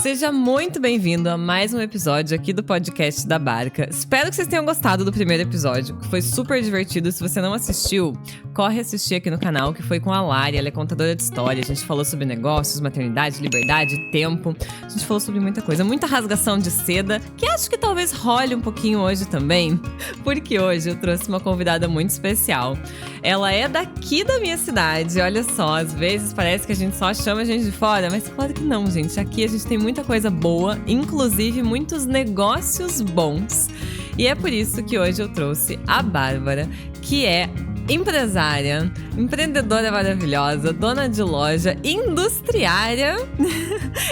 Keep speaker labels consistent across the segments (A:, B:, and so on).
A: Seja muito bem-vindo a mais um episódio aqui do podcast da Barca. Espero que vocês tenham gostado do primeiro episódio, que foi super divertido. Se você não assistiu, corre assistir aqui no canal, que foi com a Lari. Ela é contadora de história. A gente falou sobre negócios, maternidade, liberdade, tempo. A gente falou sobre muita coisa, muita rasgação de seda, que acho que talvez role um pouquinho hoje também, porque hoje eu trouxe uma convidada muito especial. Ela é daqui da minha cidade, olha só, às vezes parece que a gente só chama a gente de fora, mas claro que não, gente. Aqui a gente tem muita coisa boa, inclusive muitos negócios bons. E é por isso que hoje eu trouxe a Bárbara, que é empresária, empreendedora maravilhosa, dona de loja, industriária.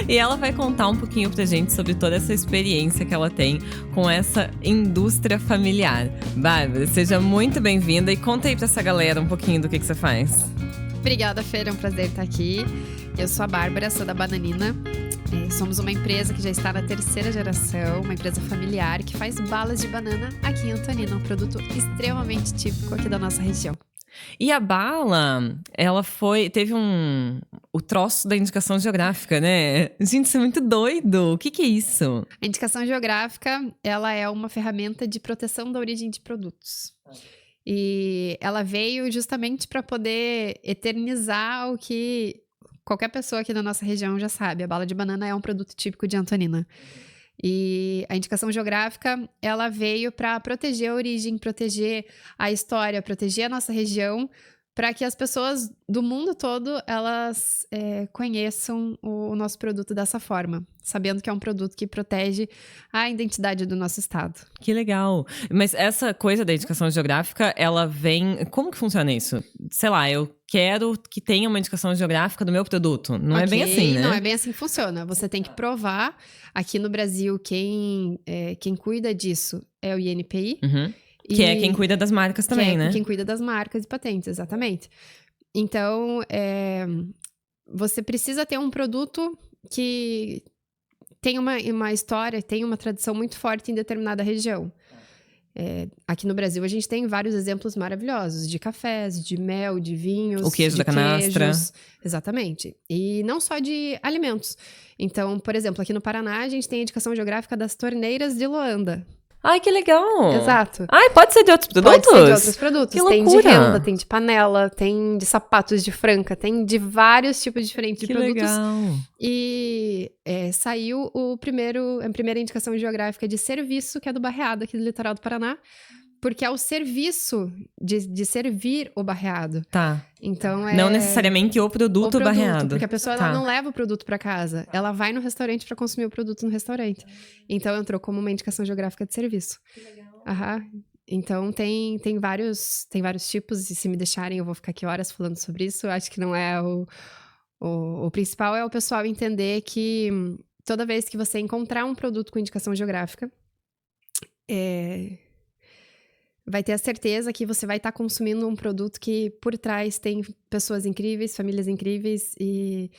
A: E ela vai contar um pouquinho pra gente sobre toda essa experiência que ela tem com essa indústria familiar. Bárbara, seja muito bem-vinda e conta aí pra essa galera um pouquinho do que você faz.
B: Obrigada, Fer, é um prazer estar aqui. Eu sou a Bárbara, sou da Bananina. Somos uma empresa que já está na terceira geração, uma empresa familiar que faz balas de banana aqui em Antonina, um produto extremamente típico aqui da nossa região.
A: E a bala, ela teve o troço da indicação geográfica, né? Gente, isso é muito doido. O que é isso?
B: A indicação geográfica, ela é uma ferramenta de proteção da origem de produtos. E ela veio justamente para poder eternizar o que qualquer pessoa aqui da nossa região já sabe. A bala de banana é um produto típico de Antonina. E a indicação geográfica, ela veio para proteger a origem, proteger a história, proteger a nossa região, para que as pessoas do mundo todo, elas conheçam o nosso produto dessa forma, sabendo que é um produto que protege a identidade do nosso estado.
A: Que legal. Mas essa coisa da indicação geográfica, ela vem... Como que funciona isso? Sei lá, eu quero que tenha uma indicação geográfica do meu produto. Não é bem assim, né?
B: Não é bem assim que funciona. Você tem que provar. Aqui no Brasil, quem cuida disso é o INPI.
A: Uhum. Que é quem cuida das marcas também, né?
B: Quem cuida das marcas e patentes, exatamente. Então, você precisa ter um produto que tem uma história, tem uma tradição muito forte em determinada região. Aqui no Brasil, a gente tem vários exemplos maravilhosos de cafés, de mel, de vinhos,
A: o queijo
B: de
A: da canastra.
B: Queijos, exatamente. E não só de alimentos. Então, por exemplo, aqui no Paraná, a gente tem a indicação geográfica das torneiras de Loanda.
A: Ai, que legal!
B: Exato.
A: Ai, pode ser de outros produtos?
B: Pode ser de outros produtos.
A: Que
B: tem
A: loucura.
B: de renda, tem de panela, tem de sapatos de franca, tem de vários tipos diferentes de produtos.
A: Que legal!
B: E saiu a primeira indicação geográfica de serviço, que é do barreado aqui do litoral do Paraná, porque é o serviço de servir o barreado.
A: Tá.
B: Então
A: não necessariamente o produto barreado.
B: Porque a pessoa ela não leva o produto para casa. Ela vai no restaurante para consumir o produto no restaurante. Então, entrou como uma indicação geográfica de serviço. Que legal. Aham. Então, tem vários tipos. E se me deixarem, eu vou ficar aqui horas falando sobre isso. Eu acho que não é o principal. É o pessoal entender que toda vez que você encontrar um produto com indicação geográfica, vai ter a certeza que você vai estar consumindo um produto que por trás tem pessoas incríveis, famílias incríveis e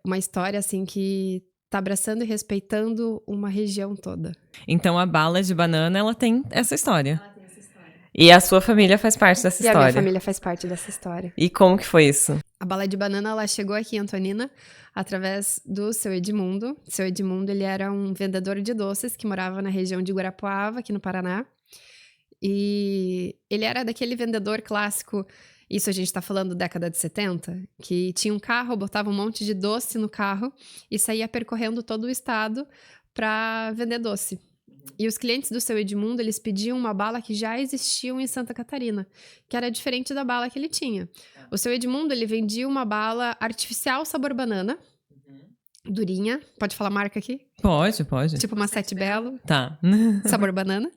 B: uma história assim que está abraçando e respeitando uma região toda.
A: Então a bala de banana, ela tem essa história. Ela tem essa história. E a sua família faz parte dessa história.
B: E a minha família faz parte dessa história.
A: E como que foi isso?
B: A bala de banana, ela chegou aqui em Antonina através do seu Edmundo. Seu Edmundo, ele era um vendedor de doces que morava na região de Guarapuava, aqui no Paraná. E ele era daquele vendedor clássico, isso a gente tá falando década de 70, que tinha um carro, botava um monte de doce no carro e saía percorrendo todo o estado para vender doce. E os clientes do seu Edmundo, eles pediam uma bala que já existia em Santa Catarina, que era diferente da bala que ele tinha. O seu Edmundo, ele vendia uma bala artificial sabor banana, durinha, pode falar marca aqui?
A: Pode.
B: Tipo uma Sete Belo,
A: tá.
B: Sabor banana.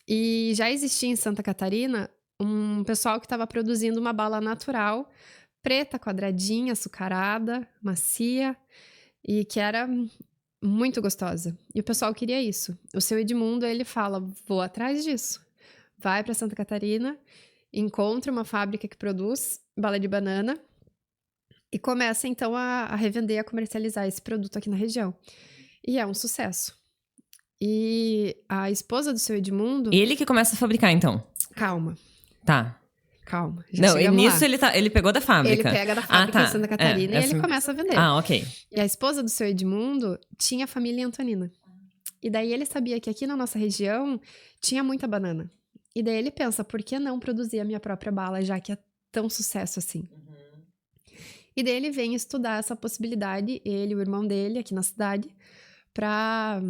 B: E já existia em Santa Catarina um pessoal que estava produzindo uma bala natural, preta, quadradinha, açucarada, macia, e que era muito gostosa. E o pessoal queria isso. O seu Edmundo, ele fala, vou atrás disso. Vai para Santa Catarina, encontra uma fábrica que produz bala de banana e começa, então, a revender, a comercializar esse produto aqui na região. E é um sucesso. E a esposa do seu Edmundo...
A: Ele que começa a fabricar, então?
B: Calma.
A: Tá.
B: Calma, já
A: Não, e
B: chegamos
A: nisso
B: lá.
A: ele pegou da fábrica.
B: Ele pega da fábrica em Santa Catarina e
A: assim...
B: ele começa a vender.
A: Ah, ok.
B: E a esposa do seu Edmundo tinha família em Antonina. E daí ele sabia que aqui na nossa região tinha muita banana. E daí ele pensa, por que não produzir a minha própria bala, já que é tão sucesso assim? E daí ele vem estudar essa possibilidade, ele e o irmão dele, aqui na cidade, para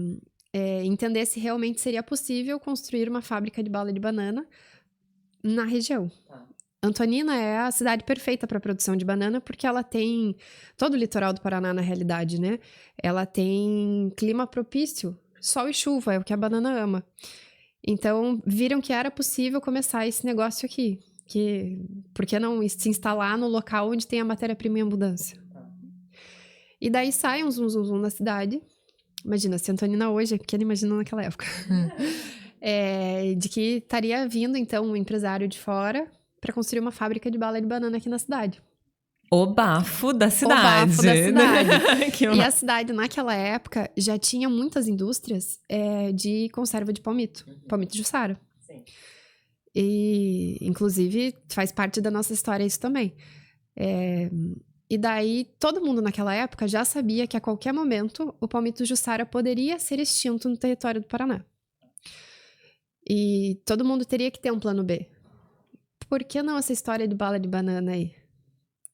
B: entender se realmente seria possível construir uma fábrica de bala de banana na região. Antonina é a cidade perfeita para a produção de banana, porque ela tem todo o litoral do Paraná, na realidade, né? Ela tem clima propício, sol e chuva, é o que a banana ama. Então, viram que era possível começar esse negócio aqui. Por que não se instalar no local onde tem a matéria-prima em abundância? E daí sai um zum, zum, zum na cidade. Imagina, se Antonina hoje é pequena, imagina naquela época. De que estaria vindo, então, um empresário de fora para construir uma fábrica de bala de banana aqui na cidade.
A: O bafo da cidade.
B: O bafo da cidade. E a cidade, naquela época, já tinha muitas indústrias de conserva de palmito. Palmito Jussara.
A: Sim.
B: E, inclusive, faz parte da nossa história isso também. E daí, todo mundo naquela época já sabia que a qualquer momento o palmito Jussara poderia ser extinto no território do Paraná. E todo mundo teria que ter um plano B. Por que não essa história de bala de banana aí?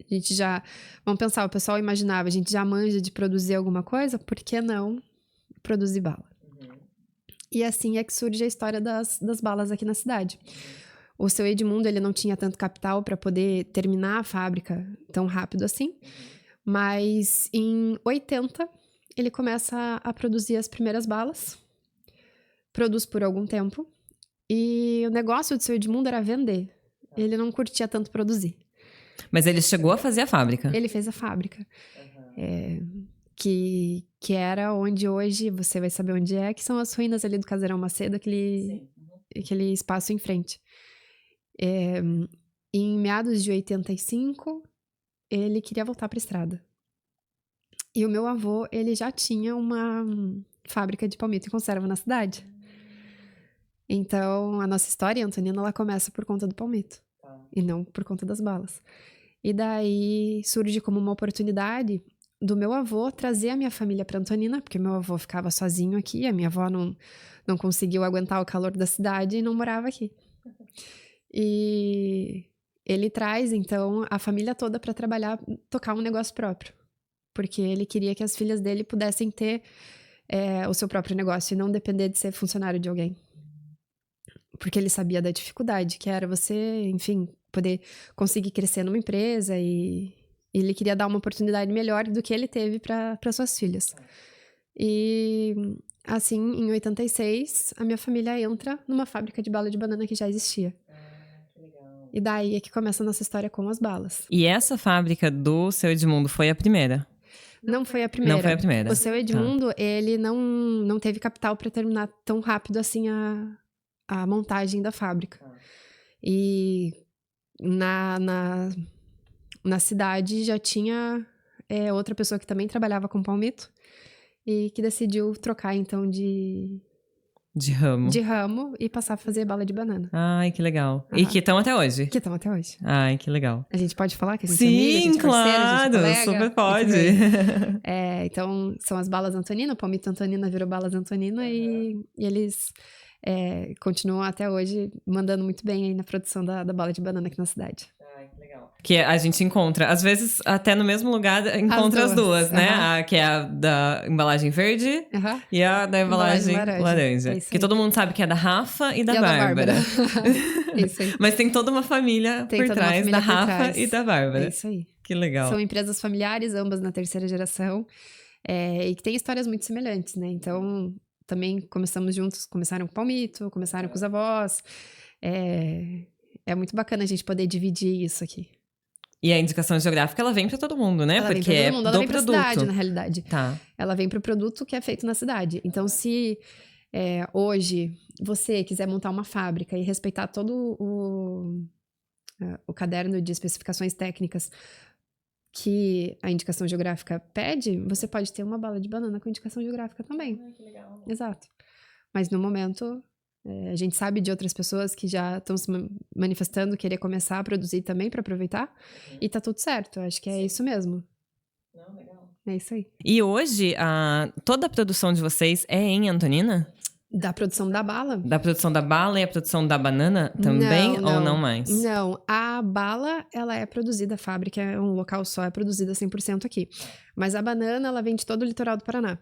B: A gente já... Vamos pensar, o pessoal imaginava, a gente já manja de produzir alguma coisa, por que não produzir bala? E assim é que surge a história das balas aqui na cidade. O seu Edmundo, ele não tinha tanto capital para poder terminar a fábrica tão rápido assim, mas em 80 ele começa a produzir as primeiras balas, produz por algum tempo, e o negócio do seu Edmundo era vender. Ele não curtia tanto produzir.
A: Mas ele chegou a fazer a fábrica.
B: Ele fez a fábrica. Que era onde hoje, você vai saber onde é, que são as ruínas ali do Casarão Macedo, aquele espaço em frente. Em meados de 85, ele queria voltar para a estrada. E o meu avô, ele já tinha uma fábrica de palmito e conserva na cidade. Então, a nossa história, Antonina, ela começa por conta do palmito. E não por conta das balas. E daí surge como uma oportunidade do meu avô trazer a minha família para Antonina, porque meu avô ficava sozinho aqui, a minha avó não conseguiu aguentar o calor da cidade e não morava aqui. E ele traz, então, a família toda para trabalhar, tocar um negócio próprio. Porque ele queria que as filhas dele pudessem ter o seu próprio negócio e não depender de ser funcionário de alguém. Porque ele sabia da dificuldade, que era você, enfim, poder conseguir crescer numa empresa e ele queria dar uma oportunidade melhor do que ele teve para suas filhas. E, assim, em 86, a minha família entra numa fábrica de bala de banana que já existia.
A: Que legal.
B: E daí é que começa a nossa história com as balas.
A: E essa fábrica do seu Edmundo foi a primeira?
B: Não foi a primeira.
A: Não foi a primeira.
B: O seu Edmundo, ele não teve capital para terminar tão rápido assim a montagem da fábrica. E na cidade já tinha outra pessoa que também trabalhava com palmito e que decidiu trocar, então, de ramo e passar a fazer bala de banana.
A: Ai, que legal. E que estão até hoje?
B: Que estão até hoje.
A: Ai, que legal.
B: A gente pode falar que a gente é amiga, a gente é parceira, a gente é colega?
A: Super pode.
B: Então, são as balas Antonina, o palmito Antonina virou balas Antonina e eles continuam até hoje mandando muito bem aí na produção da bala de banana aqui na cidade.
A: Ai, que legal. Que a gente encontra, às vezes, até no mesmo lugar, encontra as duas, né? Que é a da embalagem verde e a da embalagem laranja. Que todo mundo sabe que é da Rafa e da Bárbara.
B: Isso aí.
A: Mas tem toda uma família por trás da Rafa e da Bárbara.
B: É isso aí.
A: Que legal.
B: São empresas familiares, ambas na terceira geração, e que têm histórias muito semelhantes, né? Então, também começamos juntos, começaram com palmito, começaram com os avós. É muito bacana a gente poder dividir isso aqui.
A: E a indicação geográfica, ela vem pra todo mundo, né?
B: Ela
A: porque
B: vem pra todo mundo. Ela vem
A: produto.
B: Pra cidade, na realidade.
A: Tá.
B: Ela vem pro produto que é feito na cidade. Então, se hoje você quiser montar uma fábrica e respeitar todo o caderno de especificações técnicas que a indicação geográfica pede, você pode ter uma bala de banana com indicação geográfica também.
A: Ai, que legal.
B: Exato. Mas no momento, A gente sabe de outras pessoas que já estão se manifestando, querer começar a produzir também para aproveitar. E tá tudo certo, acho que é isso mesmo.
A: Não, legal.
B: É isso aí.
A: E hoje, toda a produção de vocês é em Antonina?
B: Da produção da bala?
A: Da produção da bala e a produção da banana também? Ou não mais?
B: Não, a bala, ela é produzida, a fábrica é um local só, é produzida 100% aqui. Mas a banana, ela vem de todo o litoral do Paraná.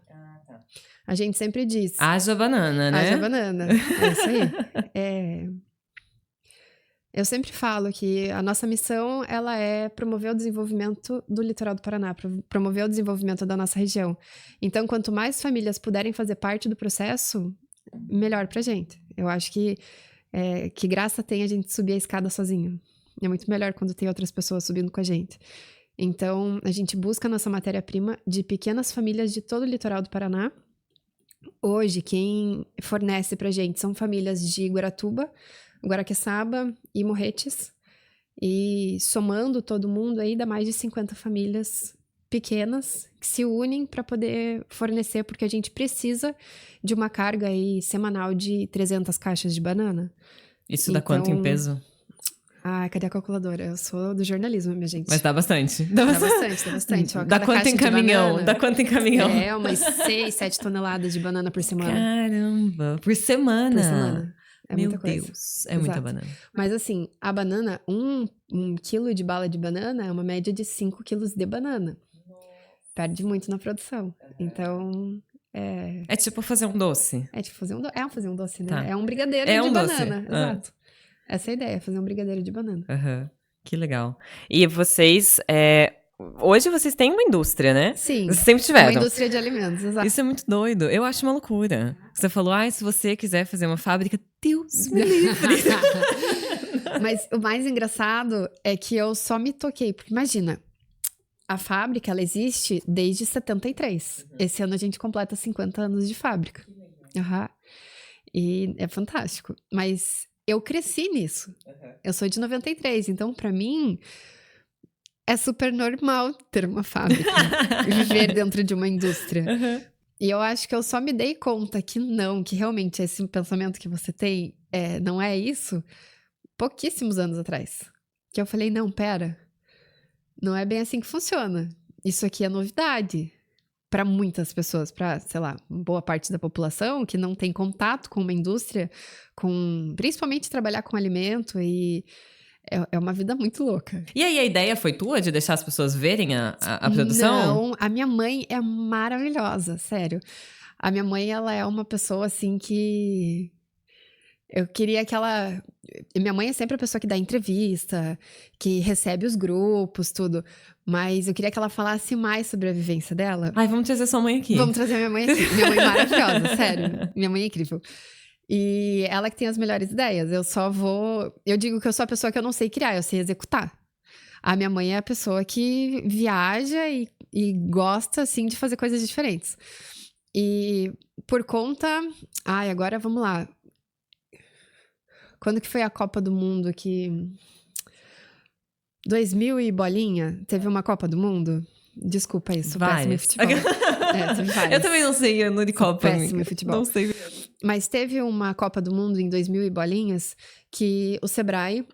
B: A gente sempre diz...
A: Haja banana, né?
B: Haja banana, é isso aí. Eu sempre falo que a nossa missão, ela é promover o desenvolvimento do litoral do Paraná, promover o desenvolvimento da nossa região. Então, quanto mais famílias puderem fazer parte do processo, melhor pra gente. Eu acho que graça tem a gente subir a escada sozinho. É muito melhor quando tem outras pessoas subindo com a gente. Então, a gente busca a nossa matéria-prima de pequenas famílias de todo o litoral do Paraná. Hoje, quem fornece pra gente são famílias de Guaratuba, Guaraqueçaba e Morretes. E somando todo mundo aí, dá mais de 50 famílias pequenas que se unem para poder fornecer, porque a gente precisa de uma carga aí semanal de 300 caixas de banana.
A: Isso dá quanto em peso?
B: Cadê a calculadora? Eu sou do jornalismo, minha gente.
A: Mas dá bastante.
B: Dá bastante. Ó,
A: dá quanto em caminhão?
B: Banana,
A: dá quanto em caminhão?
B: Umas 6, 7 toneladas de banana por semana.
A: Caramba, por semana?
B: Por semana. É
A: Meu
B: muita coisa.
A: Deus, é muita banana.
B: Mas assim, a banana, um quilo de bala de banana é uma média de 5 quilos de banana. Perde muito na produção. Então,
A: É tipo fazer um doce.
B: É tipo fazer um doce, né?
A: Tá.
B: É um brigadeiro de banana. Exato. Essa é a ideia, fazer um brigadeiro de banana.
A: Que legal. E vocês... Hoje vocês têm uma indústria, né?
B: Sim.
A: Vocês sempre tiveram.
B: Uma indústria de alimentos, exato.
A: Isso é muito doido. Eu acho uma loucura. Você falou, se você quiser fazer uma fábrica, Deus me livre.
B: Mas o mais engraçado é que eu só me toquei. Porque imagina, a fábrica, ela existe desde 73. Esse ano a gente completa 50 anos de fábrica. E é fantástico. Mas eu cresci nisso. Eu sou de 93, então pra mim... É super normal ter uma fábrica, viver dentro de uma indústria. E eu acho que eu só me dei conta que não, que realmente esse pensamento que você tem não é isso, pouquíssimos anos atrás. Que eu falei, não, pera, não é bem assim que funciona. Isso aqui é novidade para muitas pessoas, para, sei lá, boa parte da população que não tem contato com uma indústria, principalmente trabalhar com alimento e... É uma vida muito louca.
A: E aí, a ideia foi tua de deixar as pessoas verem a produção?
B: Não, a minha mãe é maravilhosa, sério. A minha mãe, ela é uma pessoa, assim, que... Eu queria que ela... Minha mãe é sempre a pessoa que dá entrevista, que recebe os grupos, tudo. Mas eu queria que ela falasse mais sobre a vivência dela.
A: Vamos trazer sua mãe aqui.
B: Vamos trazer minha mãe aqui. Minha mãe é maravilhosa, sério. Minha mãe é incrível. E ela que tem as melhores ideias. Eu digo que eu sou a pessoa que eu não sei criar, eu sei executar. A minha mãe é a pessoa que viaja e gosta, assim, de fazer coisas diferentes. E por conta... agora vamos lá. Quando que foi a Copa do Mundo que... 2000 e bolinha? Teve uma Copa do Mundo? Desculpa isso, péssimo em futebol. Teve várias.
A: Eu também não sei ano de Copa.
B: Péssimo em futebol.
A: Não sei.
B: Mas teve uma Copa do Mundo em 2000 e bolinhas que o Sebrae,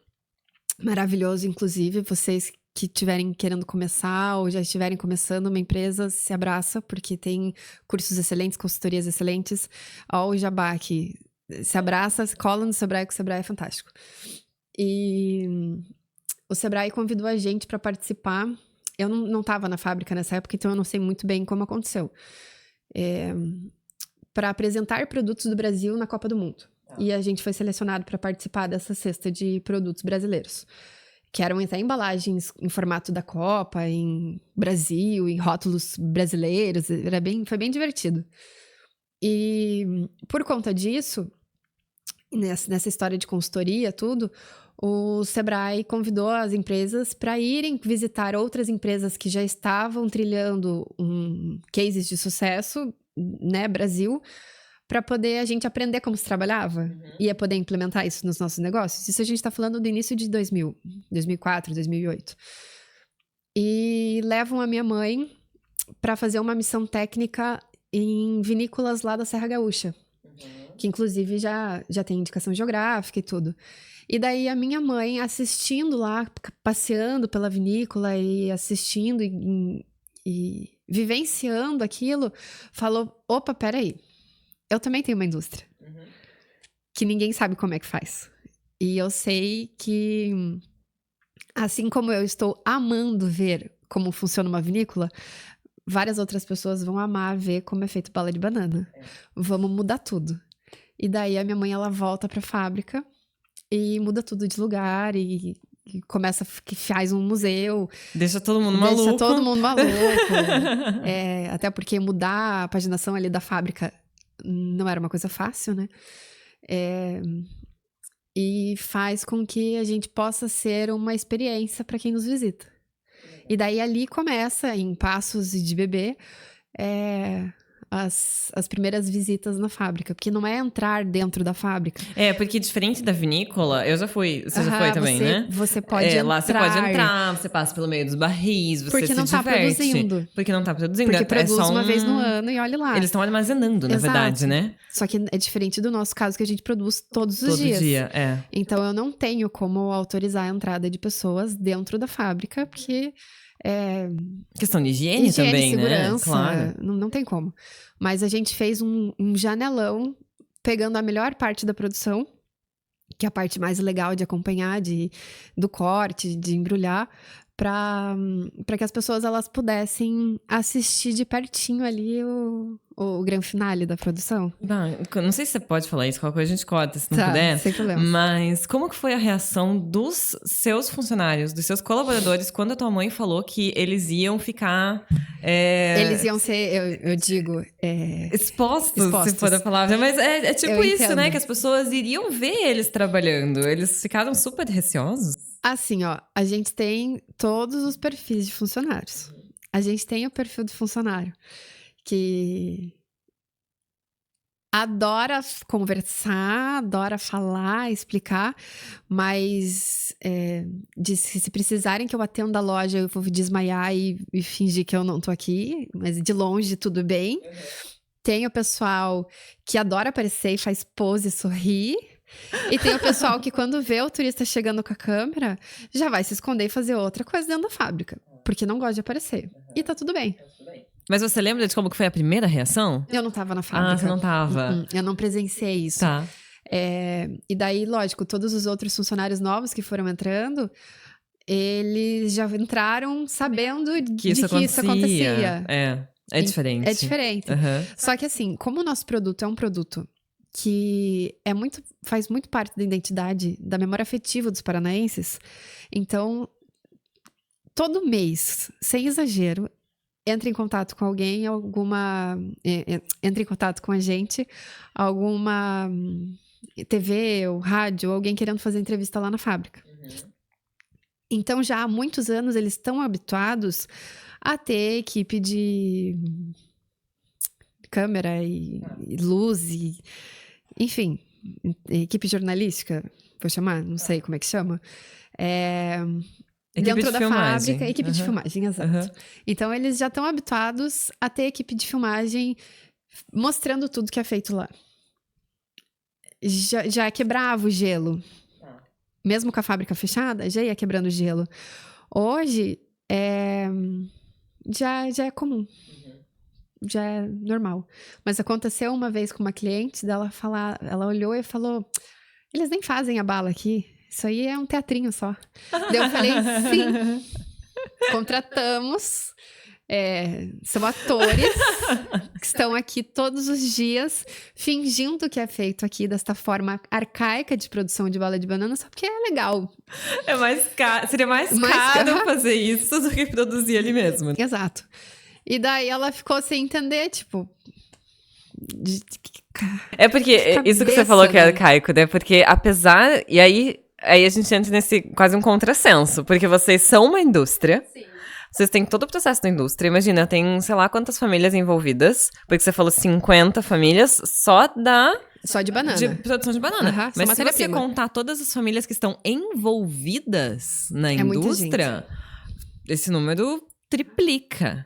B: maravilhoso, inclusive, vocês que estiverem querendo começar ou já estiverem começando uma empresa, se abraça, porque tem cursos excelentes, consultorias excelentes. Ó, o Jabá aqui, se abraça, se cola no Sebrae, que o Sebrae é fantástico. E o Sebrae convidou a gente para participar. Eu não estava na fábrica nessa época, então eu não sei muito bem como aconteceu. Para apresentar produtos do Brasil na Copa do Mundo. E a gente foi selecionado para participar dessa cesta de produtos brasileiros. Que eram até embalagens em formato da Copa, em Brasil, em rótulos brasileiros. Foi bem divertido. E por conta disso, nessa história de consultoria, tudo, o Sebrae convidou as empresas para irem visitar outras empresas que já estavam trilhando cases de sucesso, né, Brasil, para poder a gente aprender como se trabalhava e poder implementar isso nos nossos negócios. Isso a gente está falando do início de 2004, 2008. E levam a minha mãe para fazer uma missão técnica em vinícolas lá da Serra Gaúcha. que inclusive já tem indicação geográfica e tudo. E daí a minha mãe assistindo lá, passeando pela vinícola e assistindo e vivenciando aquilo, falou, opa, peraí, eu também tenho uma indústria. Que ninguém sabe como é que faz. E eu sei que, assim como eu estou amando ver como funciona uma vinícola, várias outras pessoas vão amar ver como é feito bala de banana. Vamos mudar tudo. E daí a minha mãe, ela volta pra fábrica e muda tudo de lugar e começa, que faz um museu.
A: Deixa todo mundo maluco.
B: Deixa todo mundo maluco. Até porque mudar a paginação ali da fábrica não era uma coisa fácil, né? E faz com que a gente possa ser uma experiência para quem nos visita. E daí ali começa, em Passos de Bebê, as primeiras visitas na fábrica. Porque não é entrar dentro da fábrica.
A: Porque diferente da vinícola, eu já fui, você já foi também, né?
B: Você pode entrar.
A: Lá você pode entrar, você passa pelo meio dos barris, você
B: porque
A: se
B: não tá
A: diverte.
B: produzindo.
A: Porque não tá produzindo.
B: Porque produz só uma vez no ano e olha lá.
A: Eles estão armazenando, na verdade, né?
B: Só que é diferente do nosso caso, que a gente produz todos os dias.
A: Todo dia,
B: Então eu não tenho como autorizar a entrada de pessoas dentro da fábrica, porque...
A: questão de higiene também,
B: segurança,
A: né? Claro.
B: Não tem como. Mas a gente fez um janelão pegando a melhor parte da produção, que é a parte mais legal de acompanhar, do corte, de embrulhar, para que as pessoas elas pudessem assistir de pertinho ali o grande finale da produção.
A: Não sei se você pode falar isso, qualquer coisa a gente corta, se não puder.
B: Sem problema.
A: Mas como que foi a reação dos seus funcionários, dos seus colaboradores, quando a tua mãe falou que eles iam ficar...
B: Eles iam ser, eu digo...
A: Expostos, se for a palavra. Mas é tipo
B: eu
A: isso,
B: entendo.
A: né? Que as pessoas iriam ver eles trabalhando. Eles ficaram super receosos.
B: Assim, ó, a gente tem todos os perfis de funcionários. A gente tem o perfil do funcionário que adora conversar, adora falar, explicar, mas se precisarem que eu atenda a loja, eu vou desmaiar e fingir que eu não tô aqui, mas de longe tudo bem. Tem o pessoal que adora aparecer e faz pose e sorrir. E tem o pessoal que quando vê o turista chegando com a câmera, já vai se esconder e fazer outra coisa dentro da fábrica, porque não gosta de aparecer. E tá tudo bem.
A: Mas você lembra de como que foi a primeira reação?
B: Eu não tava na fábrica.
A: Ah, você não tava.
B: Eu não presenciei isso.
A: Tá.
B: E daí, lógico, todos os outros funcionários novos que foram entrando, eles já entraram sabendo que isso acontecia.
A: É diferente.
B: É diferente. Só que assim, como o nosso produto é um produto que faz muito parte da identidade, da memória afetiva dos paranaenses, então, todo mês, sem exagero, entra em contato com alguém, entra em contato com a gente, alguma TV ou rádio, alguém querendo fazer entrevista lá na fábrica. Então, já há muitos anos, eles estão habituados a ter equipe de câmera e luz, enfim, equipe jornalística, vou chamar, não sei como é que chama. Dentro da fábrica, equipe de filmagem, exato. Então, eles já estão habituados a ter equipe de filmagem mostrando tudo que é feito lá. Já quebrava o gelo. Mesmo com a fábrica fechada, já ia quebrando o gelo. Hoje, já é comum. Já é normal. Mas aconteceu uma vez com uma cliente dela falar, ela olhou e falou: eles nem fazem a bala aqui. Isso aí é um teatrinho só. Daí eu falei, sim, contratamos, são atores que estão aqui todos os dias fingindo que é feito aqui desta forma arcaica de produção de bala de banana, só porque é legal.
A: Seria mais caro fazer isso do que produzir ali mesmo.
B: Exato. E daí ela ficou sem entender, tipo...
A: porque isso que você falou que é arcaico, né? Porque apesar... E aí a gente entra nesse quase um contrassenso. Porque vocês são uma indústria. Sim. Vocês têm todo o processo da indústria. Imagina, tem sei lá quantas famílias envolvidas. Porque você falou 50 famílias só
B: de banana.
A: De produção de banana. Mas se você contar todas as famílias que estão envolvidas na indústria, esse número triplica.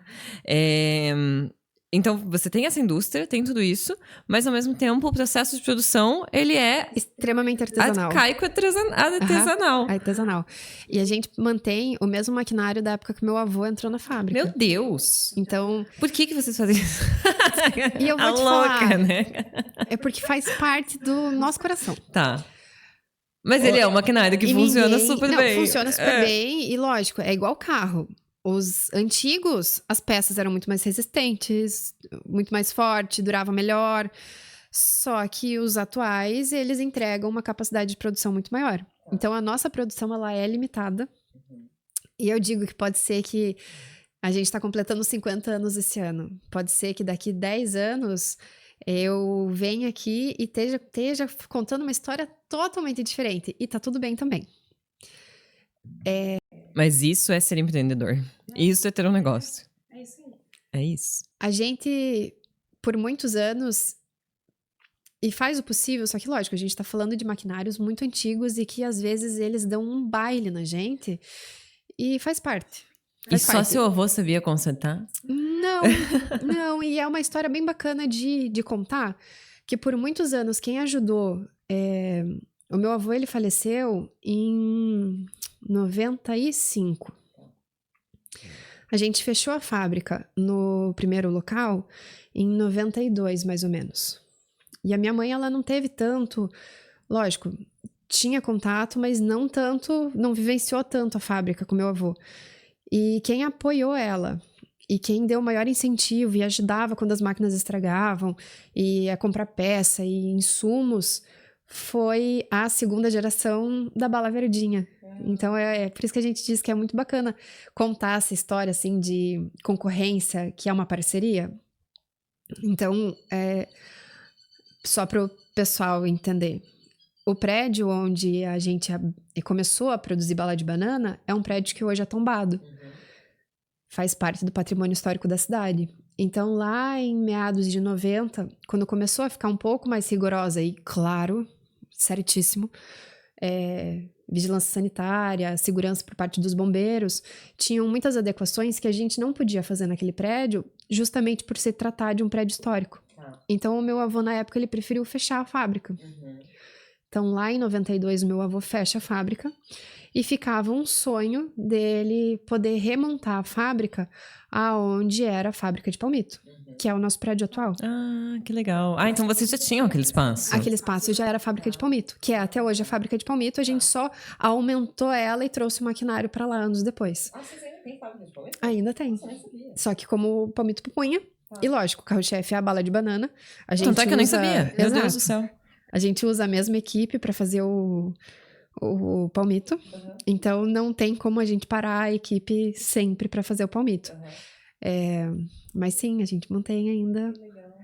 A: Então, você tem essa indústria, tem tudo isso, mas ao mesmo tempo o processo de produção, ele é
B: extremamente artesanal.
A: arcaico artesanal.
B: Artesanal. E a gente mantém o mesmo maquinário da época que meu avô entrou na fábrica.
A: Meu Deus!
B: Então...
A: Por que vocês fazem isso?
B: E eu vou te
A: louca,
B: falar,
A: né?
B: é porque faz parte do nosso coração.
A: Tá. Mas ele é um maquinário que funciona super bem.
B: Funciona super bem. E lógico, é igual carro. Os antigos, as peças eram muito mais resistentes, muito mais forte, durava melhor. Só que os atuais, eles entregam uma capacidade de produção muito maior. Então, a nossa produção, ela é limitada. E eu digo que pode ser que a gente está completando 50 anos esse ano. Pode ser que daqui 10 anos eu venha aqui e esteja contando uma história totalmente diferente. E tá tudo bem também.
A: Mas isso é ser empreendedor. Isso é ter um negócio.
B: É isso aí.
A: É isso.
B: A gente, por muitos anos, e faz o possível, só que lógico, a gente tá falando de maquinários muito antigos e que às vezes eles dão um baile na gente e faz parte.
A: Só seu avô sabia consertar?
B: Não, e é uma história bem bacana de contar, que por muitos anos quem ajudou, o meu avô, ele faleceu em 95. A gente fechou a fábrica no primeiro local em 92, mais ou menos. E a minha mãe, ela não teve tanto... Lógico, tinha contato, mas não tanto... Não vivenciou tanto a fábrica com meu avô. E quem apoiou ela e quem deu o maior incentivo e ajudava quando as máquinas estragavam e a comprar peça e insumos foi a segunda geração da Bala Verdinha. Então, é por isso que a gente diz que é muito bacana contar essa história, assim, de concorrência, que é uma parceria. Então, só para o pessoal entender, o prédio onde a gente começou a produzir bala de banana é um prédio que hoje é tombado. Faz parte do patrimônio histórico da cidade. Então, lá em meados de 90, quando começou a ficar um pouco mais rigorosa e, claro, certíssimo, vigilância sanitária, segurança por parte dos bombeiros, tinham muitas adequações que a gente não podia fazer naquele prédio, justamente por se tratar de um prédio histórico. Então, o meu avô, na época, ele preferiu fechar a fábrica. Então, lá em 92, o meu avô fecha a fábrica e ficava um sonho dele poder remontar a fábrica aonde era a fábrica de palmito, que é o nosso prédio atual.
A: Ah, que legal. Ah, então vocês já tinham aquele espaço.
B: Aquele espaço já era a fábrica de palmito, que é até hoje a fábrica de palmito, a gente só aumentou ela e trouxe o maquinário para lá anos depois.
A: Ah, vocês ainda têm fábrica de palmito?
B: Ainda tem.
A: Nossa, eu nem sabia.
B: Só que como o palmito pupunha, e lógico, o carro-chefe é a bala de banana. A gente
A: Tanto é que eu nem
B: usa...
A: sabia. Meu Deus do céu.
B: A gente usa a mesma equipe para fazer o palmito. Então, não tem como a gente parar a equipe sempre para fazer o palmito. Mas sim, a gente mantém ainda.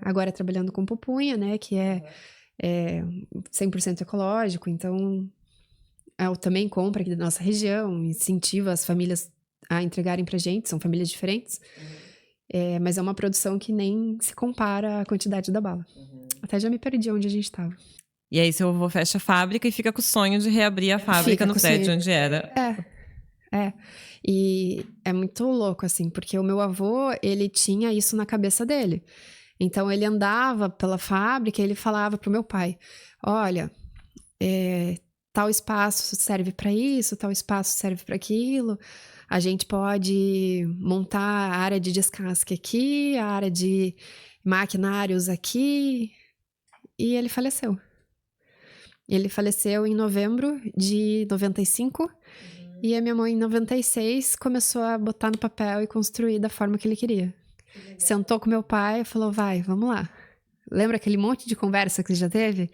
B: Agora trabalhando com pupunha, né? Que é 100% ecológico. Então, eu também compro aqui da nossa região. Incentiva as famílias a entregarem pra gente. São famílias diferentes. Mas é uma produção que nem se compara à quantidade da bala. Até já me perdi onde a gente estava.
A: E aí seu avô fecha a fábrica e fica com o sonho de reabrir a fábrica no prédio onde era.
B: E é muito louco, assim, porque o meu avô, ele tinha isso na cabeça dele. Então, ele andava pela fábrica e ele falava pro meu pai, olha, tal espaço serve para isso, tal espaço serve para aquilo, a gente pode montar a área de descasque aqui, a área de maquinários aqui, e ele faleceu. Ele faleceu em novembro de 95 e a minha mãe, em 96, começou a botar no papel e construir da forma que ele queria. Sentou com meu pai e falou, vai, vamos lá. Lembra aquele monte de conversa que já teve?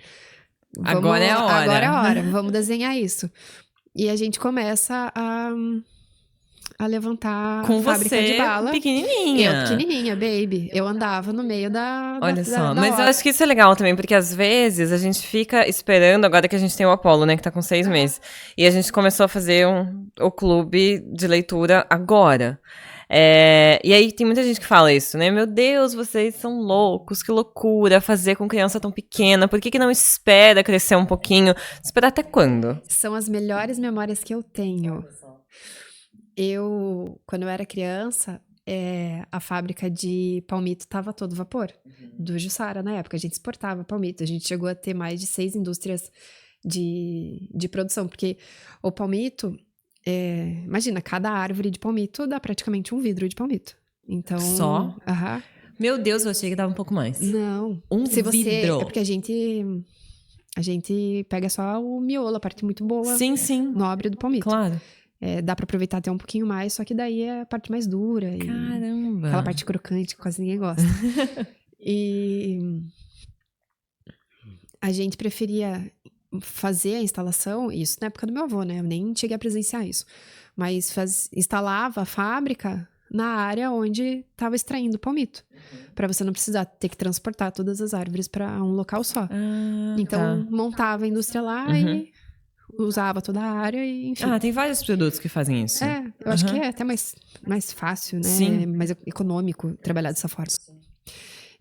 A: Agora é a hora.
B: Agora é a hora, vamos desenhar isso. E a gente começa a levantar
A: com
B: a fábrica de bala.
A: Pequenininha.
B: Eu pequenininha, baby. Eu andava no meio da
A: Olha só,
B: da
A: mas
B: hora.
A: eu acho que isso é legal também, porque às vezes a gente fica esperando, agora que a gente tem o Apollo, né, que tá com 6 meses, e a gente começou a fazer o clube de leitura agora. E aí tem muita gente que fala isso, né? Meu Deus, vocês são loucos, que loucura fazer com criança tão pequena. Por que não espera crescer um pouquinho? Esperar até quando?
B: São as melhores memórias que eu tenho. Quando eu era criança, a fábrica de palmito estava todo vapor, do Jussara na época. A gente exportava palmito, a gente chegou a ter mais de 6 indústrias de produção, porque o palmito, imagina, cada árvore de palmito dá praticamente um vidro de palmito. Então,
A: Só?
B: Aham.
A: Meu Deus, eu achei que dava um pouco mais.
B: Não.
A: Um vidro.
B: É porque a gente pega só o miolo, a parte muito boa,
A: Sim, sim.
B: nobre do palmito.
A: Claro.
B: Dá pra aproveitar até um pouquinho mais, só que daí é a parte mais dura. E
A: Caramba.
B: aquela parte crocante que quase ninguém gosta. E a gente preferia fazer a instalação, isso na época do meu avô, né? Eu nem cheguei a presenciar isso. Mas instalava a fábrica na área onde estava extraindo o palmito. Pra você não precisar ter que transportar todas as árvores pra um local só. Então, montava a indústria lá e usava toda a área e enfim.
A: Tem vários produtos que fazem isso.
B: Eu acho que é até mais fácil, né?
A: Sim.
B: Mais econômico trabalhar dessa forma.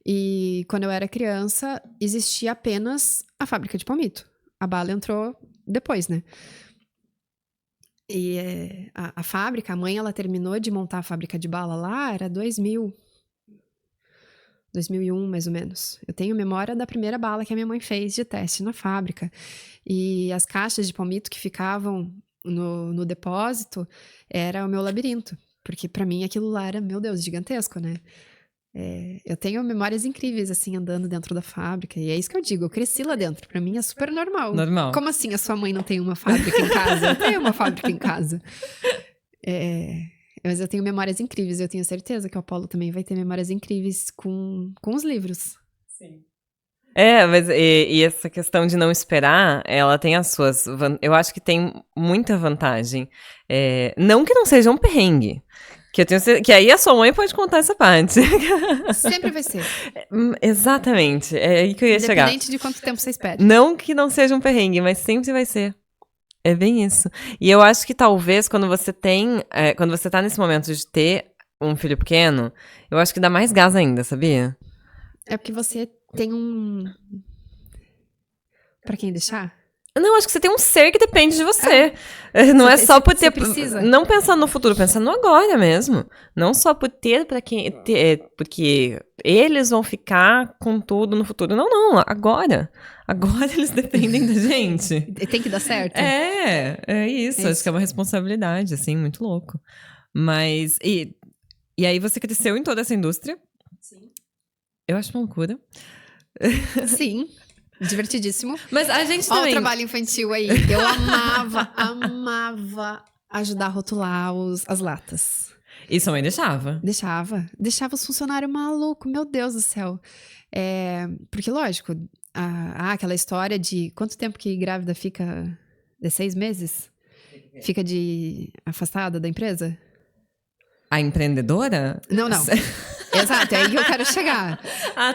B: E quando eu era criança, existia apenas a fábrica de palmito. A bala entrou depois, né? E a fábrica, a mãe, ela terminou de montar a fábrica de bala lá, era 2001, mais ou menos. Eu tenho memória da primeira bala que a minha mãe fez de teste na fábrica. E as caixas de palmito que ficavam no depósito era o meu labirinto. Porque pra mim aquilo lá era, meu Deus, gigantesco, né? Eu tenho memórias incríveis, assim, andando dentro da fábrica. E é isso que eu digo, eu cresci lá dentro. Pra mim é super normal.
A: Normal.
B: Como assim a sua mãe não tem uma fábrica em casa? Eu tenho uma fábrica em casa. Mas eu tenho memórias incríveis. Eu tenho certeza que o Apolo também vai ter memórias incríveis com os livros.
A: Sim. Mas e essa questão de não esperar, ela tem as suas... Eu acho que tem muita vantagem. Não que não seja um perrengue. Que eu tenho certeza, que aí a sua mãe pode contar essa parte.
B: Sempre vai ser.
A: Exatamente. É aí que eu ia chegar.
B: Independente de quanto tempo você espera.
A: Não que não seja um perrengue, mas sempre vai ser. É bem isso. E eu acho que talvez quando você quando você tá nesse momento de ter um filho pequeno, eu acho que dá mais gás ainda, sabia?
B: É porque você tem Pra quem deixar?
A: Não, acho que você tem um ser que depende de você. Não é só por ter...
B: Precisa.
A: Não pensando no futuro, pensando no agora mesmo. Não só por ter porque eles vão ficar com tudo no futuro. Não, agora. Agora eles dependem da gente.
B: Tem que dar certo?
A: É isso. Acho que é uma responsabilidade, assim, muito louco. Mas... E aí você cresceu em toda essa indústria. Sim. Eu acho uma loucura.
B: Sim. Divertidíssimo.
A: Mas a gente
B: Olha
A: também...
B: o trabalho infantil aí. Eu amava ajudar a rotular as latas.
A: E sua mãe deixava?
B: Deixava os funcionários malucos, meu Deus do céu. Porque, lógico, aquela história de quanto tempo que grávida fica? 6 meses? Fica afastada da empresa?
A: A empreendedora?
B: Não. Exato, é aí que eu quero chegar.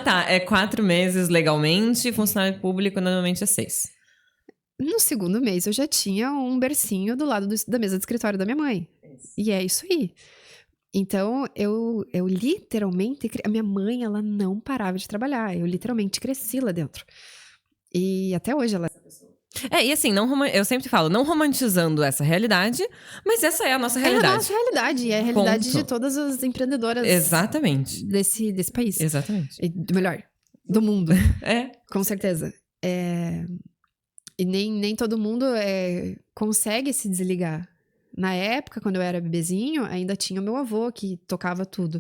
A: Tá. É 4 meses legalmente, funcionário público normalmente é 6.
B: No segundo mês, eu já tinha um bercinho do lado da mesa de escritório da minha mãe. Isso. E é isso aí. Então, eu literalmente... A minha mãe, ela não parava de trabalhar. Eu literalmente cresci lá dentro. E até hoje ela...
A: E assim, eu sempre falo, não romantizando essa realidade, mas essa é a nossa realidade.
B: É a nossa realidade, é a realidade de todas as empreendedoras.
A: Exatamente.
B: Desse país.
A: Exatamente.
B: Melhor, do mundo. Com certeza. E nem todo mundo consegue se desligar. Na época, quando eu era bebezinho, ainda tinha o meu avô que tocava tudo.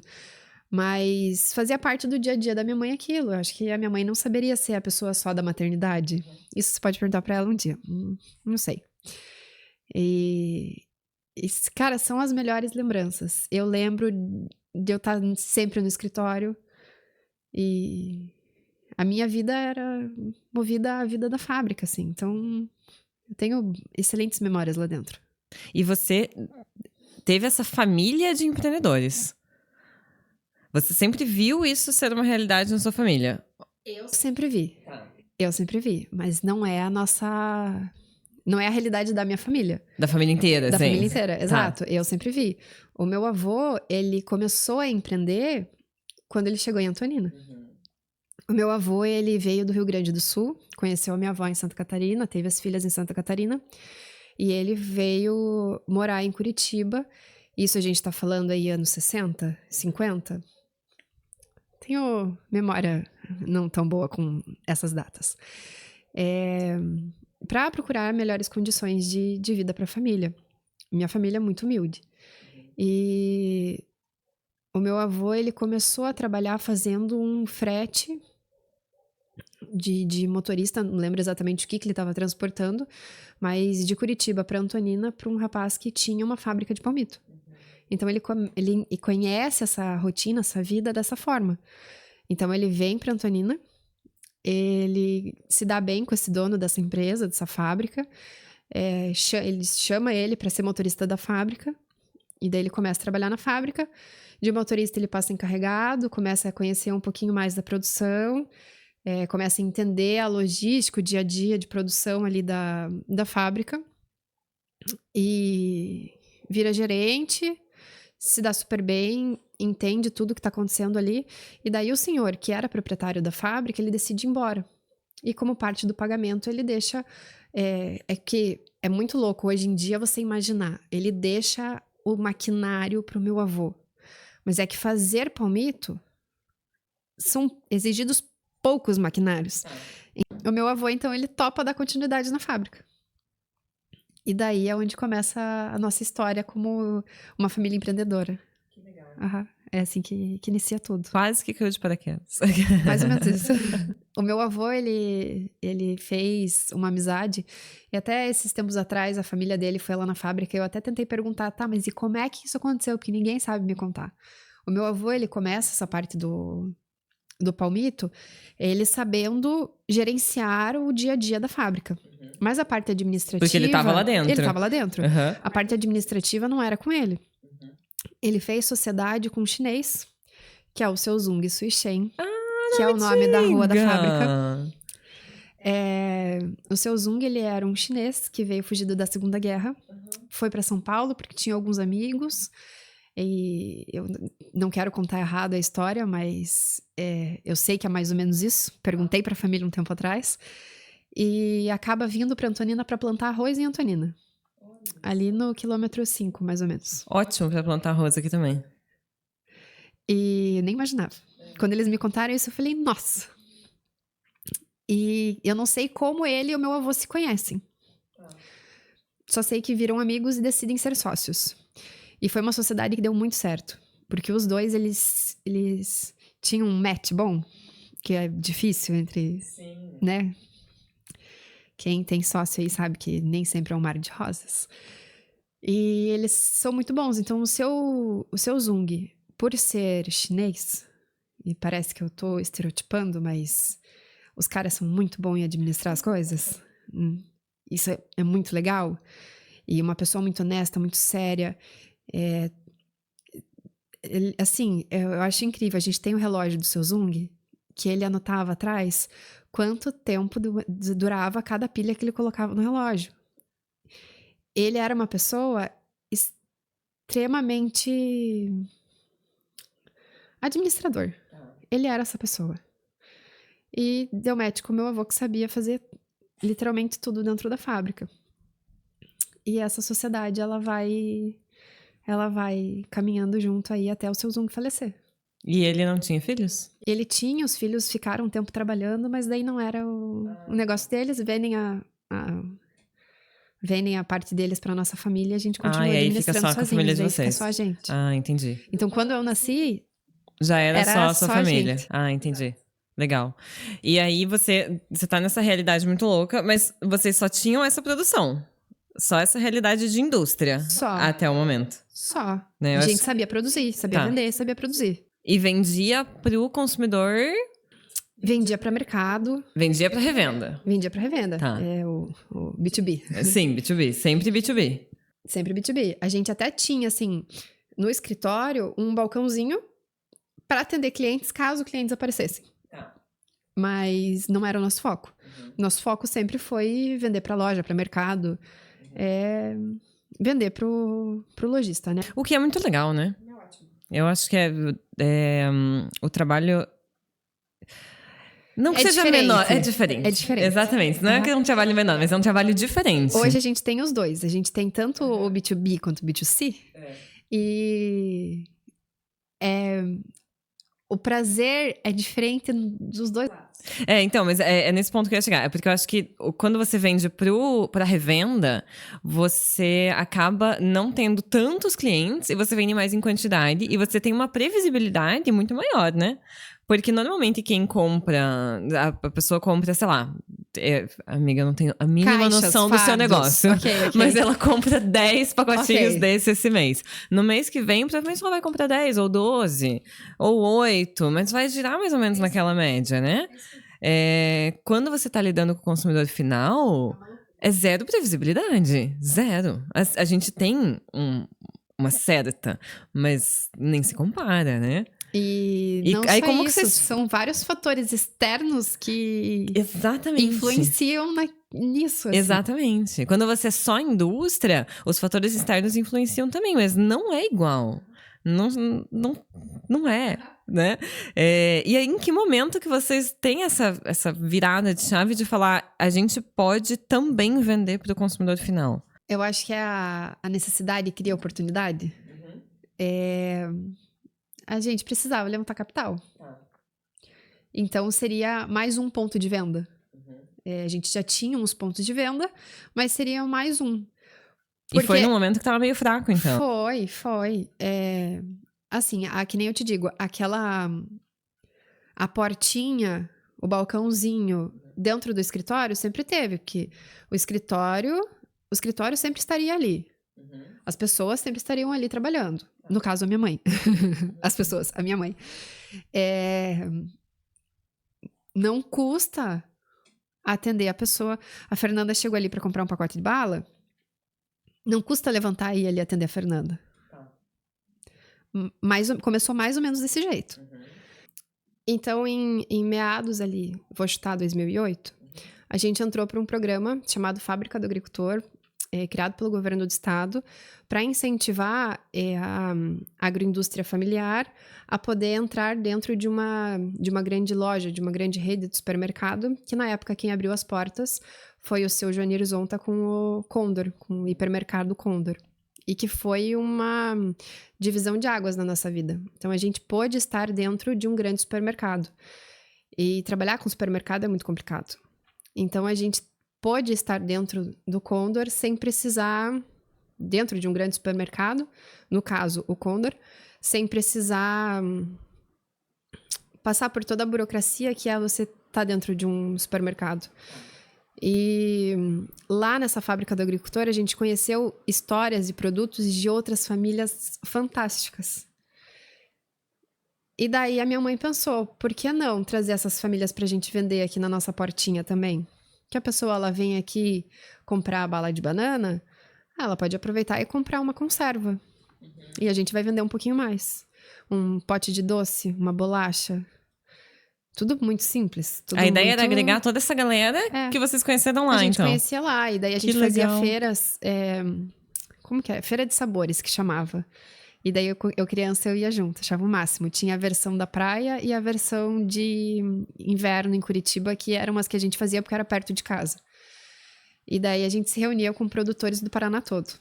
B: Mas fazia parte do dia a dia da minha mãe aquilo. Eu acho que a minha mãe não saberia ser a pessoa só da maternidade. Isso você pode perguntar pra ela um dia. Não sei. E, cara, são as melhores lembranças. Eu lembro de eu estar sempre no escritório e a minha vida era movida à vida da fábrica, assim. Então, eu tenho excelentes memórias lá dentro.
A: E você teve essa família de empreendedores. Você sempre viu isso ser uma realidade na sua família?
B: Eu sempre vi. Eu sempre vi. Mas não é a nossa... Não é a realidade da minha família.
A: Da família inteira,
B: Da
A: sim.
B: família inteira, exato. Eu sempre vi. O meu avô, ele começou a empreender quando ele chegou em Antonina. O meu avô, ele veio do Rio Grande do Sul, conheceu a minha avó em Santa Catarina, teve as filhas em Santa Catarina. E ele veio morar em Curitiba Isso a gente tá falando aí anos 60, 50. Tenho memória não tão boa com essas datas. Para procurar melhores condições de vida para a família. Minha família é muito humilde. E o meu avô, ele começou a trabalhar fazendo um frete de motorista, não lembro exatamente o que ele estava transportando, mas de Curitiba para Antonina, para um rapaz que tinha uma fábrica de palmito. Então ele conhece essa rotina, essa vida dessa forma. Então ele vem para Antonina, ele se dá bem com esse dono dessa empresa, dessa fábrica, ele chama ele para ser motorista da fábrica, e daí ele começa a trabalhar na fábrica. De motorista ele passa encarregado, começa a conhecer um pouquinho mais da produção, começa a entender a logística, o dia a dia de produção ali da fábrica, e vira gerente, se dá super bem, entende tudo que está acontecendo ali, e daí o senhor, que era proprietário da fábrica, ele decide ir embora. E como parte do pagamento, ele deixa... que é muito louco hoje em dia você imaginar, ele deixa o maquinário para o meu avô. Mas é que fazer palmito são exigidos poucos maquinários. O meu avô, então, ele topa dar continuidade na fábrica. E daí é onde começa a nossa história como uma família empreendedora.
A: Que legal.
B: É assim que inicia tudo.
A: Quase que caiu de paraquedas.
B: Mais ou menos isso. O meu avô, ele fez uma amizade, e até esses tempos atrás a família dele foi lá na fábrica, e eu até tentei perguntar, tá, mas e como é que isso aconteceu? Porque ninguém sabe me contar. O meu avô, ele começa essa parte do palmito, ele sabendo gerenciar o dia a dia da fábrica. Mas a parte administrativa...
A: Porque ele tava lá dentro.
B: Ele tava lá dentro.
A: Uhum.
B: A parte administrativa não era com ele. Ele fez sociedade com um chinês, que é o Seu Zung Sui Shen, que é o nome da rua da fábrica. O Seu Zung, ele era um chinês que veio fugido da Segunda Guerra, foi para São Paulo porque tinha alguns amigos, e eu não quero contar errado a história, mas eu sei que é mais ou menos isso. Perguntei para a família um tempo atrás, e acaba vindo para Antonina para plantar arroz em Antonina. Ali no quilômetro 5, mais ou menos.
A: Ótimo pra plantar arroz aqui também.
B: E nem imaginava. Quando eles me contaram isso, eu falei, nossa. E eu não sei como ele e o meu avô se conhecem. Só sei que viram amigos e decidem ser sócios. E foi uma sociedade que deu muito certo. Porque os dois, eles tinham um match bom, que é difícil entre... Sim. Né? Quem tem sócio aí sabe que nem sempre é um mar de rosas. E eles são muito bons. Então, o seu Zung, por ser chinês, e parece que eu tô estereotipando, mas os caras são muito bons em administrar as coisas. Isso é muito legal. E uma pessoa muito honesta, muito séria. Eu acho incrível. A gente tem o relógio do seu Zung, que ele anotava atrás quanto tempo durava cada pilha que ele colocava no relógio. Ele era uma pessoa extremamente administrador. Ele era essa pessoa. E deu match com o meu avô, que sabia fazer literalmente tudo dentro da fábrica. E essa sociedade, ela vai caminhando junto aí até o seu Zung falecer.
A: E ele não tinha filhos?
B: Ele tinha, os filhos ficaram um tempo trabalhando, mas daí não era o negócio deles. Vendem a parte deles pra nossa família, a gente continua administrando sozinhos. E aí fica só com a família de vocês. Fica só a gente.
A: Entendi.
B: Então, quando eu nasci...
A: Já era só a sua família. Entendi. Legal. E aí você tá nessa realidade muito louca, mas vocês só tinham essa produção. Só essa realidade de indústria. Só. Até o momento.
B: Só. Né? A gente sabia produzir, sabia vender, sabia produzir.
A: E vendia pro consumidor...
B: Vendia para mercado.
A: Vendia para revenda.
B: Vendia para revenda.
A: Tá.
B: É o B2B.
A: Sim, B2B. Sempre B2B.
B: Sempre B2B. A gente até tinha, assim, no escritório, um balcãozinho para atender clientes, caso clientes aparecessem. Tá. Mas não era o nosso foco. Nosso foco sempre foi vender para loja, para mercado. Vender pro lojista, né?
A: O que é muito legal, né? É ótimo. Eu acho que o trabalho... Não que seja
B: diferente.
A: Menor, é diferente.
B: É diferente.
A: Exatamente. Não é que é um trabalho menor, mas é um trabalho diferente.
B: Hoje a gente tem os dois. A gente tem tanto o B2B quanto o B2C. E o prazer é diferente dos dois lados.
A: Então, mas é nesse ponto que eu ia chegar. É porque eu acho que quando você vende pra revenda, você acaba não tendo tantos clientes e você vende mais em quantidade e você tem uma previsibilidade muito maior, né? Porque normalmente quem compra, a pessoa compra, sei lá, amiga, eu não tenho a mínima
B: Caixas,
A: noção do seu
B: fardos.
A: negócio.
B: Ok.
A: Mas ela compra 10 pacotinhos
B: Ok.
A: desses esse mês. No mês que vem, provavelmente ela vai comprar 10 ou 12 ou 8, mas vai girar mais ou menos naquela média, né? Quando você tá lidando com o consumidor final, é zero previsibilidade. Zero. A gente tem uma certa, mas nem se compara, né?
B: E não
A: aí,
B: só
A: como que
B: isso,
A: vocês...
B: são vários fatores externos que
A: Exatamente.
B: influenciam nisso. Assim.
A: Exatamente. Quando você é só indústria, os fatores externos influenciam também, mas não é igual. Não é, né? E aí, em que momento que vocês têm essa virada de chave de falar a gente pode também vender para o consumidor final?
B: Eu acho que a necessidade cria oportunidade. A gente precisava levantar capital. Então, seria mais um ponto de venda. A gente já tinha uns pontos de venda, mas seria mais um.
A: E foi num momento que tava meio fraco, então.
B: Foi. Assim, que nem eu te digo, a portinha, o balcãozinho dentro do escritório sempre teve, porque o escritório sempre estaria ali. As pessoas sempre estariam ali trabalhando. No caso, a minha mãe. As pessoas, a minha mãe. Não custa atender a pessoa. A Fernanda chegou ali para comprar um pacote de bala. Não custa levantar e ir ali atender a Fernanda. Começou mais ou menos desse jeito. Então, em meados ali, vou chutar 2008, a gente entrou para um programa chamado Fábrica do Agricultor, criado pelo governo do estado, para incentivar a agroindústria familiar a poder entrar dentro de uma grande loja, de uma grande rede de supermercado, que na época quem abriu as portas foi o seu Joanir Zonta com o Condor, com o hipermercado Condor. E que foi uma divisão de águas na nossa vida. Então, a gente pôde estar dentro de um grande supermercado. E trabalhar com supermercado é muito complicado. Então, a gente pôde estar dentro do Condor sem precisar, dentro de um grande supermercado, no caso, o Condor, sem precisar passar por toda a burocracia que é você estar dentro de um supermercado. E lá nessa Fábrica do Agricultor, a gente conheceu histórias e produtos de outras famílias fantásticas. E daí a minha mãe pensou, por que não trazer essas famílias pra gente vender aqui na nossa portinha também? Que a pessoa ela vem aqui comprar a bala de banana, ela pode aproveitar e comprar uma conserva. E a gente vai vender um pouquinho mais. Um pote de doce, uma bolacha. Tudo muito simples.
A: A ideia era agregar toda essa galera que vocês conheceram lá, então.
B: A gente conhecia lá, e daí a gente fazia feiras... como que é? Feira de sabores, que chamava. E daí eu criança, eu ia junto, achava o máximo. Tinha a versão da praia e a versão de inverno em Curitiba, que eram as que a gente fazia porque era perto de casa. E daí a gente se reunia com produtores do Paraná todo.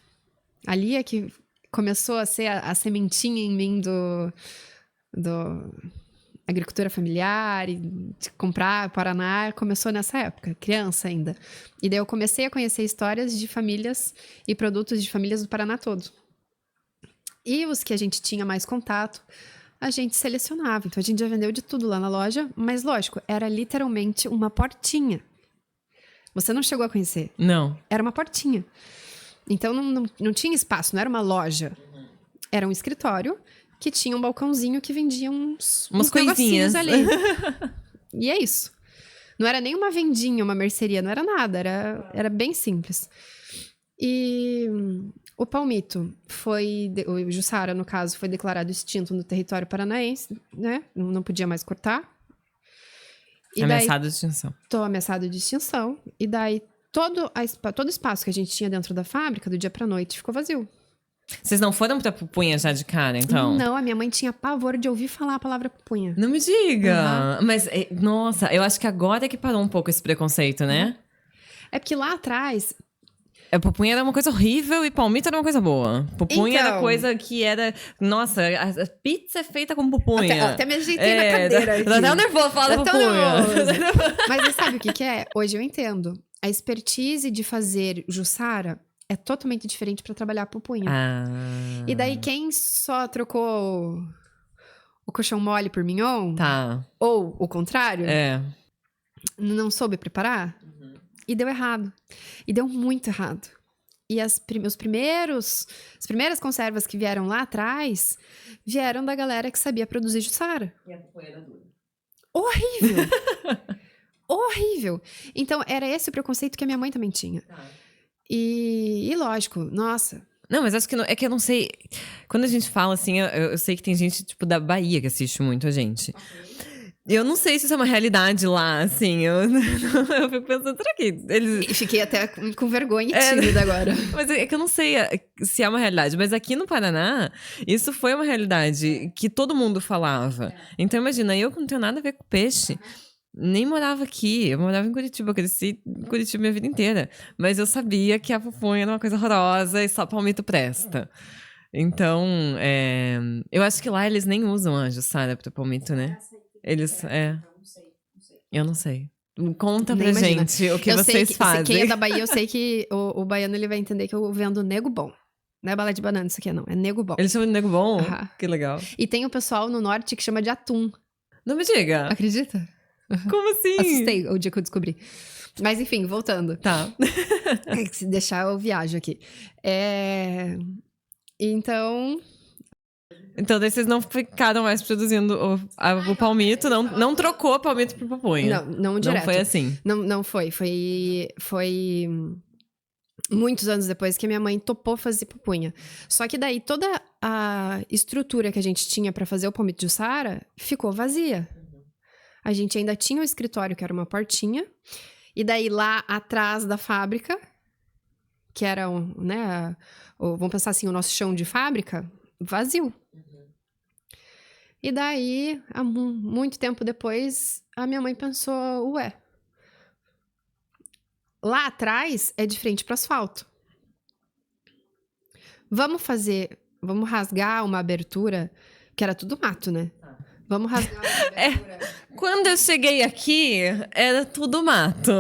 B: Ali é que começou a ser a sementinha em mim do agricultura familiar, e de comprar Paraná, começou nessa época, criança ainda. E daí eu comecei a conhecer histórias de famílias e produtos de famílias do Paraná todo. E os que a gente tinha mais contato, a gente selecionava. Então a gente já vendeu de tudo lá na loja, mas lógico, era literalmente uma portinha. Você não chegou a conhecer?
A: Não.
B: Era uma portinha. Então não tinha espaço, não era uma loja. Era um escritório que tinha um balcãozinho que vendia umas
A: coisinhas
B: ali. E é isso. Não era nem uma vendinha, uma mercearia, não era nada, era bem simples. E o palmito o Jussara, no caso, foi declarado extinto no território paranaense, né? Não podia mais cortar. E
A: ameaçado de extinção.
B: Tô ameaçado de extinção. E daí todo espaço que a gente tinha dentro da fábrica, do dia pra noite, ficou vazio.
A: Vocês não foram pra pupunha já de cara, então?
B: Não, a minha mãe tinha pavor de ouvir falar a palavra pupunha.
A: Não me diga! Mas, nossa, eu acho que agora é que parou um pouco esse preconceito, né?
B: É porque lá atrás,
A: Pupunha era uma coisa horrível e palmito era uma coisa boa. Pupunha era
B: Então.
A: coisa que era... Nossa, a pizza é feita com pupunha.
B: Até me ajeitei na cadeira aqui.
A: Tá até nervoso falar da
B: Tô
A: pupunha.
B: nervosa. Mas você sabe o que é? Hoje eu entendo. A expertise de fazer jussara é totalmente diferente pra trabalhar a pupunha. E daí, quem só trocou o colchão mole por mignon,
A: Tá,
B: ou o contrário, não soube preparar,
A: Uhum.
B: e deu errado. E deu muito errado. E as primeiras conservas que vieram lá atrás, vieram da galera que sabia produzir jussara.
A: E a pupunha era dura.
B: Horrível! Horrível! Então, era esse o preconceito que a minha mãe também tinha. E lógico, nossa...
A: Não, mas acho que é que eu não sei. Quando a gente fala assim, eu sei que tem gente, tipo, da Bahia que assiste muito a gente. Eu não sei se isso é uma realidade lá, assim. Eu fico pensando, será que eles.
B: E fiquei até com vergonha e tímida agora.
A: Mas é que eu não sei se é uma realidade. Mas aqui no Paraná, isso foi uma realidade que todo mundo falava. Então, imagina, eu que não tenho nada a ver com peixe. Nem morava aqui, eu morava em Curitiba, eu cresci em Curitiba minha vida inteira. Mas eu sabia que a pupunha era uma coisa horrorosa e só palmito presta. Então, eu acho que lá eles nem usam a jussara pra palmito, né? Eles, eu não sei. Conta
B: Nem
A: pra
B: imagina.
A: gente o que
B: Eu sei
A: vocês fazem.
B: Quem é da Bahia, eu sei que o baiano ele vai entender que eu vendo nego bom. Não é bala de banana isso aqui, não. É nego bom.
A: Eles chamam de nego bom?
B: Aham.
A: Que legal.
B: E tem o pessoal no norte que chama de atum.
A: Não me diga.
B: Acredita?
A: Como assim?
B: Assustei o dia que eu descobri. Mas enfim, voltando.
A: Tá.
B: Se deixar, eu viajo aqui. Então,
A: Então, daí vocês não ficaram mais produzindo o palmito, não trocou o palmito por pupunha.
B: não direto.
A: Não foi assim.
B: Não foi. Foi muitos anos depois que a minha mãe topou fazer pupunha. Só que daí toda a estrutura que a gente tinha pra fazer o palmito de jussara ficou vazia. A gente ainda tinha o escritório, que era uma portinha. E daí lá atrás da fábrica, que era, vamos pensar assim, o nosso chão de fábrica, vazio. E daí, há muito tempo depois, a minha mãe pensou, lá atrás é de frente para asfalto. Vamos rasgar uma abertura, que era tudo mato, né? Vamos rasgar uma abertura.
A: Quando eu cheguei aqui, era tudo mato.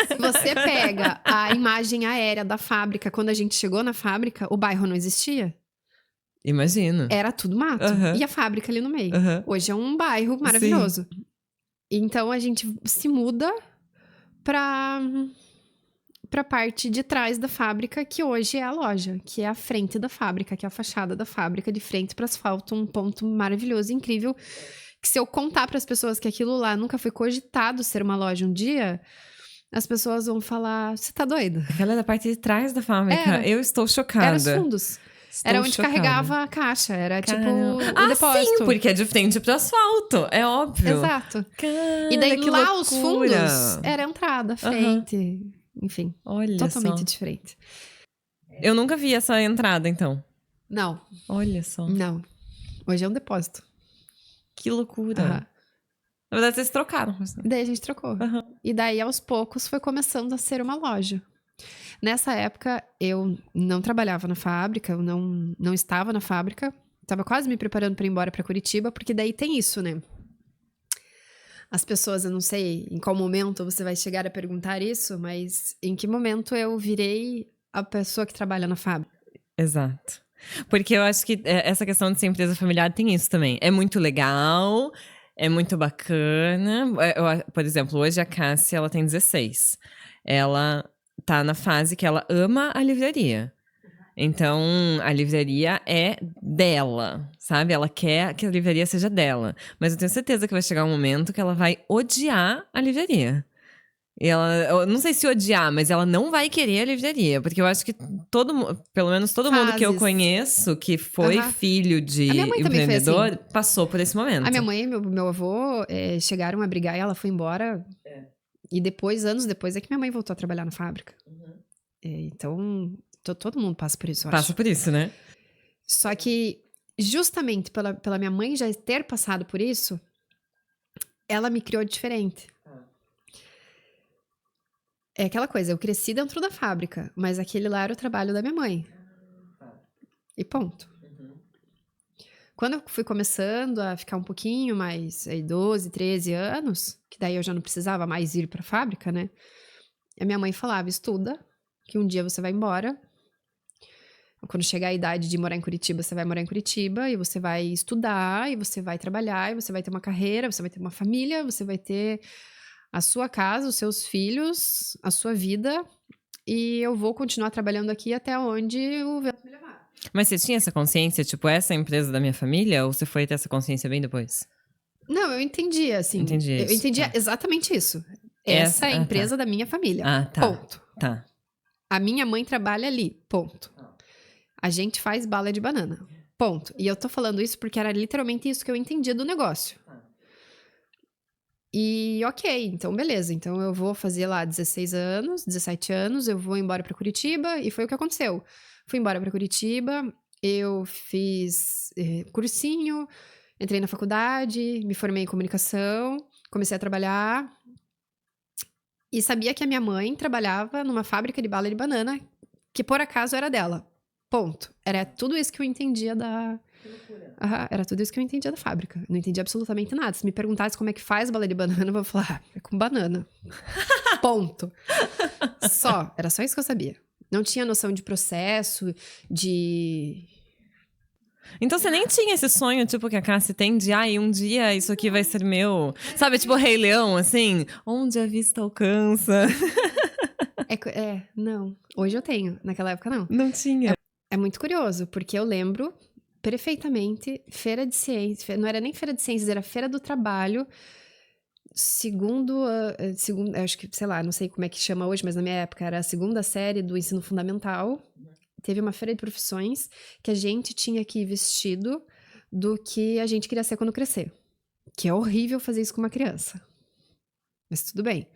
B: Se você pega a imagem aérea da fábrica, quando a gente chegou na fábrica, o bairro não existia.
A: Imagino.
B: Era tudo mato.
A: Uhum.
B: E a fábrica ali no meio.
A: Uhum.
B: Hoje é um bairro maravilhoso. Sim. Então, a gente se muda pra parte de trás da fábrica, que hoje é a loja, que é a frente da fábrica, que é a fachada da fábrica, de frente para asfalto, um ponto maravilhoso, incrível, que se eu contar para as pessoas que aquilo lá nunca foi cogitado ser uma loja um dia, as pessoas vão falar, você tá doida?
A: Aquela é da parte de trás da fábrica. Eu estou chocada.
B: Era os fundos. Era onde carregava a caixa, era tipo o depósito.
A: Sim, porque é de frente pro asfalto, é óbvio.
B: Exato.
A: Cara,
B: e daí lá
A: loucura.
B: os fundos era a entrada, frente, enfim.
A: Olha
B: totalmente
A: só.
B: diferente.
A: Eu nunca vi essa entrada, então.
B: Não.
A: Olha só.
B: Não. Hoje é um depósito.
A: Que loucura.
B: Uhum.
A: Na verdade, vocês trocaram.
B: Daí a gente trocou. E daí, aos poucos, foi começando a ser uma loja. Nessa época, eu não trabalhava na fábrica, eu não estava na fábrica. Estava quase me preparando para ir embora para Curitiba, porque daí tem isso, né? As pessoas, eu não sei em qual momento você vai chegar a perguntar isso, mas em que momento eu virei a pessoa que trabalha na fábrica?
A: Exato. Porque eu acho que essa questão de ser empresa familiar tem isso também. É muito legal, é muito bacana. Por exemplo, hoje a Cássia, ela tem 16. Ela tá na fase que ela ama a livraria. Então, a livraria é dela, sabe? Ela quer que a livraria seja dela. Mas eu tenho certeza que vai chegar um momento que ela vai odiar a livraria. E eu não sei se odiar, mas ela não vai querer a livraria. Porque eu acho que pelo menos todo mundo que eu conheço que foi filho de empreendedor assim. Passou por esse momento.
B: A minha mãe e meu avô chegaram a brigar e ela foi embora. E depois, anos depois, é que minha mãe voltou a trabalhar na fábrica. Então, todo mundo passa por isso, eu acho.
A: Passa por isso, né?
B: Só que, justamente pela minha mãe já ter passado por isso, ela me criou diferente. É aquela coisa, eu cresci dentro da fábrica, mas aquele lá era o trabalho da minha mãe. E ponto. Quando eu fui começando a ficar um pouquinho mais, aí 12, 13 anos, que daí eu já não precisava mais ir pra fábrica, né? A minha mãe falava, estuda, que um dia você vai embora. Quando chegar a idade de morar em Curitiba, você vai morar em Curitiba e você vai estudar, e você vai trabalhar, e você vai ter uma carreira, você vai ter uma família, você vai ter a sua casa, os seus filhos, a sua vida, e eu vou continuar trabalhando aqui até onde o vento me levar.
A: Mas você tinha essa consciência, tipo, essa é a empresa da minha família? Ou você foi ter essa consciência bem depois?
B: Não, eu entendia, assim.
A: Entendi
B: Eu
A: isso,
B: entendia
A: tá.
B: exatamente isso. Essa é a
A: tá.
B: empresa da minha família.
A: Ah, tá.
B: Ponto.
A: Tá.
B: A minha mãe trabalha ali. Ponto. A gente faz bala de banana. Ponto. E eu tô falando isso porque era literalmente isso que eu entendia do negócio. E ok, então beleza. Então eu vou fazer lá 16 anos, 17 anos, eu vou embora pra Curitiba e foi o que aconteceu. Fui embora pra Curitiba, eu fiz cursinho, entrei na faculdade, me formei em comunicação, comecei a trabalhar e sabia que a minha mãe trabalhava numa fábrica de bala de banana que por acaso era dela. Ponto. Era tudo isso que eu entendia da... era tudo isso que eu entendia da fábrica. Não entendia absolutamente nada. Se me perguntasse como é que faz bala de banana, eu vou falar, é com banana. Ponto. Era só isso que eu sabia. Não tinha noção de processo, de...
A: Então você nem tinha esse sonho, tipo, que a Cassie tem de, um dia isso aqui vai ser meu. Sabe, tipo Rei Leão, assim? Onde a vista alcança.
B: Não. Hoje eu tenho. Naquela época, não.
A: Não tinha.
B: É muito curioso, porque eu lembro perfeitamente, feira de ciências, não era nem feira de ciências, era feira do trabalho, segundo, acho que, sei lá, não sei como é que chama hoje, mas na minha época era a segunda série do ensino fundamental, teve uma feira de profissões que a gente tinha que ir vestido do que a gente queria ser quando crescer, que é horrível fazer isso com uma criança, mas tudo bem.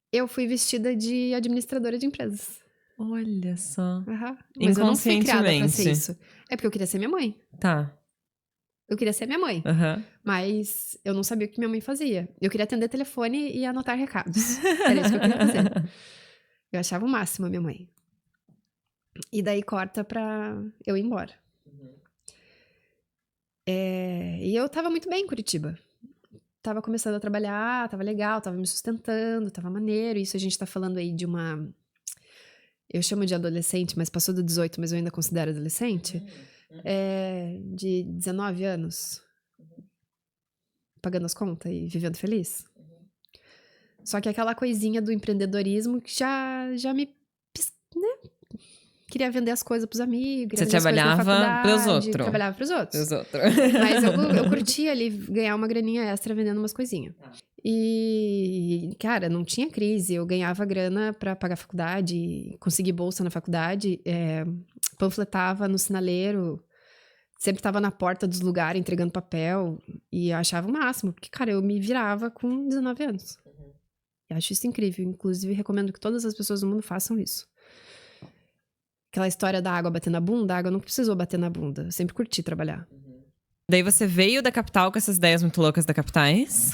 B: Eu fui vestida de administradora de empresas.
A: Olha só.
B: Mas eu não fui criada pra ser isso. É porque eu queria ser minha mãe.
A: Tá.
B: Eu queria ser minha mãe. Mas eu não sabia o que minha mãe fazia. Eu queria atender telefone e anotar recados. Era isso que eu queria fazer. Eu achava o máximo a minha mãe. E daí corta pra eu ir embora. E eu tava muito bem em Curitiba. Tava começando a trabalhar, tava legal, tava me sustentando, tava maneiro. Isso a gente tá falando aí de uma... Eu chamo de adolescente, mas passou do 18, mas eu ainda considero adolescente. De 19 anos. Pagando as contas e vivendo feliz. Só que aquela coisinha do empreendedorismo que já me... né? Queria vender as coisas pros amigos.
A: Você trabalhava pros outros.
B: Trabalhava pros outros.
A: Pros outros.
B: Mas eu curtia ali ganhar uma graninha extra vendendo umas coisinhas. E, cara, não tinha crise. Eu ganhava grana pra pagar a faculdade, conseguir bolsa na faculdade, panfletava no sinaleiro, sempre tava na porta dos lugares entregando papel e eu achava o máximo, porque, cara, eu me virava com 19 anos. Eu acho isso incrível. Inclusive, recomendo que todas as pessoas do mundo façam isso. Aquela história da água bater na bunda, a água não precisou bater na bunda. Eu sempre curti trabalhar.
A: Daí você veio da capital com essas ideias muito loucas das capitais.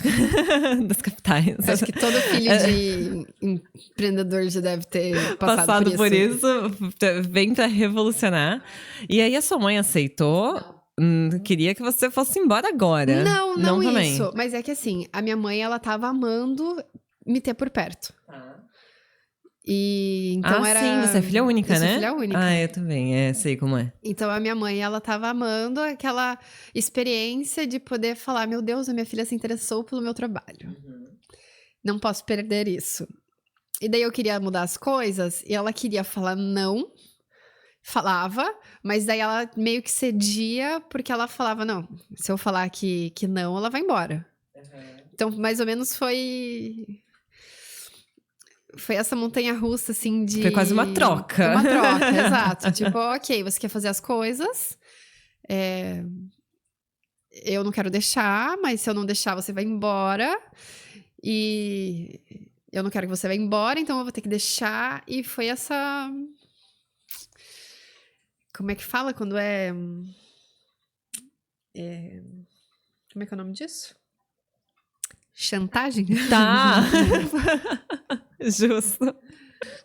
B: Acho que todo filho de empreendedor já deve ter passado
A: por isso. Vem pra revolucionar. E aí a sua mãe aceitou? Queria que você fosse embora agora.
B: Não
A: também.
B: Isso. Mas é que assim, a minha mãe, ela tava amando me ter por perto. E então
A: sim, você é filha única, né?
B: Eu sou filha única.
A: Eu também, sei como é.
B: Então a minha mãe, ela tava amando aquela experiência de poder falar, meu Deus, a minha filha se interessou pelo meu trabalho. Não posso perder isso. E daí eu queria mudar as coisas, e ela queria falar não, falava, mas daí ela meio que cedia, porque ela falava, não, se eu falar que não, ela vai embora. Então, mais ou menos foi essa montanha-russa, assim, de...
A: Foi quase uma troca.
B: Uma troca, exato. Tipo, ok, você quer fazer as coisas, eu não quero deixar, mas se eu não deixar, você vai embora. E eu não quero que você vá embora, então eu vou ter que deixar. E foi essa... Como é que fala quando como é que é o nome disso? Chantagem?
A: Tá. Justo.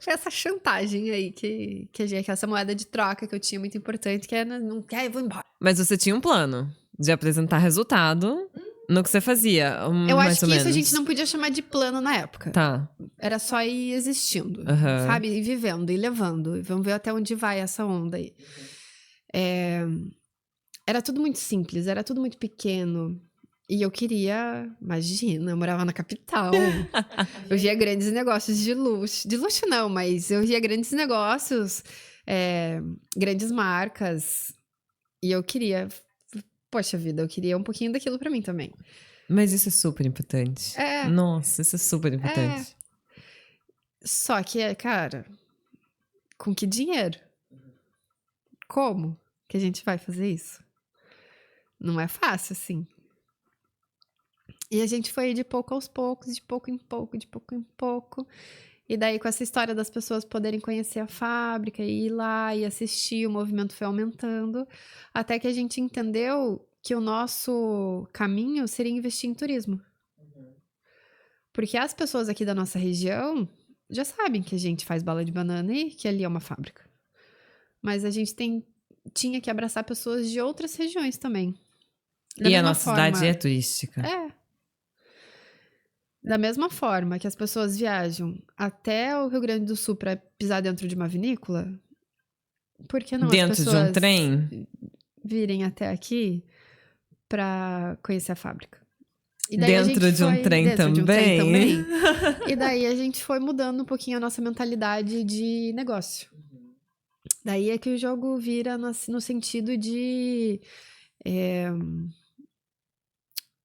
B: Foi essa chantagem aí que essa moeda de troca que eu tinha muito importante, que era não quer, eu vou embora.
A: Mas você tinha um plano de apresentar resultado no que você fazia,
B: Eu
A: mais
B: acho
A: ou
B: que
A: menos.
B: isso a gente não podia chamar de plano na época.
A: Tá.
B: Era só ir existindo,
A: Aham.
B: sabe? E vivendo, e levando. E vamos ver até onde vai essa onda aí. Era tudo muito simples, era tudo muito pequeno. E eu queria, imagina, eu morava na capital. Eu via grandes negócios de luxo. De luxo não, mas eu via grandes negócios, grandes marcas. E eu queria, poxa vida, eu queria um pouquinho daquilo pra mim também.
A: Mas isso é super importante.
B: É.
A: Nossa, isso é super importante.
B: Só que, cara, com que dinheiro? Como que a gente vai fazer isso? Não é fácil, assim. E a gente foi de pouco aos poucos, de pouco em pouco, de pouco em pouco. E daí, com essa história das pessoas poderem conhecer a fábrica e ir lá e assistir, o movimento foi aumentando, até que a gente entendeu que o nosso caminho seria investir em turismo. Porque as pessoas aqui da nossa região já sabem que a gente faz bala de banana e que ali é uma fábrica. Mas a gente tinha que abraçar pessoas de outras regiões também. Da
A: E a
B: mesma
A: nossa
B: forma-
A: cidade é turística.
B: Da mesma forma que as pessoas viajam até o Rio Grande do Sul para pisar dentro de uma vinícola, por que não
A: Dentro
B: as
A: de
B: pessoas
A: um trem?
B: virem até aqui para conhecer a fábrica? E daí a
A: Dentro
B: gente
A: de um
B: foi-
A: trem
B: dentro de um trem
A: também?
B: também. E daí a gente foi mudando um pouquinho a nossa mentalidade de negócio. Daí é que o jogo vira no sentido de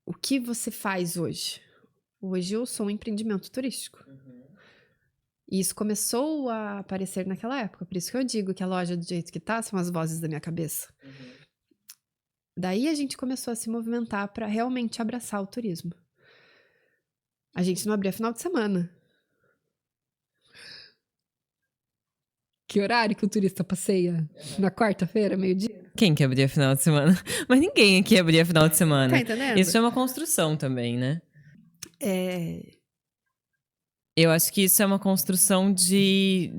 B: o que você faz hoje? Hoje eu sou um empreendimento turístico. E isso começou a aparecer naquela época. Por isso que eu digo que a loja do jeito que tá são as vozes da minha cabeça. Daí a gente começou a se movimentar para realmente abraçar o turismo. A gente não abria final de semana. Que horário que o turista passeia? Na quarta-feira, meio-dia?
A: Quem que abria final de semana? Mas ninguém aqui abria final de semana.
B: Tá entendendo?
A: Isso é uma construção também, né?
B: É,
A: Eu acho que isso é uma construção de.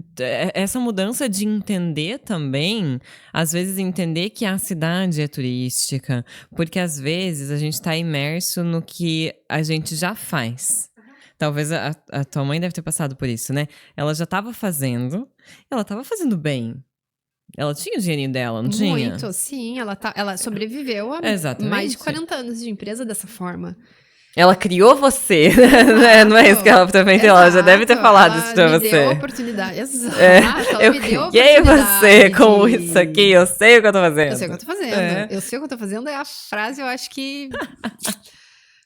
A: Essa mudança de entender também, às vezes entender que a cidade é turística, porque às vezes a gente está imerso no que a gente já faz. Talvez a tua mãe deve ter passado por isso, né? Ela já estava fazendo, ela estava fazendo bem. Ela tinha o dinheirinho dela, não tinha?
B: muito, sim. Ela sobreviveu a
A: Exatamente.
B: mais de 40 anos de empresa dessa forma.
A: Ela criou você, né? Não é isso que ela também tem, ela já deve ter
B: Exato,
A: falado
B: ela
A: isso pra
B: me
A: você.
B: deu a oportunidade. Exato, ela
A: Eu
B: me deu a
A: criei
B: oportunidade.
A: você com isso aqui, eu sei o que eu tô fazendo.
B: Eu sei o que eu tô fazendo.
A: É.
B: Eu sei o que eu tô fazendo é a frase, eu acho que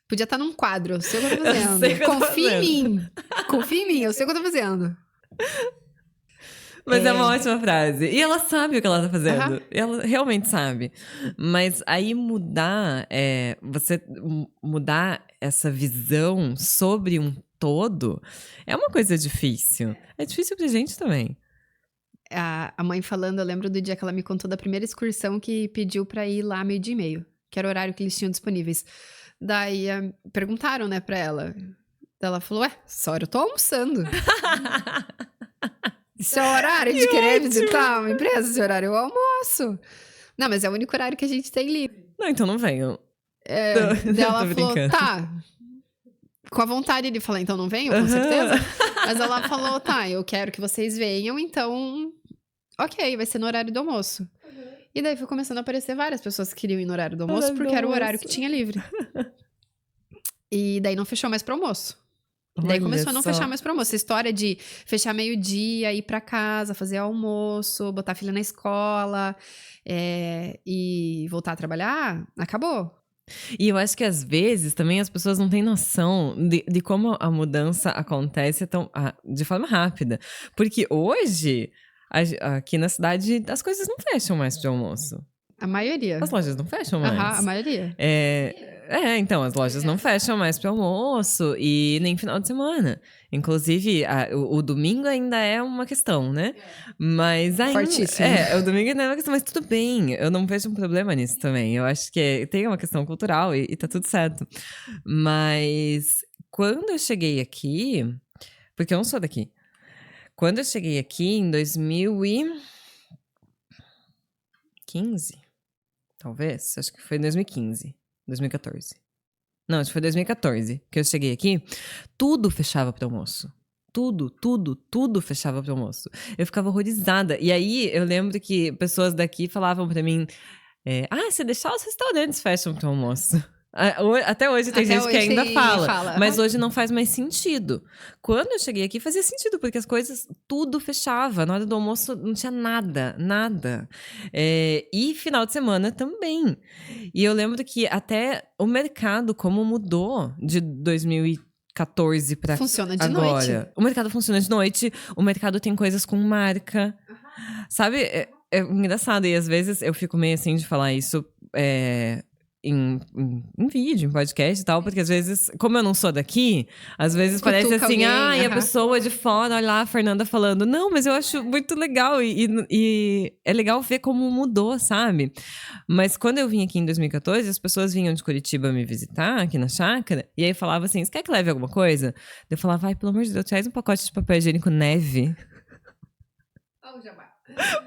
B: podia estar num quadro. Eu sei o que eu tô fazendo.
A: sei o que eu tô
B: Confia
A: fazendo.
B: em mim. Confia em mim, eu sei o que eu tô fazendo.
A: Mas é uma ótima frase. E ela sabe o que ela tá fazendo.
B: Aham.
A: Ela realmente sabe. Mas aí você mudar essa visão sobre um todo é uma coisa difícil. É difícil pra gente também.
B: A mãe falando, eu lembro do dia que ela me contou da primeira excursão que pediu pra ir lá 12:30, que era o horário que eles tinham disponíveis. Daí perguntaram, né, pra ela. Ela falou, essa hora eu tô almoçando. Isso é o horário de querer visitar uma empresa? Esse horário eu almoço. Não, mas é o único horário que a gente tem livre.
A: Não, então não venham.
B: Daí ela
A: Tô
B: falou,
A: brincando.
B: tá. Com a vontade de falar, então não venham, com
A: Aham.
B: certeza. Mas ela falou, tá, eu quero que vocês venham, então... Ok, vai ser no horário do almoço. E daí foi começando a aparecer várias pessoas que queriam ir no horário do almoço,
A: Horário do
B: porque era o horário
A: almoço.
B: que tinha livre. E daí não fechou mais pro almoço. Daí
A: Olha
B: começou a não
A: só.
B: fechar mais pro almoço. Essa história de fechar meio-dia, ir pra casa, fazer almoço, botar a filha na escola e voltar a trabalhar, acabou.
A: E eu acho que às vezes também as pessoas não têm noção de como a mudança acontece de forma rápida. Porque hoje, aqui na cidade, as coisas não fecham mais de almoço.
B: A maioria.
A: As lojas não fecham mais.
B: Aham, a maioria.
A: Então, as lojas não fecham mais para almoço e nem final de semana. Inclusive, o domingo ainda é uma questão, né? Mas ainda...
B: Fortíssimo.
A: O domingo ainda é uma questão, mas tudo bem. Eu não vejo um problema nisso também. Eu acho que tem uma questão cultural e tá tudo certo. Mas quando eu cheguei aqui, Porque eu não sou daqui. Quando eu cheguei aqui em 2015, talvez, acho que foi 2015, 2014. Não, acho que foi 2014 que eu cheguei aqui, tudo fechava para almoço. Tudo fechava para almoço. Eu ficava horrorizada. E aí, eu lembro que pessoas daqui falavam para mim, se deixar os restaurantes fecham para almoço. Até hoje tem gente que ainda fala. Mas hoje não faz mais sentido. Quando eu cheguei aqui, fazia sentido, porque as coisas, tudo fechava. Na hora do almoço não tinha nada. E final de semana também. E eu lembro que até o mercado, como mudou de 2014 pra
B: Funciona de
A: agora.
B: noite.
A: O mercado funciona de noite, o mercado tem coisas com marca. Sabe, é engraçado. E às vezes eu fico meio assim de falar isso em vídeo, em podcast e tal, porque às vezes, como eu não sou daqui, às vezes parece assim,
B: alguém,
A: e a pessoa de fora, olha lá, a Fernanda falando. Não, mas eu acho muito legal e é legal ver como mudou, sabe? Mas quando eu vim aqui em 2014, as pessoas vinham de Curitiba me visitar aqui na chácara, e aí falava assim, você quer que leve alguma coisa? Eu falava, pelo amor de Deus, traz um pacote de papel higiênico neve.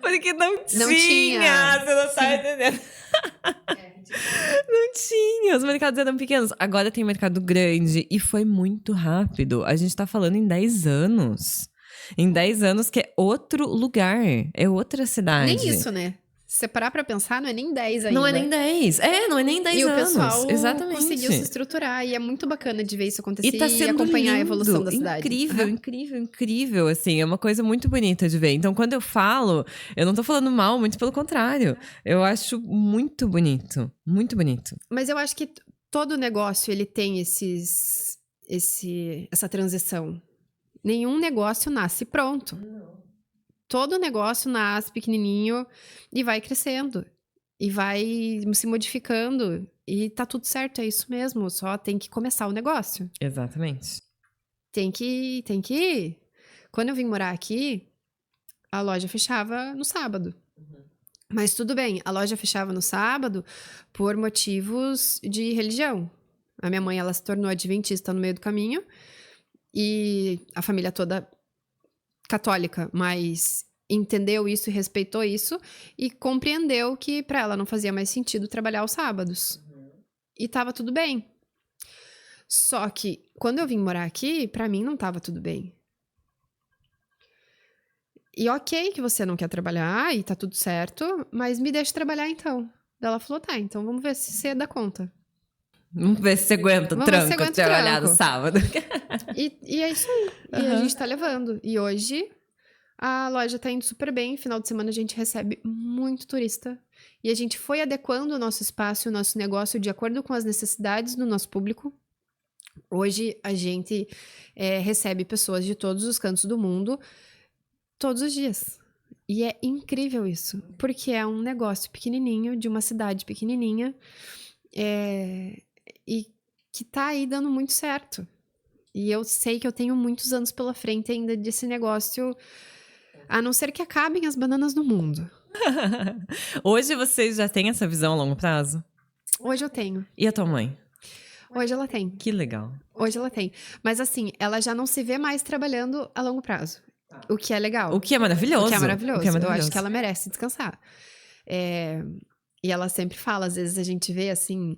A: Porque não tinha. Você não tá entendendo. Não tinha, os mercados eram pequenos. Agora tem mercado grande e foi muito rápido. A gente tá falando em 10 anos. Em 10 anos que é outro lugar, é outra cidade.
B: Nem isso, né? Se você parar pra pensar, não é nem 10 ainda.
A: Não é nem 10. Não é nem 10 anos.
B: E o pessoal
A: exatamente.
B: conseguiu se estruturar. E é muito bacana de ver isso acontecer
A: E tá sendo
B: acompanhar
A: lindo,
B: a evolução da cidade.
A: Incrível, assim. É uma coisa muito bonita de ver. Então, quando eu falo, eu não tô falando mal, muito pelo contrário. Eu acho muito bonito. Muito bonito.
B: Mas eu acho que todo negócio, ele tem essa transição. Nenhum negócio nasce pronto. Todo negócio nasce pequenininho e vai crescendo. E vai se modificando. E tá tudo certo, é isso mesmo. Só tem que começar o negócio.
A: Exatamente.
B: Tem que ir. Quando eu vim morar aqui, a loja fechava no sábado. Mas tudo bem, a loja fechava no sábado por motivos de religião. A minha mãe, ela se tornou adventista no meio do caminho. E a família toda católica, mas entendeu isso e respeitou isso e compreendeu que para ela não fazia mais sentido trabalhar aos sábados. E tava tudo bem. Só que quando eu vim morar aqui, para mim não tava tudo bem. E ok que você não quer trabalhar e tá tudo certo, mas me deixa trabalhar então. Ela falou, tá, então vamos ver se você dá conta.
A: Vamos ver se você aguenta o tranco de trabalhar no sábado.
B: E é isso aí. E a gente tá levando. E hoje a loja tá indo super bem. Final de semana a gente recebe muito turista. E a gente foi adequando o nosso espaço e o nosso negócio de acordo com as necessidades do nosso público. Hoje a gente recebe pessoas de todos os cantos do mundo, todos os dias. E é incrível isso. Porque é um negócio pequenininho, de uma cidade pequenininha. E que tá aí dando muito certo. E eu sei que eu tenho muitos anos pela frente ainda desse negócio, a não ser que acabem as bananas no mundo.
A: Hoje vocês já têm essa visão a longo prazo?
B: Hoje eu tenho.
A: E a tua mãe?
B: Hoje ela tem.
A: Que legal.
B: Hoje ela tem. Mas assim, ela já não se vê mais trabalhando a longo prazo. O que é legal.
A: O que é maravilhoso.
B: O que é maravilhoso. Eu acho que ela merece descansar. E ela sempre fala, às vezes a gente vê assim,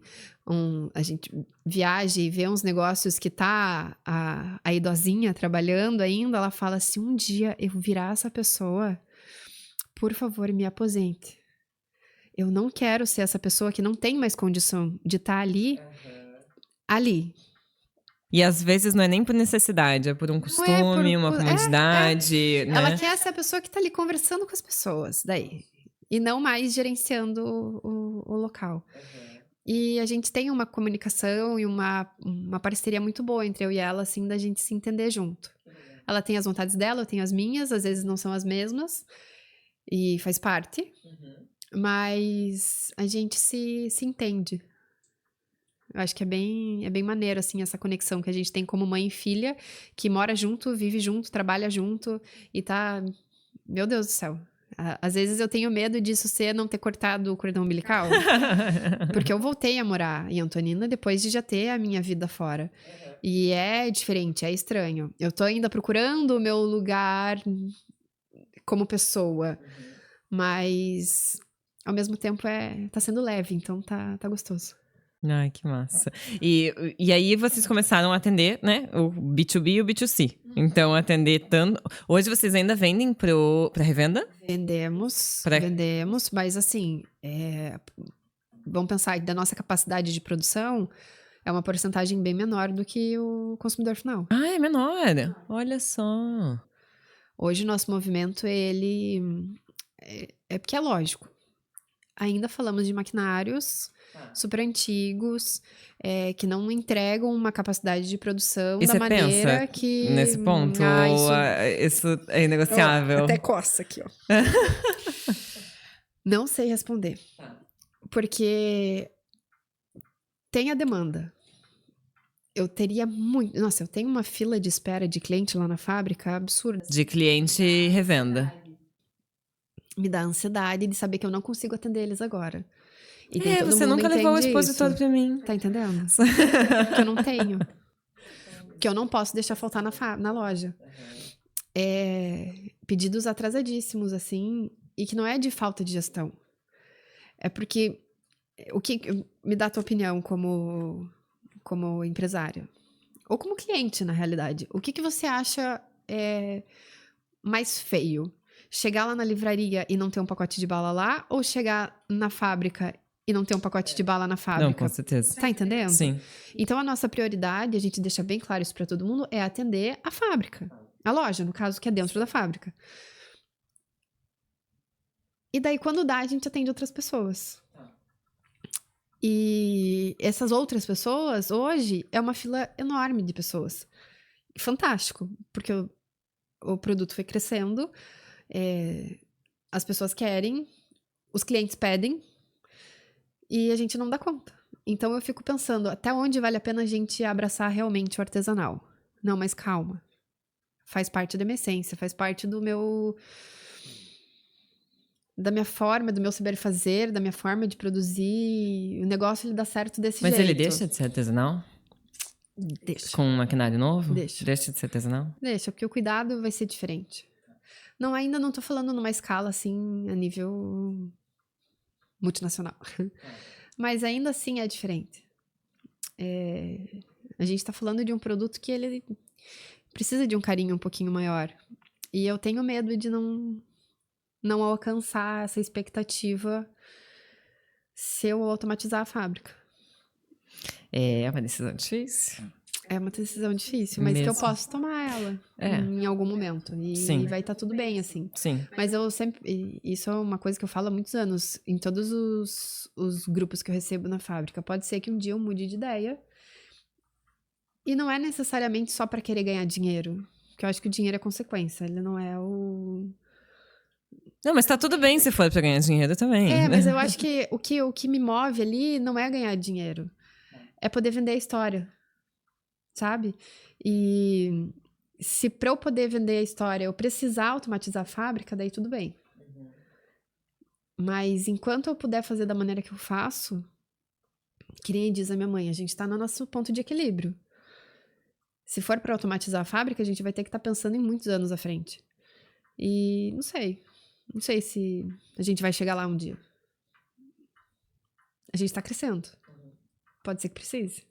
B: a gente viaja e vê uns negócios que tá a idosinha trabalhando ainda, ela fala assim, um dia eu virar essa pessoa, por favor, me aposente. Eu não quero ser essa pessoa que não tem mais condição de estar ali.
A: E às vezes não é nem por necessidade, é por um costume, uma comodidade, né?
B: Ela quer ser a pessoa que tá ali conversando com as pessoas, daí. E não mais gerenciando o local. E a gente tem uma comunicação e uma parceria muito boa entre eu e ela, assim, da gente se entender junto. Ela tem as vontades dela, eu tenho as minhas, às vezes não são as mesmas. E faz parte. Mas a gente se entende. Eu acho que é bem maneiro, assim, essa conexão que a gente tem como mãe e filha, que mora junto, vive junto, trabalha junto e tá... Meu Deus do céu. Às vezes eu tenho medo disso ser não ter cortado o cordão umbilical. Porque eu voltei a morar em Antonina depois de já ter a minha vida fora. E é diferente, é estranho. Eu tô ainda procurando o meu lugar como pessoa. Mas, ao mesmo tempo, tá sendo leve, então tá gostoso.
A: Ai, que massa. E aí vocês começaram a atender, né? O B2B e o B2C. Então, atender tanto... Hoje vocês ainda vendem pra revenda?
B: Vendemos,
A: Pra-
B: mas assim, vamos pensar que da nossa capacidade de produção é uma porcentagem bem menor do que o consumidor final.
A: Ah, é menor. Olha só.
B: Hoje o nosso movimento, ele é porque é lógico. Ainda falamos de maquinários super antigos, que não entregam uma capacidade de produção
A: E
B: da
A: você
B: maneira
A: pensa
B: que...
A: nesse ponto? Ou isso é inegociável?
B: Até coça aqui, ó. Não sei responder. Porque tem a demanda. Eu teria muito... Nossa, eu tenho uma fila de espera de cliente lá na fábrica absurda.
A: De cliente revenda.
B: Me dá ansiedade de saber que eu não consigo atender eles agora. E nem todo
A: Você
B: mundo
A: nunca levou o
B: entende
A: expositor
B: isso.
A: pra mim.
B: Tá entendendo? Que eu não tenho. Que eu não posso deixar faltar na loja. Pedidos atrasadíssimos, assim, e que não é de falta de gestão. É porque... Me dá a tua opinião como empresária. Ou como cliente, na realidade. O que você acha mais feio? Chegar lá na livraria e não ter um pacote de bala lá? Ou chegar na fábrica e não ter um pacote de bala na fábrica?
A: Não, com certeza.
B: Tá entendendo?
A: Sim.
B: Então, a nossa prioridade, a gente deixa bem claro isso pra todo mundo, é atender a fábrica. A loja, no caso, que é dentro da fábrica. E daí, quando dá, a gente atende outras pessoas. E essas outras pessoas, hoje, é uma fila enorme de pessoas. Fantástico, porque o produto foi crescendo, as pessoas querem, os clientes pedem, e a gente não dá conta. Então eu fico pensando, até onde vale a pena a gente abraçar realmente o artesanal? Não, mas calma. Faz parte da minha essência, faz parte da minha forma, do meu saber fazer, da minha forma de produzir. O negócio, ele dá certo desse
A: Mas
B: jeito.
A: ele deixa de ser artesanal?
B: Deixa.
A: Com um maquinário novo?
B: Deixa.
A: Deixa de ser artesanal?
B: Deixa, porque o cuidado vai ser diferente. Não, ainda não tô falando numa escala, assim, a nível multinacional. Mas ainda assim é diferente. A gente tá falando de um produto que ele precisa de um carinho um pouquinho maior. E eu tenho medo de não alcançar essa expectativa se eu automatizar a fábrica.
A: É uma decisão difícil.
B: É uma decisão difícil, mas que eu posso tomar ela em algum momento. E
A: Sim.
B: vai estar tudo bem, assim.
A: Sim.
B: Mas eu sempre... Isso é uma coisa que eu falo há muitos anos. Em todos os grupos que eu recebo na fábrica. Pode ser que um dia eu mude de ideia. E não é necessariamente só para querer ganhar dinheiro. Porque eu acho que o dinheiro é consequência. Ele não é o...
A: Não, mas tá tudo bem se for pra ganhar dinheiro também.
B: Mas eu acho que o que me move ali não é ganhar dinheiro. É poder vender a história. Sabe? E se pra eu poder vender a história eu precisar automatizar a fábrica, daí tudo bem. Mas enquanto eu puder fazer da maneira que eu faço, que nem diz a minha mãe, a gente tá no nosso ponto de equilíbrio. Se for pra automatizar a fábrica, a gente vai ter que estar pensando em muitos anos à frente. E não sei se a gente vai chegar lá um dia. A gente tá crescendo. Pode ser que precise.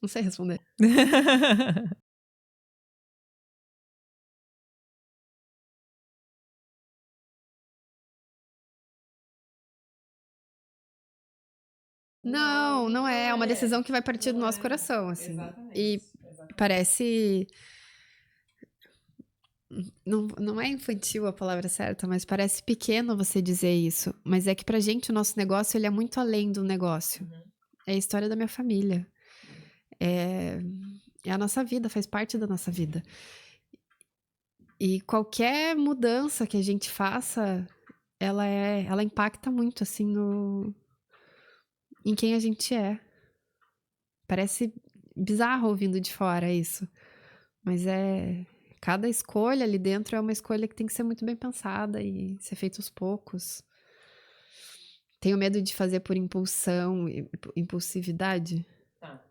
B: Não sei responder. Não é. É uma decisão que vai partir do nosso coração, assim. E parece... Não é infantil a palavra certa, mas parece pequeno você dizer isso. Mas é que pra gente o nosso negócio, ele é muito além do negócio. É a história da minha família. É a nossa vida, faz parte da nossa vida. E qualquer mudança que a gente faça, ela impacta muito, assim, em quem a gente é. Parece bizarro ouvindo de fora isso. Mas Cada escolha ali dentro é uma escolha que tem que ser muito bem pensada e ser feita aos poucos. Tenho medo de fazer por impulsão, impulsividade.
A: Tá.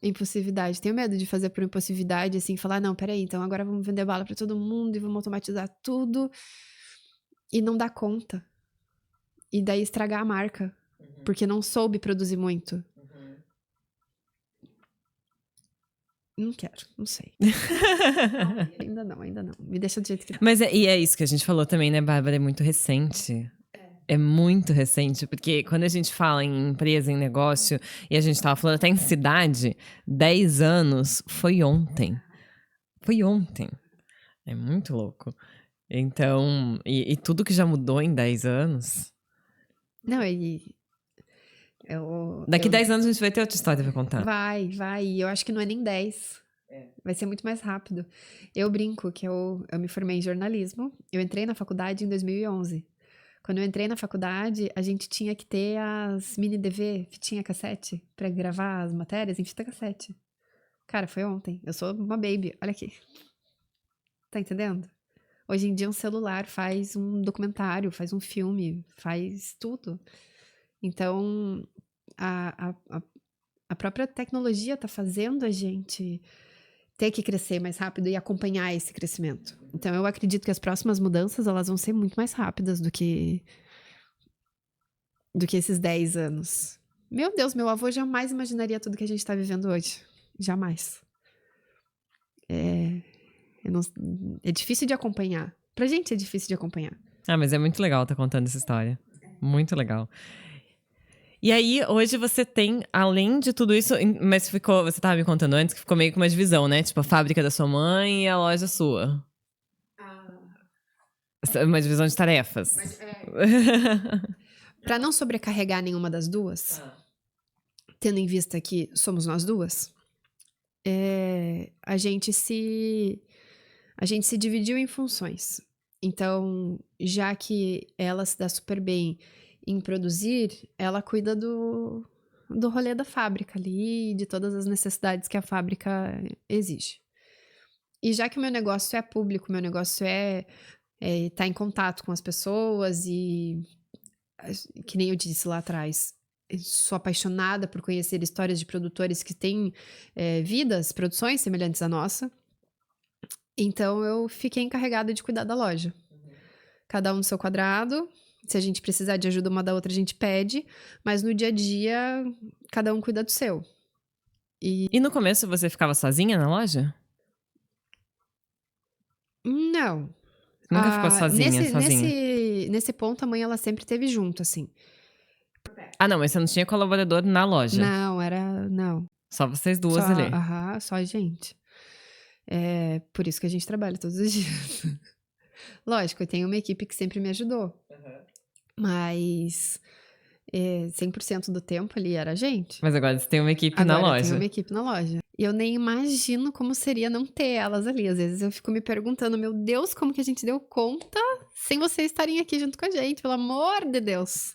B: Impulsividade. Tenho medo de fazer por impulsividade, assim, falar, não, peraí, então agora vamos vender bala pra todo mundo e vamos automatizar tudo. E não dar conta. E daí estragar a marca. Porque não soube produzir muito. Não quero, não sei. Ainda não. Me deixa do jeito que tá.
A: Mas é isso que a gente falou também, né, Bárbara? É muito recente. É muito recente, porque quando a gente fala em empresa, em negócio, e a gente tava falando até em cidade, 10 anos foi ontem. Foi ontem. É muito louco. Então, e tudo que já mudou em 10 anos.
B: Não,
A: Daqui 10 anos a gente vai ter outra história pra contar.
B: Vai. E eu acho que não é nem 10. Vai ser muito mais rápido. Eu brinco que eu me formei em jornalismo. Eu entrei na faculdade em 2011. Quando eu entrei na faculdade, a gente tinha que ter as mini DV, fitinha cassete, pra gravar as matérias em fita cassete. Cara, foi ontem. Eu sou uma baby. Olha aqui. Tá entendendo? Hoje em dia um celular faz um documentário, faz um filme, faz tudo. Então, a própria tecnologia tá fazendo a gente ter que crescer mais rápido e acompanhar esse crescimento. Então, eu acredito que as próximas mudanças, elas vão ser muito mais rápidas do que esses 10 anos. Meu Deus, meu avô jamais imaginaria tudo que a gente tá vivendo hoje. Jamais. É difícil de acompanhar. Pra gente é difícil de acompanhar.
A: Ah, mas é muito legal tá contando essa história. Muito legal. E aí, hoje você tem, além de tudo isso, mas você tava me contando antes que ficou meio que uma divisão, né? Tipo, a fábrica da sua mãe e a loja sua. Uma divisão de tarefas.
B: Pra não sobrecarregar nenhuma das duas, tendo em vista que somos nós duas, a gente se dividiu em funções. Então, já que ela se dá super bem em produzir, ela cuida do rolê da fábrica ali, de todas as necessidades que a fábrica exige. E já que o meu negócio é público, meu negócio é estar em contato com as pessoas e, que nem eu disse lá atrás, sou apaixonada por conhecer histórias de produtores que têm vidas, produções semelhantes à nossa. Então, eu fiquei encarregada de cuidar da loja. Cada um no seu quadrado. Se a gente precisar de ajuda uma da outra, a gente pede. Mas no dia a dia, cada um cuida do seu.
A: E no começo você ficava sozinha na loja?
B: Não.
A: Nunca ficou sozinha?
B: Nesse ponto, a mãe, ela sempre esteve junto, assim.
A: Ah, não, mas você não tinha colaborador na loja?
B: Não.
A: Só vocês duas ali?
B: Só a gente. É por isso que a gente trabalha todos os dias. Lógico, eu tenho uma equipe que sempre me ajudou. Mas 100% do tempo ali era a gente.
A: Mas agora você tem uma equipe na loja.
B: Agora eu tenho uma equipe na loja. E eu nem imagino como seria não ter elas ali. Às vezes eu fico me perguntando, meu Deus, como que a gente deu conta sem vocês estarem aqui junto com a gente? Pelo amor de Deus.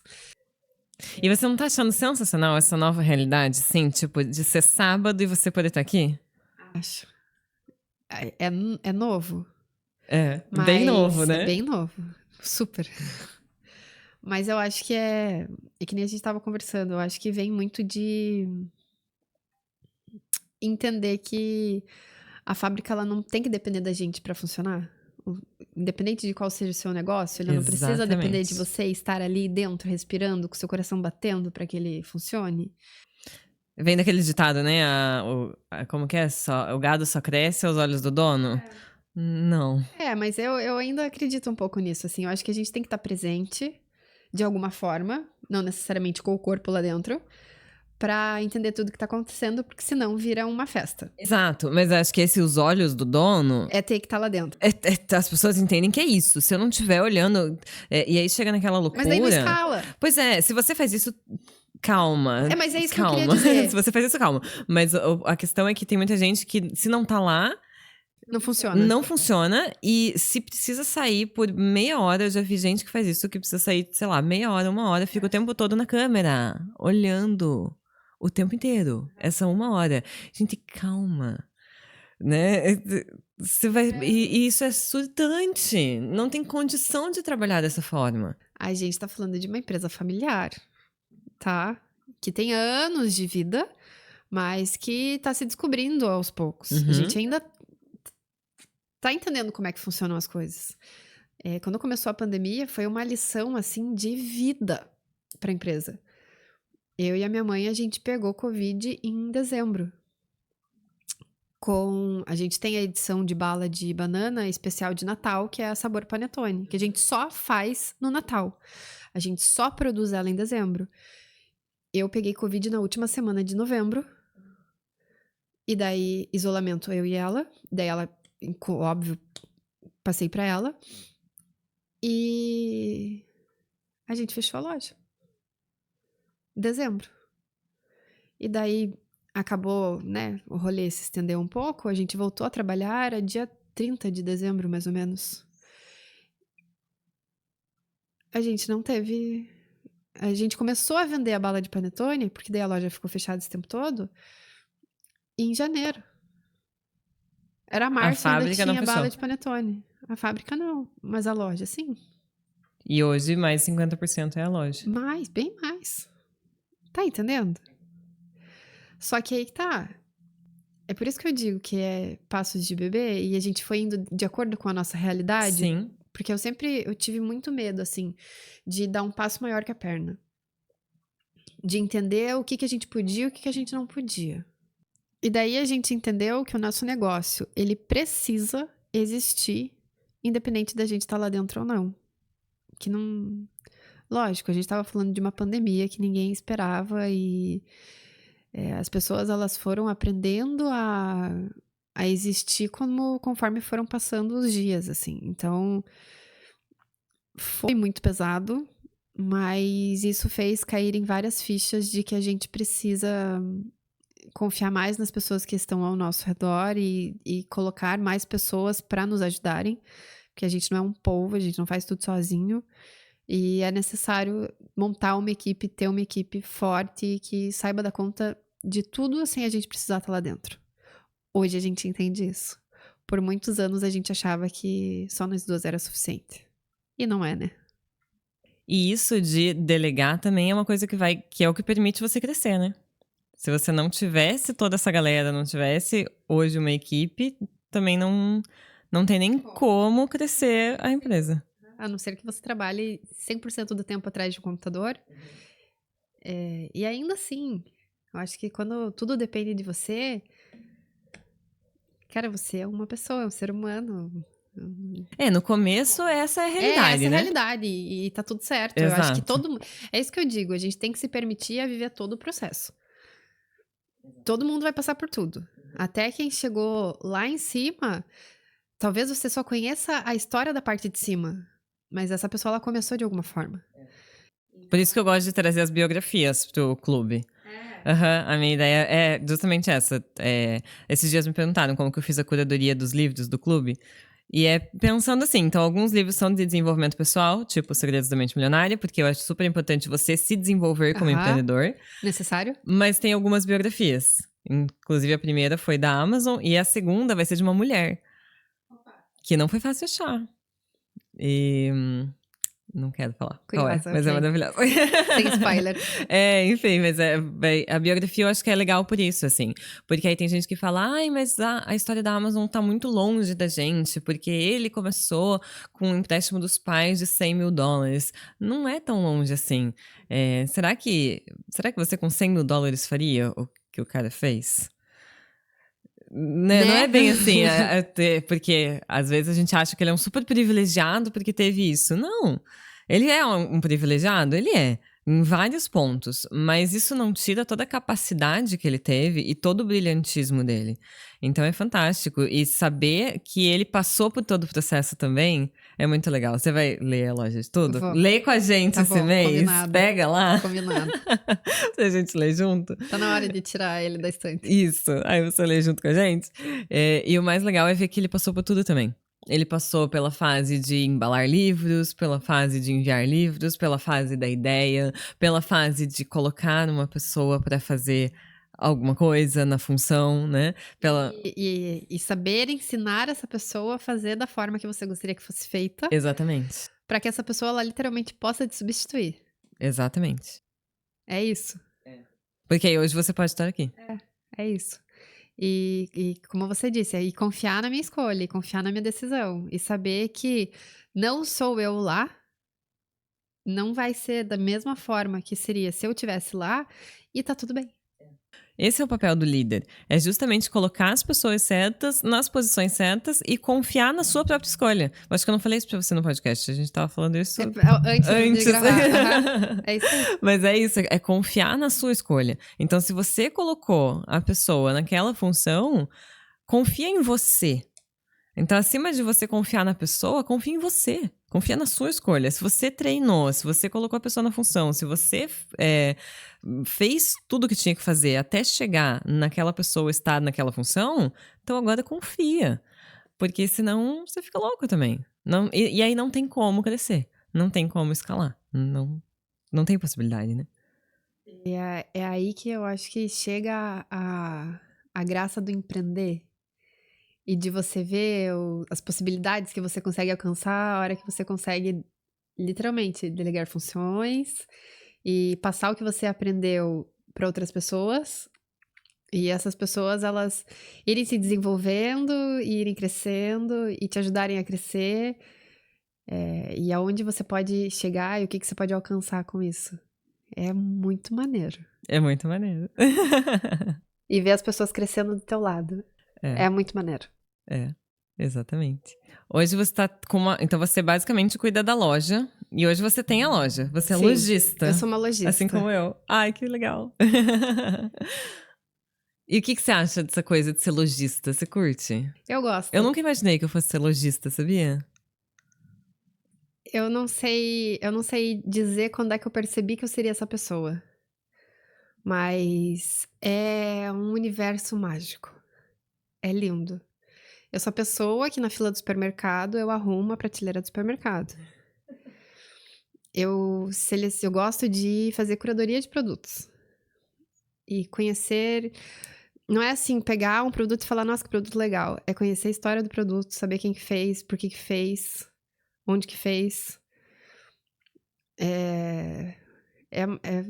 A: E você não tá achando sensacional essa nova realidade, assim? Tipo, de ser sábado e você poder estar aqui?
B: Acho. É novo.
A: Bem novo, né?
B: É bem novo. Super. Mas eu acho que é que nem a gente tava conversando, eu acho que vem muito de entender que a fábrica, ela não tem que depender da gente pra funcionar. Independente de qual seja o seu negócio, ele não precisa depender de você estar ali dentro, respirando, com o seu coração batendo pra que ele funcione.
A: Vem daquele ditado, né? Como que é? O gado só cresce aos olhos do dono? Não.
B: Mas eu ainda acredito um pouco nisso, assim. Eu acho que a gente tem que estar presente de alguma forma, não necessariamente com o corpo lá dentro, pra entender tudo que tá acontecendo, porque senão vira uma festa.
A: Exato, mas acho que os olhos do dono...
B: É ter que estar lá dentro.
A: As pessoas entendem que é isso. Se eu não estiver olhando... e aí chega naquela loucura...
B: Mas daí não escala.
A: Pois é, se você faz isso... Calma.
B: Mas é isso que eu queria dizer.
A: Se você faz isso, calma. Mas a questão é que tem muita gente que, se não tá lá...
B: Não funciona.
A: Não funciona. E se precisa sair por meia hora, eu já vi gente que faz isso, que precisa sair, sei lá, meia hora, uma hora, fica o tempo todo na câmera, olhando o tempo inteiro. Essa uma hora. Gente, calma. Né? E isso é surtante. Não tem condição de trabalhar dessa forma.
B: A gente tá falando de uma empresa familiar, tá? Que tem anos de vida, mas que tá se descobrindo aos poucos. A gente ainda tá entendendo como é que funcionam as coisas. Quando começou a pandemia, foi uma lição, assim, de vida pra empresa. Eu e a minha mãe, a gente pegou Covid em dezembro. A gente tem a edição de bala de banana especial de Natal, que é a Sabor Panetone, que a gente só faz no Natal. A gente só produz ela em dezembro. Eu peguei Covid na última semana de novembro. E daí, isolamento, eu e ela. Daí ela, óbvio, passei pra ela. E a gente fechou a loja. Dezembro. E daí acabou, né? O rolê se estendeu um pouco. A gente voltou a trabalhar, era dia 30 de dezembro, mais ou menos. A gente não teve. A gente começou a vender a bala de panetone, porque daí a loja ficou fechada esse tempo todo, em janeiro. Era março, ainda
A: fábrica não
B: tinha
A: fechou.
B: bala de panetone. A fábrica não, mas a loja sim.
A: E hoje mais 50% é a loja.
B: Mais, bem mais. Tá entendendo? Só que aí que tá. É por isso que eu digo que é passos de bebê e a gente foi indo de acordo com a nossa realidade.
A: Sim.
B: Porque eu tive muito medo, assim, de dar um passo maior que a perna. De entender o que a gente podia e o que a gente não podia. E daí a gente entendeu que o nosso negócio, ele precisa existir, independente da gente estar lá dentro ou não. Que não... Lógico, a gente estava falando de uma pandemia que ninguém esperava e as pessoas, elas foram aprendendo a existir conforme foram passando os dias, assim. Então, foi muito pesado, mas isso fez cair em várias fichas de que a gente precisa confiar mais nas pessoas que estão ao nosso redor e colocar mais pessoas para nos ajudarem, porque a gente não é um povo, a gente não faz tudo sozinho. E é necessário montar uma equipe, ter uma equipe forte que saiba dar conta de tudo sem a gente precisar estar lá dentro. Hoje a gente entende isso. Por muitos anos a gente achava que só nós duas era suficiente. E não é, né?
A: E isso de delegar também é uma coisa que é o que permite você crescer, né? Se você não tivesse toda essa galera, não tivesse hoje uma equipe, também não tem nem como crescer a empresa.
B: A não ser que você trabalhe 100% do tempo atrás de um computador. E ainda assim, eu acho que quando tudo depende de você, cara, você é uma pessoa, é um ser humano.
A: No começo essa é a realidade,
B: essa é a
A: né?
B: realidade e tá tudo certo.
A: Exato.
B: Eu acho que todo mundo... É isso que eu digo, a gente tem que se permitir a viver todo o processo. Todo mundo vai passar por tudo. Até quem chegou lá em cima, talvez você só conheça a história da parte de cima. Mas essa pessoa, ela começou de alguma forma.
A: Por isso que eu gosto de trazer as biografias pro clube. A minha ideia é justamente essa. Esses dias me perguntaram como que eu fiz a curadoria dos livros do clube. E é pensando assim, então alguns livros são de desenvolvimento pessoal, tipo Os Segredos da Mente Milionária, porque eu acho super importante você se desenvolver como empreendedor.
B: Necessário.
A: Mas tem algumas biografias. Inclusive a primeira foi da Amazon e a segunda vai ser de uma mulher. Que não foi fácil achar. E não quero falar.
B: Curiosa,
A: mas
B: okay.
A: É maravilhosa.
B: Sem spoiler.
A: Enfim, mas a biografia eu acho que é legal por isso, assim. Porque aí tem gente que fala, mas a história da Amazon tá muito longe da gente, porque ele começou com um empréstimo dos pais de $100 mil. Não é tão longe assim. Será que você com $100 mil faria o que o cara fez? Né? Não é bem assim, porque às vezes a gente acha que ele é um super privilegiado porque teve isso. Não, ele é um privilegiado, ele é, em vários pontos, mas isso não tira toda a capacidade que ele teve e todo o brilhantismo dele. Então é fantástico, e saber que ele passou por todo o processo também é muito legal. Você vai ler a Loja de Tudo?
B: Vou.
A: Lê com a gente
B: Tá
A: esse
B: bom,
A: mês,
B: combinado.
A: pega lá.
B: Combinado.
A: A gente lê junto.
B: Tá na hora de tirar ele da estante.
A: Isso, aí você lê junto com a gente. E o mais legal é ver que ele passou por tudo também. Ele passou pela fase de embalar livros, pela fase de enviar livros, pela fase da ideia, pela fase de colocar uma pessoa para fazer alguma coisa na função, né?
B: E saber ensinar essa pessoa a fazer da forma que você gostaria que fosse feita,
A: Exatamente.
B: para que essa pessoa ela literalmente possa te substituir.
A: Exatamente.
B: É isso.
A: Porque aí hoje você pode estar aqui.
B: É isso. E como você disse, aí confiar na minha escolha, e confiar na minha decisão. E saber que não sou eu lá, não vai ser da mesma forma que seria se eu estivesse lá, e tá tudo bem.
A: Esse é o papel do líder. É justamente colocar as pessoas certas nas posições certas e confiar na sua própria escolha. Eu acho que eu não falei isso pra você no podcast. A gente tava falando isso
B: Antes de gravar. Aham. É isso aí.
A: Mas é isso, é confiar na sua escolha. Então, se você colocou a pessoa naquela função, confia em você. Então, acima de você confiar na pessoa, confia em você. Confia na sua escolha. Se você treinou, se você colocou a pessoa na função, se você fez tudo o que tinha que fazer até chegar naquela pessoa estar naquela função, então agora confia. Porque senão você fica louco também. Não, e aí não tem como crescer. Não tem como escalar. Não tem possibilidade, né?
B: E é aí que eu acho que chega a graça do empreender. E de você ver as possibilidades que você consegue alcançar a hora que você consegue, literalmente, delegar funções e passar o que você aprendeu para outras pessoas. E essas pessoas, elas irem se desenvolvendo, irem crescendo e te ajudarem a crescer. E aonde você pode chegar e o que você pode alcançar com isso. É muito maneiro.
A: É muito maneiro.
B: E ver as pessoas crescendo do teu lado. É muito maneiro.
A: É, exatamente. Hoje você tá com uma... Então você basicamente cuida da loja. E hoje você tem a loja. Você é
B: Sim,
A: lojista.
B: eu sou uma lojista.
A: Assim como eu. Ai, que legal. E o que você acha dessa coisa de ser lojista? Você curte?
B: Eu gosto.
A: Eu nunca imaginei que eu fosse ser lojista, sabia?
B: Eu não sei dizer quando é que eu percebi que eu seria essa pessoa. Mas é um universo mágico. É lindo. Eu sou a pessoa que na fila do supermercado eu arrumo a prateleira do supermercado. Eu gosto de fazer curadoria de produtos. E conhecer... Não é assim, pegar um produto e falar, nossa, que produto legal. É conhecer a história do produto, saber quem que fez, por que fez, onde que fez.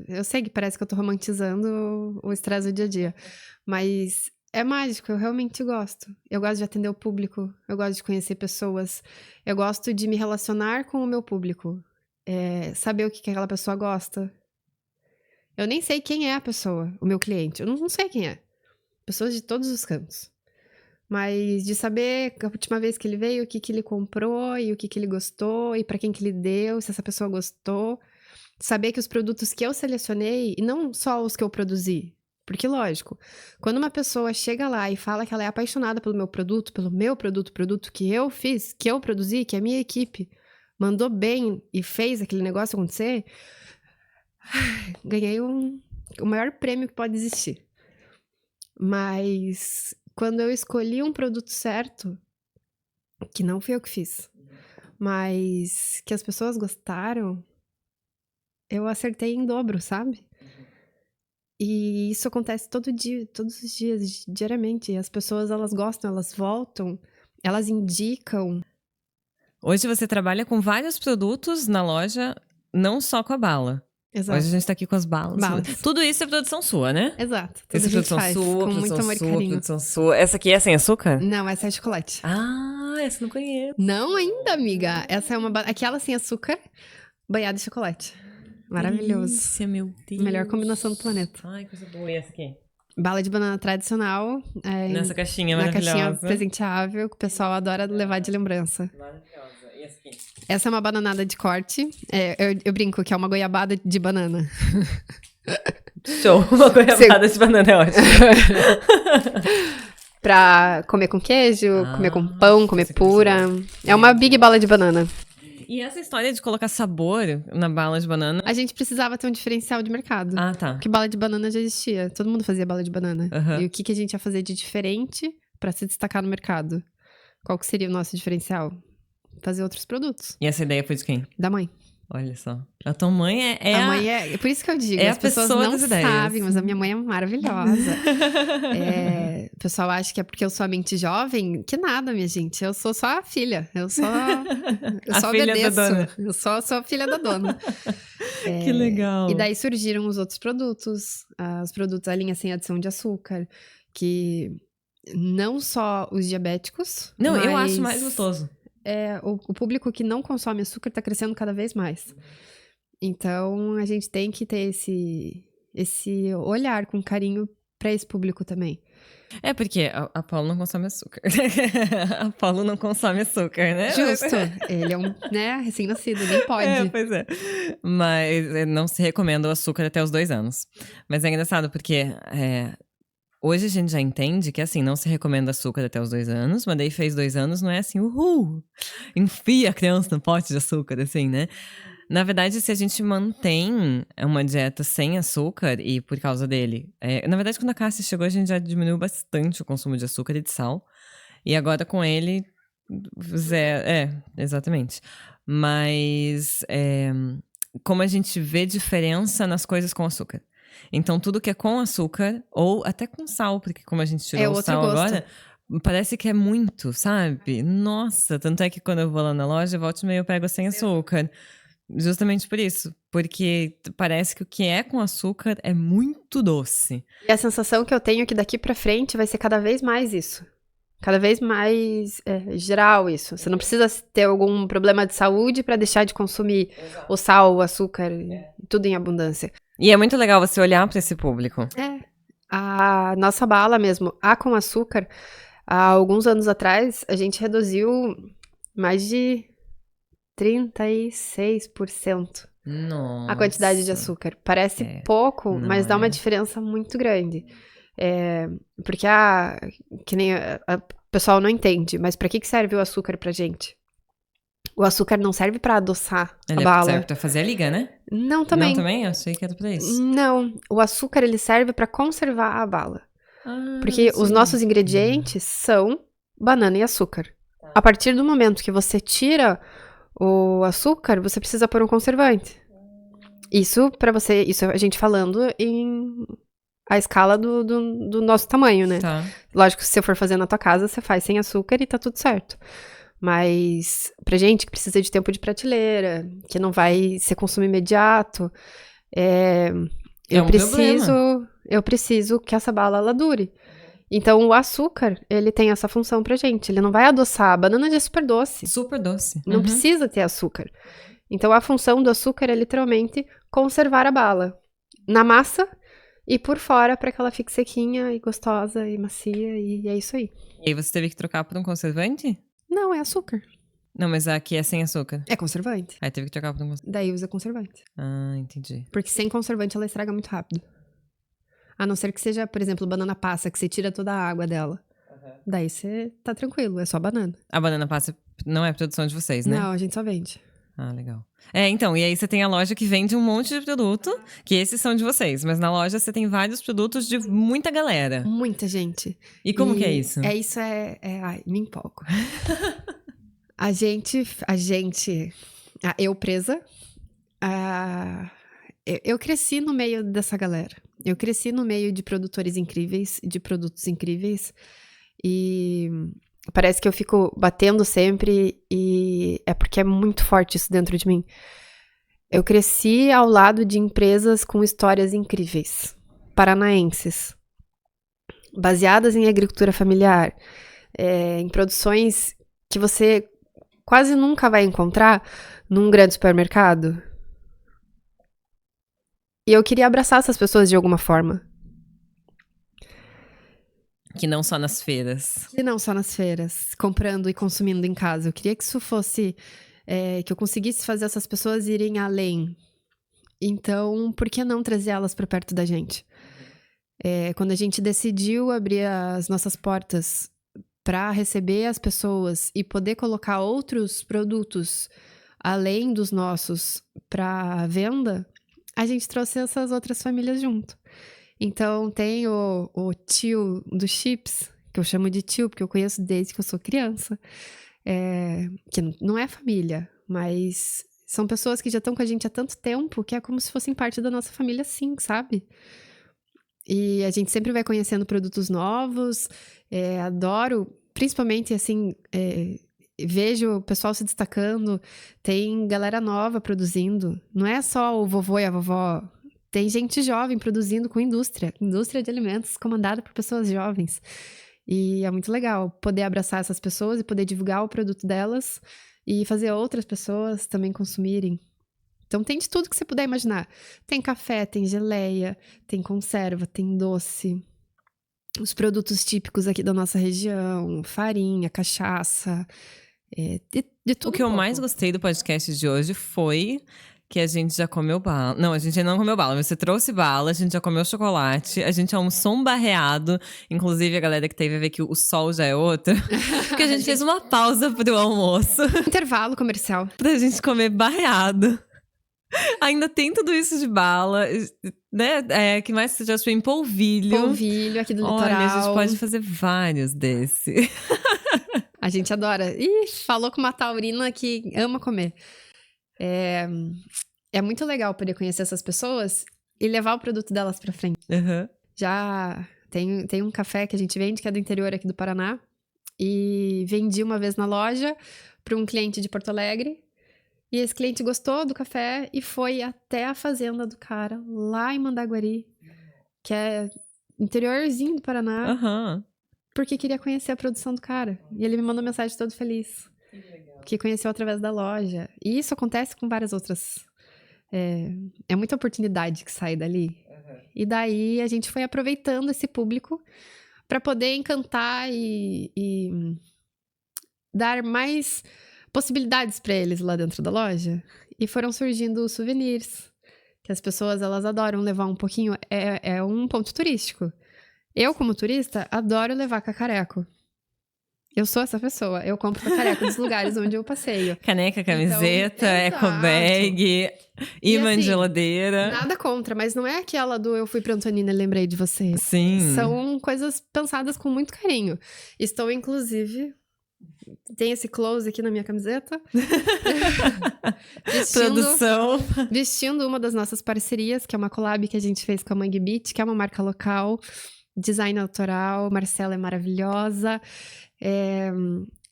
B: Eu sei que parece que eu tô romantizando o estresse do dia a dia. Mas é mágico, eu realmente gosto. Eu gosto de atender o público, eu gosto de conhecer pessoas. Eu gosto de me relacionar com o meu público. Saber o que aquela pessoa gosta. Eu nem sei quem é a pessoa, o meu cliente. Eu não sei quem é. Pessoas de todos os cantos. Mas de saber a última vez que ele veio, o que ele comprou e o que ele gostou e pra quem que ele deu, se essa pessoa gostou. Saber que os produtos que eu selecionei, e não só os que eu produzi, porque lógico, quando uma pessoa chega lá e fala que ela é apaixonada pelo meu produto que eu fiz, que eu produzi, que a minha equipe mandou bem e fez aquele negócio acontecer, ganhei o maior prêmio que pode existir. Mas quando eu escolhi um produto certo, que não fui eu que fiz, mas que as pessoas gostaram, eu acertei em dobro, sabe? E isso acontece todo dia, todos os dias, diariamente. As pessoas, elas gostam, elas voltam, elas indicam.
A: Hoje você trabalha com vários produtos na loja, não só com a bala.
B: Exato.
A: Hoje a gente tá aqui com as balas. Tudo isso é produção sua, né?
B: Exato.
A: Tudo
B: a gente faz com muito amor e carinho.
A: Produção sua. Essa aqui é sem açúcar?
B: Não, essa é chocolate.
A: Ah, essa eu não conheço.
B: Não ainda, amiga. Essa é aquela sem açúcar, banhada em chocolate. Maravilhoso.
A: Delícia, meu Deus.
B: Melhor combinação do planeta.
A: Ai, coisa boa. E essa aqui?
B: Bala de banana tradicional.
A: Nessa caixinha maravilhosa.
B: Na caixinha presenteável, que o pessoal adora levar de lembrança.
A: Maravilhosa. E essa aqui?
B: Essa é uma bananada de corte. Eu brinco que é uma goiabada de banana.
A: Show. Uma goiabada de banana é ótimo.
B: Pra comer com queijo, comer com pão, comer pura. É uma big bala de banana.
A: E essa história de colocar sabor na bala de banana...
B: A gente precisava ter um diferencial de mercado.
A: Ah, tá.
B: Porque bala de banana já existia. Todo mundo fazia bala de banana.
A: Uhum.
B: E o que a gente ia fazer de diferente pra se destacar no mercado? Qual que seria o nosso diferencial? Fazer outros produtos.
A: E essa ideia foi de quem?
B: Da mãe.
A: Olha só. A tua mãe
B: A mãe é por isso que eu digo,
A: é
B: as
A: a
B: pessoas
A: pessoa
B: não
A: das ideias.
B: sabem, mas a minha mãe é maravilhosa. O pessoal acha que é porque eu sou a mente jovem, que nada, minha gente. Eu sou só a filha. Eu
A: A
B: só
A: filha da
B: obedeço.
A: dona.
B: Eu sou a filha da dona.
A: Que legal.
B: E daí surgiram os outros produtos, os produtos da linha sem adição de açúcar, que não só os diabéticos,
A: Não, eu
B: mas
A: acho mais gostoso.
B: o público que não consome açúcar está crescendo cada vez mais. Então, a gente tem que ter esse olhar com carinho para esse público também.
A: É porque a Paulo não consome açúcar. A Paulo não consome açúcar, né?
B: Justo. Ele é um, recém-nascido, nem pode.
A: Pois é. Mas não se recomenda o açúcar até os 2 anos. Mas é engraçado porque hoje a gente já entende que assim, não se recomenda açúcar até os 2 anos, mas daí fez 2 anos, não é assim, enfia a criança no pote de açúcar, assim, né? Na verdade, se a gente mantém uma dieta sem açúcar e por causa dele... na verdade, quando a Cássia chegou, a gente já diminuiu bastante o consumo de açúcar e de sal. E agora com ele, zero. Exatamente. Mas como a gente vê diferença nas coisas com açúcar. Então, tudo que é com açúcar, ou até com sal, porque como a gente tirou o
B: outro
A: sal
B: gosto.
A: agora... Parece que é muito, sabe? Nossa, tanto é que quando eu vou lá na loja, volta e meia eu pego sem açúcar. Justamente por isso. Porque parece que o que é com açúcar é muito doce.
B: E a sensação que eu tenho é que daqui pra frente vai ser cada vez mais isso. Cada vez mais geral isso. Você não precisa ter algum problema de saúde pra deixar de consumir o sal, o açúcar, tudo em abundância.
A: E é muito legal você olhar pra esse público.
B: A nossa bala mesmo, a com açúcar, há alguns anos atrás, a gente reduziu mais de 36%
A: Nossa.
B: a quantidade de açúcar. Parece pouco, mas dá uma diferença muito grande. Porque que nem o pessoal não entende, mas pra que serve o açúcar pra gente? O açúcar não serve pra adoçar a bala.
A: Serve pra fazer a liga, né?
B: Não, também.
A: Não, também? Eu achei que era pra isso.
B: Não, o açúcar ele serve pra conservar a bala. Porque os nossos ingredientes são banana e açúcar. A partir do momento que você tira o açúcar, você precisa pôr um conservante. Isso a gente falando em a escala do nosso tamanho, né?
A: Tá.
B: Lógico, se você for fazer na tua casa, você faz sem açúcar e tá tudo certo. Mas pra gente que precisa de tempo de prateleira, que não vai ser consumo imediato, eu preciso que essa bala ela dure. Então, o açúcar, ele tem essa função pra gente. Ele não vai adoçar. A banana já é super doce.
A: Super doce.
B: Não precisa ter açúcar. Então, a função do açúcar é literalmente conservar a bala na massa e por fora para que ela fique sequinha e gostosa e macia. E é isso aí.
A: E aí você teve que trocar por um conservante?
B: Não, é açúcar.
A: Não, mas aqui é sem açúcar.
B: É conservante.
A: Aí teve que trocar por um conservante.
B: Daí usa conservante.
A: Ah, entendi.
B: Porque sem conservante ela estraga muito rápido. A não ser que seja, por exemplo, banana passa, que você tira toda a água dela. Daí você tá tranquilo, é só banana.
A: A banana passa não é produção de vocês, né?
B: Não, a gente só vende.
A: Ah, legal. Então, e aí você tem a loja que vende um monte de produto, que esses são de vocês. Mas na loja você tem vários produtos de muita galera.
B: Muita gente.
A: E como que é isso?
B: Ai, me empolgo. Eu presa, eu cresci no meio dessa galera. Eu cresci no meio de produtores incríveis, de produtos incríveis. E parece que eu fico batendo sempre e é porque é muito forte isso dentro de mim. Eu cresci ao lado de empresas com histórias incríveis, paranaenses, baseadas em agricultura familiar, em produções que você quase nunca vai encontrar num grande supermercado. E eu queria abraçar essas pessoas de alguma forma.
A: Que não só nas feiras.
B: E não só nas feiras, comprando e consumindo em casa. Eu queria que isso fosse... que eu conseguisse fazer essas pessoas irem além. Então, por que não trazer elas para perto da gente? Quando a gente decidiu abrir as nossas portas para receber as pessoas e poder colocar outros produtos além dos nossos para venda, a gente trouxe essas outras famílias junto. Então, tem o tio dos chips, que eu chamo de tio, porque eu conheço desde que eu sou criança, que não é família, mas São pessoas que já estão com a gente há tanto tempo que é como se fossem parte da nossa família, sim, sabe? E a gente sempre vai conhecendo produtos novos. Adoro, principalmente assim, vejo o pessoal se destacando. Tem galera nova produzindo. Não é só o vovô e a vovó. Tem gente jovem produzindo com indústria de alimentos comandada por pessoas jovens. E é muito legal poder abraçar essas pessoas e poder divulgar o produto delas e fazer outras pessoas também consumirem. Então tem de tudo que você puder imaginar. Tem café, tem geleia, tem conserva, tem doce. Os produtos típicos aqui da nossa região, farinha, cachaça, de tudo.
A: O que eu mais gostei do podcast de hoje foi que a gente já comeu bala. Não, a gente ainda não comeu bala. Você trouxe bala, a gente já comeu chocolate, a gente almoçou um barreado. Inclusive, a galera que teve a ver que o sol já é outro. Porque a gente fez uma pausa pro almoço.
B: Intervalo comercial.
A: Pra gente comer barreado. Ainda tem tudo isso de bala, né? Que mais você já achou em polvilho.
B: Polvilho aqui do litoral.
A: Olha, a gente pode fazer vários desse.
B: A gente adora. Falou com uma taurina que ama comer. É muito legal poder conhecer essas pessoas e levar o produto delas pra frente.
A: Uhum.
B: Já tem um café que a gente vende, que é do interior aqui do Paraná. E vendi uma vez na loja para um cliente de Porto Alegre. E esse cliente gostou do café e foi até a fazenda do cara, lá em Mandaguari, que é interiorzinho do Paraná,
A: Uhum.
B: porque queria conhecer a produção do cara. E ele me mandou mensagem todo feliz, que conheceu através da loja. E isso acontece com várias outras. É muita oportunidade que sai dali. E daí a gente foi aproveitando esse público para poder encantar e dar mais possibilidades para eles lá dentro da loja. E foram surgindo os souvenirs, que as pessoas, elas adoram levar um pouquinho. É um ponto turístico. Eu, como turista, adoro levar cacareco. Eu sou essa pessoa. Eu compro cacareco dos lugares onde eu passeio.
A: Caneca, camiseta,
B: então,
A: ecobag, imã de
B: assim,
A: geladeira.
B: Nada contra, mas não é aquela do eu fui pra Antonina e lembrei de você.
A: Sim.
B: São coisas pensadas com muito carinho. Estou, inclusive... Tem esse close aqui na minha camiseta.
A: Produção.
B: Vestindo uma das nossas parcerias, que é uma collab que a gente fez com a Mangue Beach, que é uma marca local, design autoral. Marcela é maravilhosa.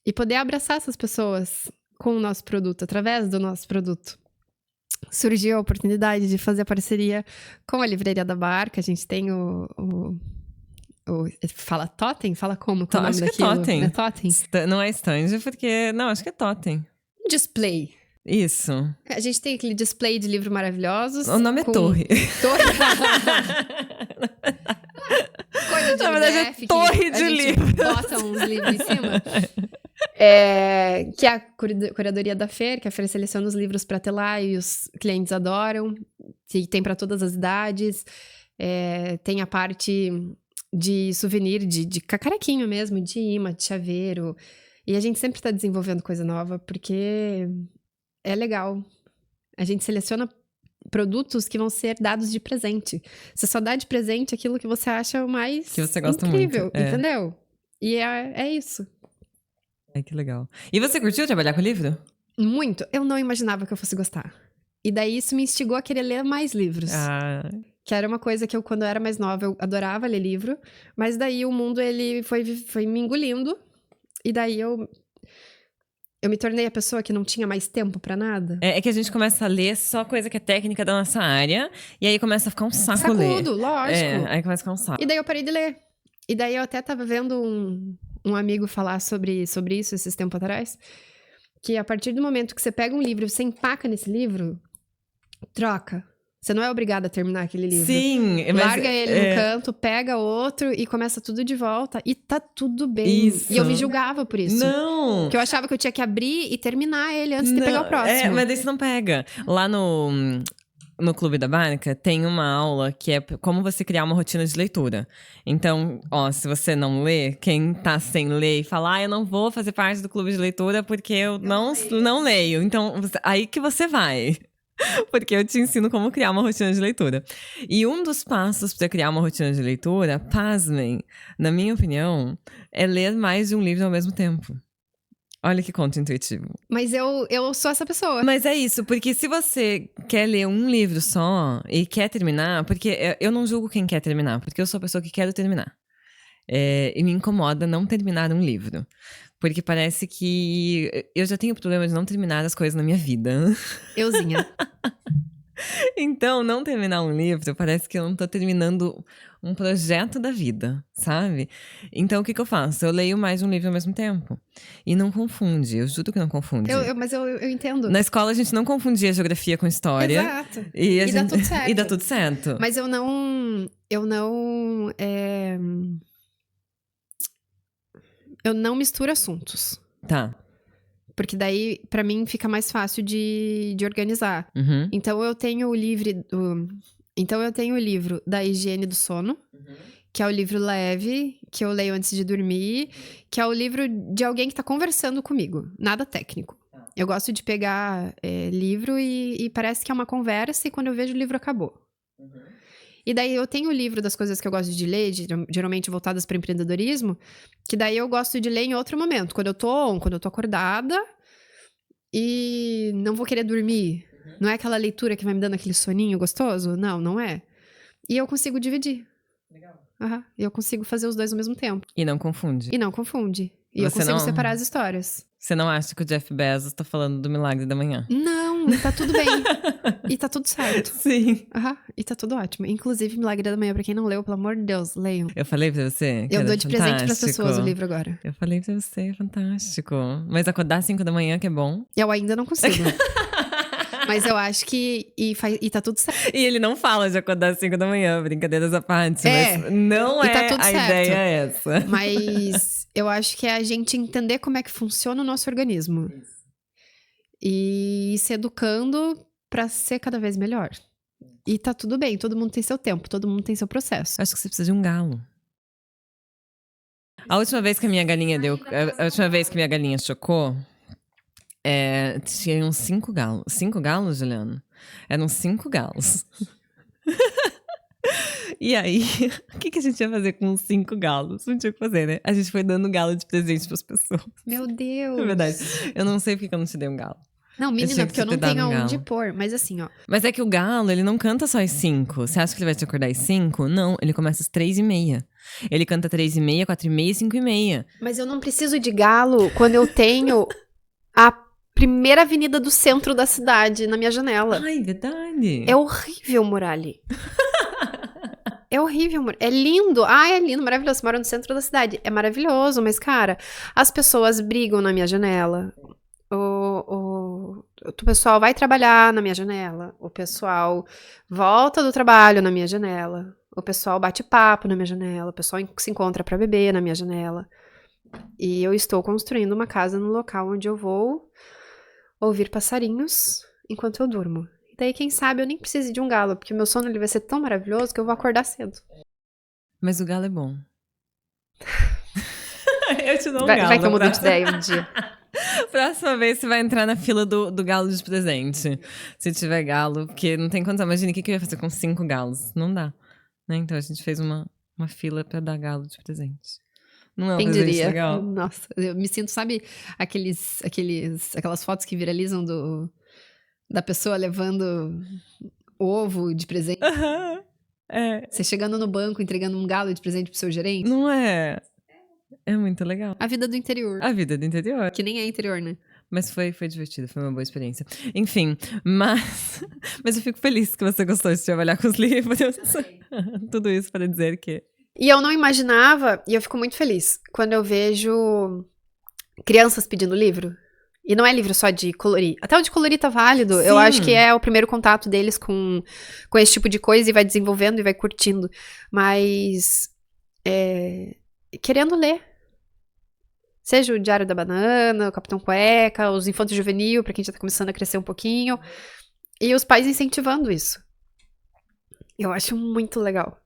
B: E poder abraçar essas pessoas com o nosso produto, através do nosso produto. Surgiu a oportunidade de fazer a parceria com a Livraria da Barca. A gente tem fala totem? Fala como? Qual
A: Acho
B: o nome
A: que é
B: daquilo?
A: totem.
B: É totem?
A: Não é stand, porque... Não, acho que é totem.
B: Display.
A: Isso.
B: A gente tem aquele display de livros maravilhosos.
A: O nome é Torre.
B: Torre. Coisa de
A: Na verdade, é
B: MDF,
A: torre de livros.
B: Bota uns livros em cima. Que é a curadoria da FER, que a FER seleciona os livros para ter lá e os clientes adoram. Que tem para todas as idades. Tem a parte de souvenir, de cacarequinho mesmo, de imã, de chaveiro. E a gente sempre tá desenvolvendo coisa nova, porque é legal. A gente seleciona produtos que vão ser dados de presente. Você só dá de presente aquilo que você acha o mais
A: que você gosta
B: incrível,
A: muito,
B: entendeu? E é isso.
A: Ai, que legal. E você curtiu trabalhar com livro?
B: Muito. Eu não imaginava que eu fosse gostar. E daí isso me instigou a querer ler mais livros. Que era uma coisa que eu, quando eu era mais nova, eu adorava ler livro. Mas daí o mundo, ele foi me engolindo. E daí eu me tornei a pessoa que não tinha mais tempo pra nada.
A: É que a gente começa a ler só coisa que é técnica da nossa área. E aí começa a ficar um saco ler.
B: Sacudo, lógico.
A: Aí começa a ficar um saco.
B: E daí eu parei de ler. E daí eu até tava vendo um amigo falar sobre isso esses tempos atrás. Que a partir do momento que você pega um livro e você empaca nesse livro, troca. Você não é obrigada a terminar aquele livro.
A: Sim. Mas
B: larga ele no canto, pega outro e começa tudo de volta. E tá tudo bem.
A: Isso.
B: E eu me julgava por isso.
A: Não!
B: Porque eu achava que eu tinha que abrir e terminar ele antes de pegar o próximo.
A: Mas daí você não pega. Lá no Clube da Barca, tem uma aula que é como você criar uma rotina de leitura. Então, se você não lê, quem tá sem ler e fala, eu não vou fazer parte do clube de leitura porque eu não leio. Então, aí que você vai. Porque eu te ensino como criar uma rotina de leitura. E um dos passos para criar uma rotina de leitura, pasmem, na minha opinião, é ler mais de um livro ao mesmo tempo. Olha que conto intuitivo.
B: Mas eu sou essa pessoa.
A: Mas é isso, porque se você quer ler um livro só e quer terminar, porque eu não julgo quem quer terminar, porque eu sou a pessoa que quero terminar. E me incomoda não terminar um livro. Porque parece que eu já tenho problema de não terminar as coisas na minha vida.
B: Euzinha.
A: Então, não terminar um livro parece que eu não tô terminando um projeto da vida, sabe? Então, o que eu faço? Eu leio mais de um livro ao mesmo tempo. E não confunde, eu juro que não confunde.
B: Mas eu entendo.
A: Na escola, a gente não confundia geografia com história.
B: Exato.
A: E
B: dá tudo certo.
A: E dá tudo certo.
B: Mas eu não misturo assuntos.
A: Tá.
B: Porque daí, pra mim, fica mais fácil de organizar.
A: Uhum.
B: Então, eu tenho o livro da higiene do sono, que é o livro leve, que eu leio antes de dormir, que é o livro de alguém que tá conversando comigo. Nada técnico. Eu gosto de pegar livro e parece que é uma conversa, e quando eu vejo, o livro acabou. E daí eu tenho o livro das coisas que eu gosto de ler, geralmente voltadas para empreendedorismo, que daí eu gosto de ler em outro momento, quando eu tô acordada e não vou querer dormir. Não é aquela leitura que vai me dando aquele soninho gostoso? Não, não é. E eu consigo dividir.
A: Legal.
B: E eu consigo fazer os dois ao mesmo tempo.
A: E não confunde.
B: E eu consigo separar as histórias.
A: Você não acha que o Jeff Bezos tá falando do milagre da manhã?
B: Não, e tá tudo bem. E tá tudo certo.
A: Sim.
B: E tá tudo ótimo. Inclusive, Milagre da Manhã, pra quem não leu, pelo amor de Deus, leiam.
A: Eu falei pra você que
B: Eu
A: era
B: dou de presente pras
A: fantástico.
B: pessoas o livro agora.
A: Eu falei pra você, é fantástico. Mas acordar às 5 da manhã que é bom.
B: Eu ainda não consigo. Mas eu acho que... E tá tudo certo.
A: E ele não fala de acordar às 5 da manhã, brincadeiras à parte. Mas não
B: e tá tudo
A: a
B: certo.
A: ideia é essa.
B: Mas eu acho que é a gente entender como é que funciona o nosso organismo. E ir se educando pra ser cada vez melhor. E tá tudo bem, todo mundo tem seu tempo, todo mundo tem seu processo.
A: Acho que você precisa de um galo. A última vez que a minha galinha a última vez que minha galinha chocou, tinha uns 5 galos. 5 galos, Juliano? Eram 5 galos. E aí, o que a gente ia fazer com os 5 galos? Não tinha o que fazer, né? A gente foi dando galo de presente pras pessoas.
B: Meu Deus!
A: É verdade. Eu não sei porque eu não te dei um galo.
B: Não, menina, porque eu não tenho aonde pôr. Mas assim, ó.
A: Mas é que o galo, ele não canta só às 5. Você acha que ele vai te acordar às 5? Não, ele começa às 3h30. Ele canta 3h30, 4h30 e 5h30.
B: Mas eu não preciso de galo quando eu tenho a primeira avenida do centro da cidade na minha janela.
A: Ai, verdade.
B: É horrível morar ali. É horrível, é lindo. É lindo, maravilhoso. Você mora no centro da cidade. É maravilhoso, mas, cara, as pessoas brigam na minha janela. O pessoal vai trabalhar na minha janela. O pessoal volta do trabalho na minha janela. O pessoal bate papo na minha janela. O pessoal se encontra pra beber na minha janela. E eu estou construindo uma casa no local onde eu vou ouvir passarinhos enquanto eu durmo. E daí, quem sabe, eu nem preciso de um galo, porque o meu sono ele vai ser tão maravilhoso que eu vou acordar cedo.
A: Mas o galo é bom. Eu te dou um galo.
B: Vai que eu mudo de ideia um dia.
A: Próxima vez você vai entrar na fila do galo de presente. Se tiver galo, porque não tem condição. Imagina o que eu ia fazer com 5 galos. Não dá. Né? Então a gente fez uma fila pra dar galo de presente. Não é um presente legal?
B: Nossa, eu me sinto, sabe, aquelas fotos que viralizam da pessoa levando ovo de presente? Você chegando no banco, entregando um galo de presente pro seu gerente?
A: Não é? É muito legal.
B: A vida do interior.
A: A vida do interior.
B: Que nem é interior, né?
A: Mas foi divertido, foi uma boa experiência. Enfim, mas eu fico feliz que você gostou de trabalhar com os livros. Tudo isso para dizer que...
B: E eu não imaginava, e eu fico muito feliz, quando eu vejo crianças pedindo livro. E não é livro só de colorir. Até o de colorir tá válido. Sim. Eu acho que é o primeiro contato deles com esse tipo de coisa e vai desenvolvendo e vai curtindo. Mas... querendo ler. Seja o Diário da Banana, o Capitão Cueca, os Infantos Juvenil, pra quem já tá começando a crescer um pouquinho. E os pais incentivando isso. Eu acho muito legal.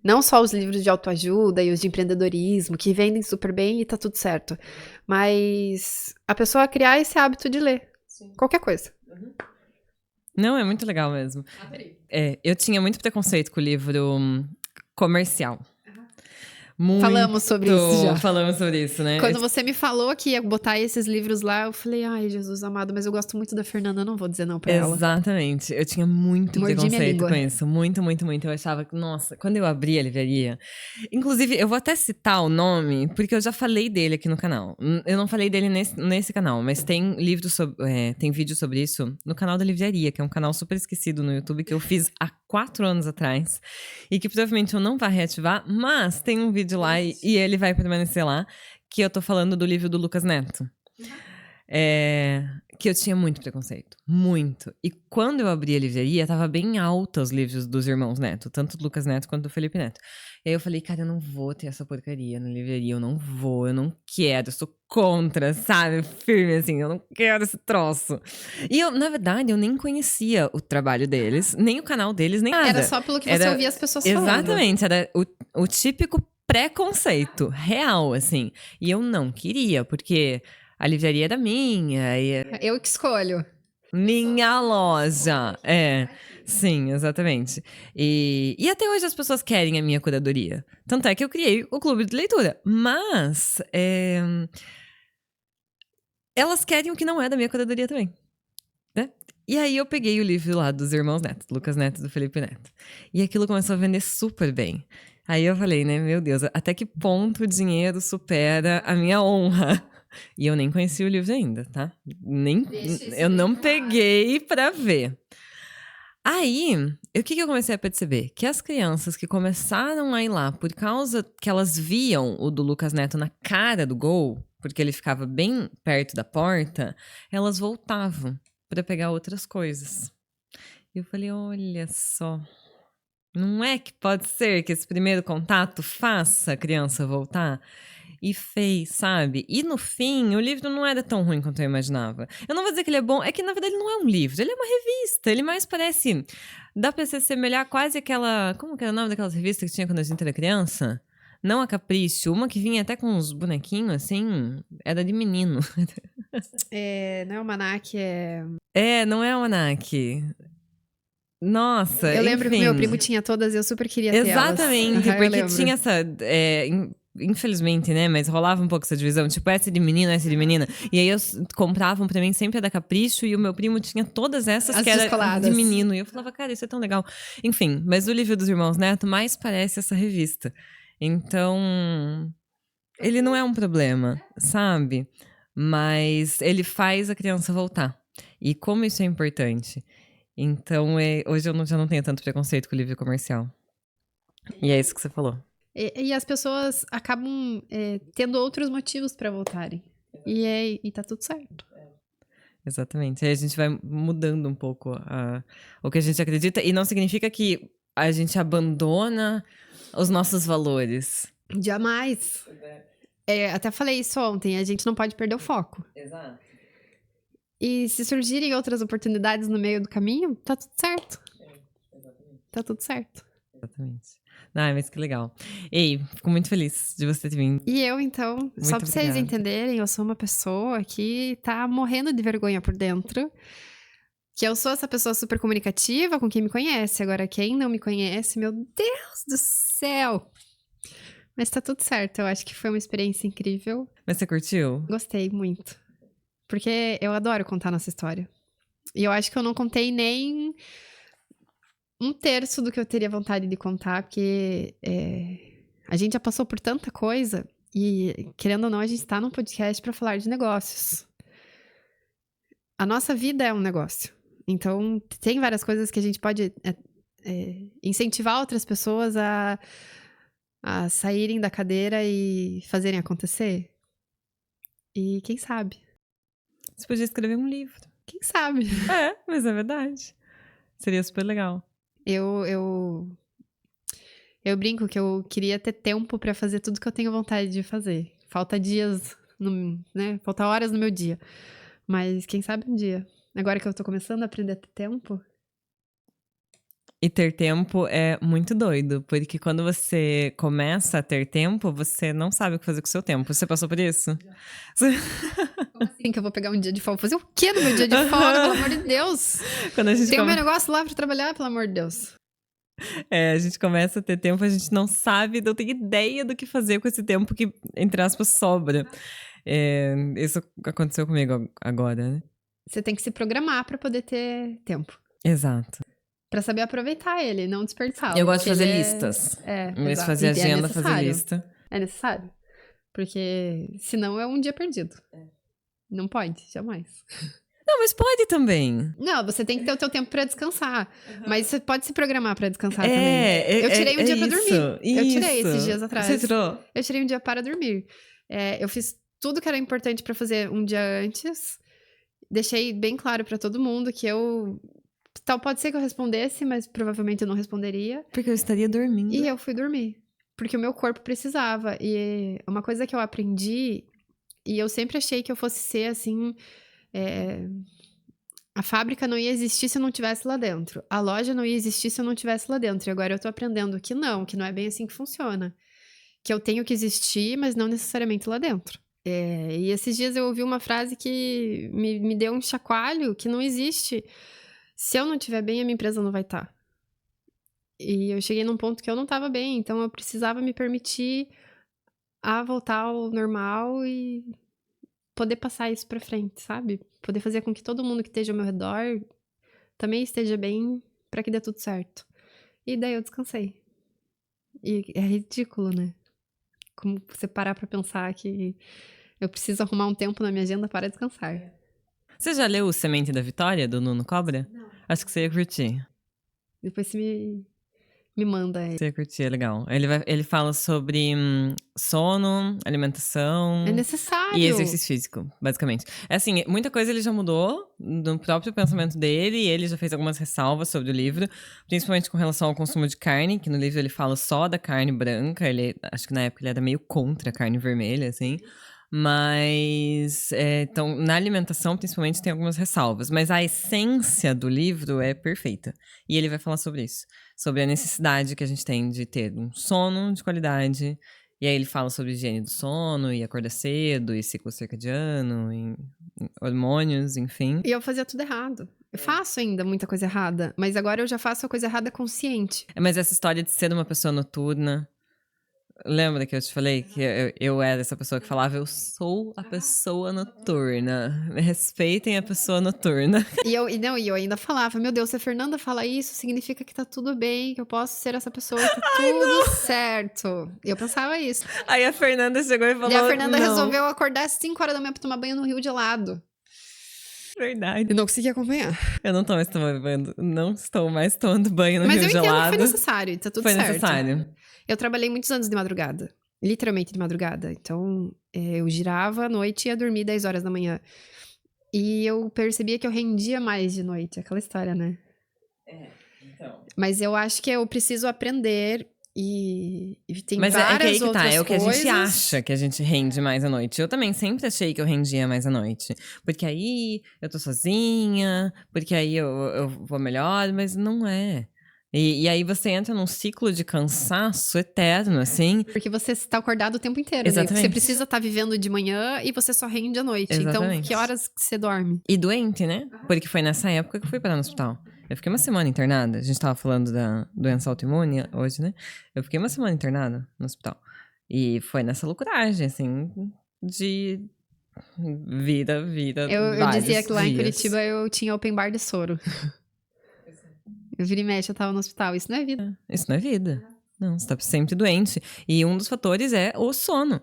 B: Não só os livros de autoajuda e os de empreendedorismo, que vendem super bem e tá tudo certo. Mas a pessoa criar esse hábito de ler. Sim. Qualquer coisa.
A: Não, é muito legal mesmo. Eu tinha muito preconceito com o livro comercial. Muito.
B: Falamos sobre isso já.
A: Falamos sobre isso, né?
B: Quando você me falou que ia botar esses livros lá, eu falei, ai, Jesus amado, mas eu gosto muito da Fernanda, eu não vou dizer não pra ela.
A: Exatamente. Eu tinha muito
B: Mordi minha
A: preconceito
B: língua.
A: com isso. Muito, muito, muito. Eu achava que, nossa, quando eu abri a livraria... Inclusive, eu vou até citar o nome, porque eu já falei dele aqui no canal. Eu não falei dele nesse canal, mas tem tem vídeo sobre isso no canal da livraria, que é um canal super esquecido no YouTube, que eu fiz há 4 anos atrás. E que provavelmente eu não vou reativar, mas tem um vídeo lá e ele vai permanecer lá, que eu tô falando do livro do Lucas Neto. Que eu tinha muito preconceito. Muito. E quando eu abri a livraria, tava bem alta os livros dos irmãos Neto. Tanto do Lucas Neto quanto do Felipe Neto. E aí eu falei, cara, eu não vou ter essa porcaria na livraria. Eu não vou, eu não quero. Eu sou contra, sabe? Firme assim, eu não quero esse troço. E eu, na verdade, eu nem conhecia o trabalho deles, nem o canal deles, nem nada.
B: Era só pelo que você ouvia as pessoas falando.
A: Exatamente, era o típico preconceito real, assim. E eu não queria, porque a livraria era minha.
B: Eu que escolho.
A: Minha loja. Sim, exatamente. E até hoje as pessoas querem a minha curadoria. Tanto é que eu criei o clube de leitura. Mas elas querem o que não é da minha curadoria também. Né? E aí eu peguei o livro lá dos irmãos Neto, do Lucas Neto e do Felipe Neto. E aquilo começou a vender super bem. Aí eu falei, né, meu Deus, até que ponto o dinheiro supera a minha honra? E eu nem conheci o livro ainda, tá? Eu não peguei pra ver. Aí, o que eu comecei a perceber? Que as crianças que começaram a ir lá por causa que elas viam o do Lucas Neto na cara do gol, porque ele ficava bem perto da porta, elas voltavam pra pegar outras coisas. E eu falei, olha só, não é que pode ser que esse primeiro contato faça a criança voltar? E fez, sabe? E no fim, o livro não era tão ruim quanto eu imaginava. Eu não vou dizer que ele é bom, é que na verdade ele não é um livro, ele é uma revista. Ele mais parece... Dá pra se assemelhar quase àquela... Como que era o nome daquelas revistas que tinha quando a gente era criança? Não a Capricho, uma que vinha até com uns bonequinhos, assim, era de menino.
B: Não é o Almanac,
A: não é o Almanac. Nossa,
B: eu lembro
A: enfim.
B: que meu primo tinha todas e eu super queria ter elas.
A: Exatamente, porque tinha essa... Infelizmente, né? Mas rolava um pouco essa divisão. Tipo, essa de menino, essa de menina. E aí, compravam pra mim sempre a da Capricho. E o meu primo tinha todas essas que era de menino. E eu falava, cara, isso é tão legal. Enfim, mas o livro dos irmãos Neto mais parece essa revista. Então, ele não é um problema, sabe? Mas ele faz a criança voltar. E como isso é importante. Então, hoje eu já não tenho tanto preconceito com o livro comercial. E é isso que você falou.
B: E as pessoas acabam tendo outros motivos pra voltarem. E tá tudo certo.
A: Exatamente. Aí a gente vai mudando um pouco o que a gente acredita. E não significa que a gente abandona os nossos valores.
B: Jamais. Até falei isso ontem. A gente não pode perder o foco.
A: Exato.
B: E se surgirem outras oportunidades no meio do caminho, tá tudo certo.
A: Exatamente.
B: Tá tudo certo.
A: Exatamente. Mas que legal. Ei, fico muito feliz de você ter vindo.
B: E eu, então, muito só pra vocês entenderem, eu sou uma pessoa que tá morrendo de vergonha por dentro. Que eu sou essa pessoa super comunicativa com quem me conhece. Agora, quem não me conhece, meu Deus do céu! Mas tá tudo certo, eu acho que foi uma experiência incrível.
A: Mas você curtiu?
B: Gostei muito. Porque eu adoro contar nossa história. E eu acho que eu não contei nem 1/3 do que eu teria vontade de contar, porque a gente já passou por tanta coisa e, querendo ou não, a gente tá num podcast pra falar de negócios. A nossa vida é um negócio. Então, tem várias coisas que a gente pode incentivar outras pessoas a saírem da cadeira e fazerem acontecer. E quem sabe?
A: Você podia escrever um livro.
B: Quem sabe?
A: Mas é verdade. Seria super legal.
B: Eu brinco que eu queria ter tempo pra fazer tudo que eu tenho vontade de fazer. Falta dias, né? Falta horas no meu dia. Mas quem sabe um dia. Agora que eu tô começando a aprender a ter tempo.
A: E ter tempo é muito doido, porque quando você começa a ter tempo, você não sabe o que fazer com o seu tempo. Você passou por isso?
B: Como assim que eu vou pegar um dia de folga? Fazer o quê no meu dia de folga, pelo amor de Deus?
A: Quando a gente
B: Tem o meu negócio lá pra trabalhar, pelo amor de Deus.
A: A gente começa a ter tempo, a gente não sabe, não tem ideia do que fazer com esse tempo que, entre aspas, sobra. Isso aconteceu comigo agora, né?
B: Você tem que se programar pra poder ter tempo.
A: Exato.
B: Pra saber aproveitar ele, não desperdiçá-lo.
A: Eu gosto de fazer
B: ele
A: listas. Em vez de
B: exato.
A: fazer
B: E
A: agenda, fazer lista.
B: É necessário. Porque senão é um dia perdido. Não pode, jamais.
A: Não, mas pode também.
B: Não, você tem que ter o teu tempo pra descansar. Mas você pode se programar pra descansar também. Eu tirei um dia pra dormir. Eu tirei esses dias atrás.
A: Você tirou?
B: Eu tirei um dia para dormir. Eu fiz tudo que era importante pra fazer um dia antes. Deixei bem claro pra todo mundo que pode ser que eu respondesse, mas provavelmente eu não responderia.
A: Porque eu estaria dormindo.
B: E eu fui dormir. Porque o meu corpo precisava. E uma coisa que eu aprendi, e eu sempre achei que eu fosse ser assim. A fábrica não ia existir se eu não tivesse lá dentro. A loja não ia existir se eu não tivesse lá dentro. E agora eu tô aprendendo que não é bem assim que funciona. Que eu tenho que existir, mas não necessariamente lá dentro. E esses dias eu ouvi uma frase que me deu um chacoalho, que não existe. Se eu não estiver bem, a minha empresa não vai estar. E eu cheguei num ponto que eu não estava bem, então eu precisava me permitir a voltar ao normal e poder passar isso pra frente, sabe? Poder fazer com que todo mundo que esteja ao meu redor também esteja bem pra que dê tudo certo. E daí eu descansei. E é ridículo, né? Como você parar pra pensar que eu preciso arrumar um tempo na minha agenda para descansar.
A: Você já leu o Semente da Vitória, do Nuno Cobra?
B: Não.
A: Acho que você ia curtir.
B: Depois você me manda aí.
A: Você ia curtir, é legal. Ele fala sobre sono, alimentação...
B: É necessário.
A: E exercício físico, basicamente. Assim, muita coisa ele já mudou no próprio pensamento dele, e ele já fez algumas ressalvas sobre o livro, principalmente com relação ao consumo de carne, que no livro ele fala só da carne branca, acho que na época ele era meio contra a carne vermelha, assim. Mas, então, na alimentação, principalmente, tem algumas ressalvas. Mas a essência do livro é perfeita. E ele vai falar sobre isso. Sobre a necessidade que a gente tem de ter um sono de qualidade. E aí ele fala sobre higiene do sono, e acordar cedo, e ciclo circadiano, e hormônios, enfim.
B: E eu fazia tudo errado. Eu faço ainda muita coisa errada. Mas agora eu já faço a coisa errada consciente.
A: Mas essa história de ser uma pessoa noturna... Lembra que eu te falei que eu era essa pessoa que falava, eu sou a pessoa noturna. Respeitem a pessoa noturna.
B: E eu ainda falava, meu Deus, se a Fernanda fala isso, significa que tá tudo bem, que eu posso ser essa pessoa e tá tudo certo. E eu pensava isso.
A: Aí a Fernanda chegou e falou,
B: E a Fernanda
A: não.
B: resolveu acordar às 5 horas da manhã pra tomar banho no rio gelado.
A: Verdade.
B: Eu não consegui acompanhar.
A: Eu não estou mais tomando banho no rio gelado.
B: Mas eu entendo que foi necessário, tá tudo certo.
A: Foi necessário.
B: Eu trabalhei muitos anos de madrugada. Literalmente de madrugada. Então, eu girava à noite e ia dormir 10 horas da manhã. E eu percebia que eu rendia mais de noite. Aquela história, né?
A: Então.
B: Mas eu acho que eu preciso aprender e tem
A: mas
B: várias
A: é que aí que
B: outras
A: tá, é o que
B: coisas.
A: A gente acha que a gente rende mais à noite. Eu também sempre achei que eu rendia mais à noite. Porque aí eu tô sozinha, porque aí eu vou melhor, mas não é. E aí você entra num ciclo de cansaço eterno, assim.
B: Porque você está acordado o tempo inteiro.
A: Exatamente.
B: Né? Você precisa estar vivendo de manhã e você só rende à noite.
A: Exatamente.
B: Então, que horas que você dorme?
A: E doente, né? Porque foi nessa época que eu fui parar no hospital. Eu fiquei uma semana internada. A gente tava falando da doença autoimune hoje, né? Eu fiquei uma semana internada no hospital. E foi nessa loucuragem, assim, de vida.
B: Eu dizia que lá em
A: dias.
B: Curitiba eu tinha open bar de soro. Eu vira e mexe, eu tava no hospital. Isso não é vida.
A: Isso não é vida. Não, você tá sempre doente. E um dos fatores é o sono.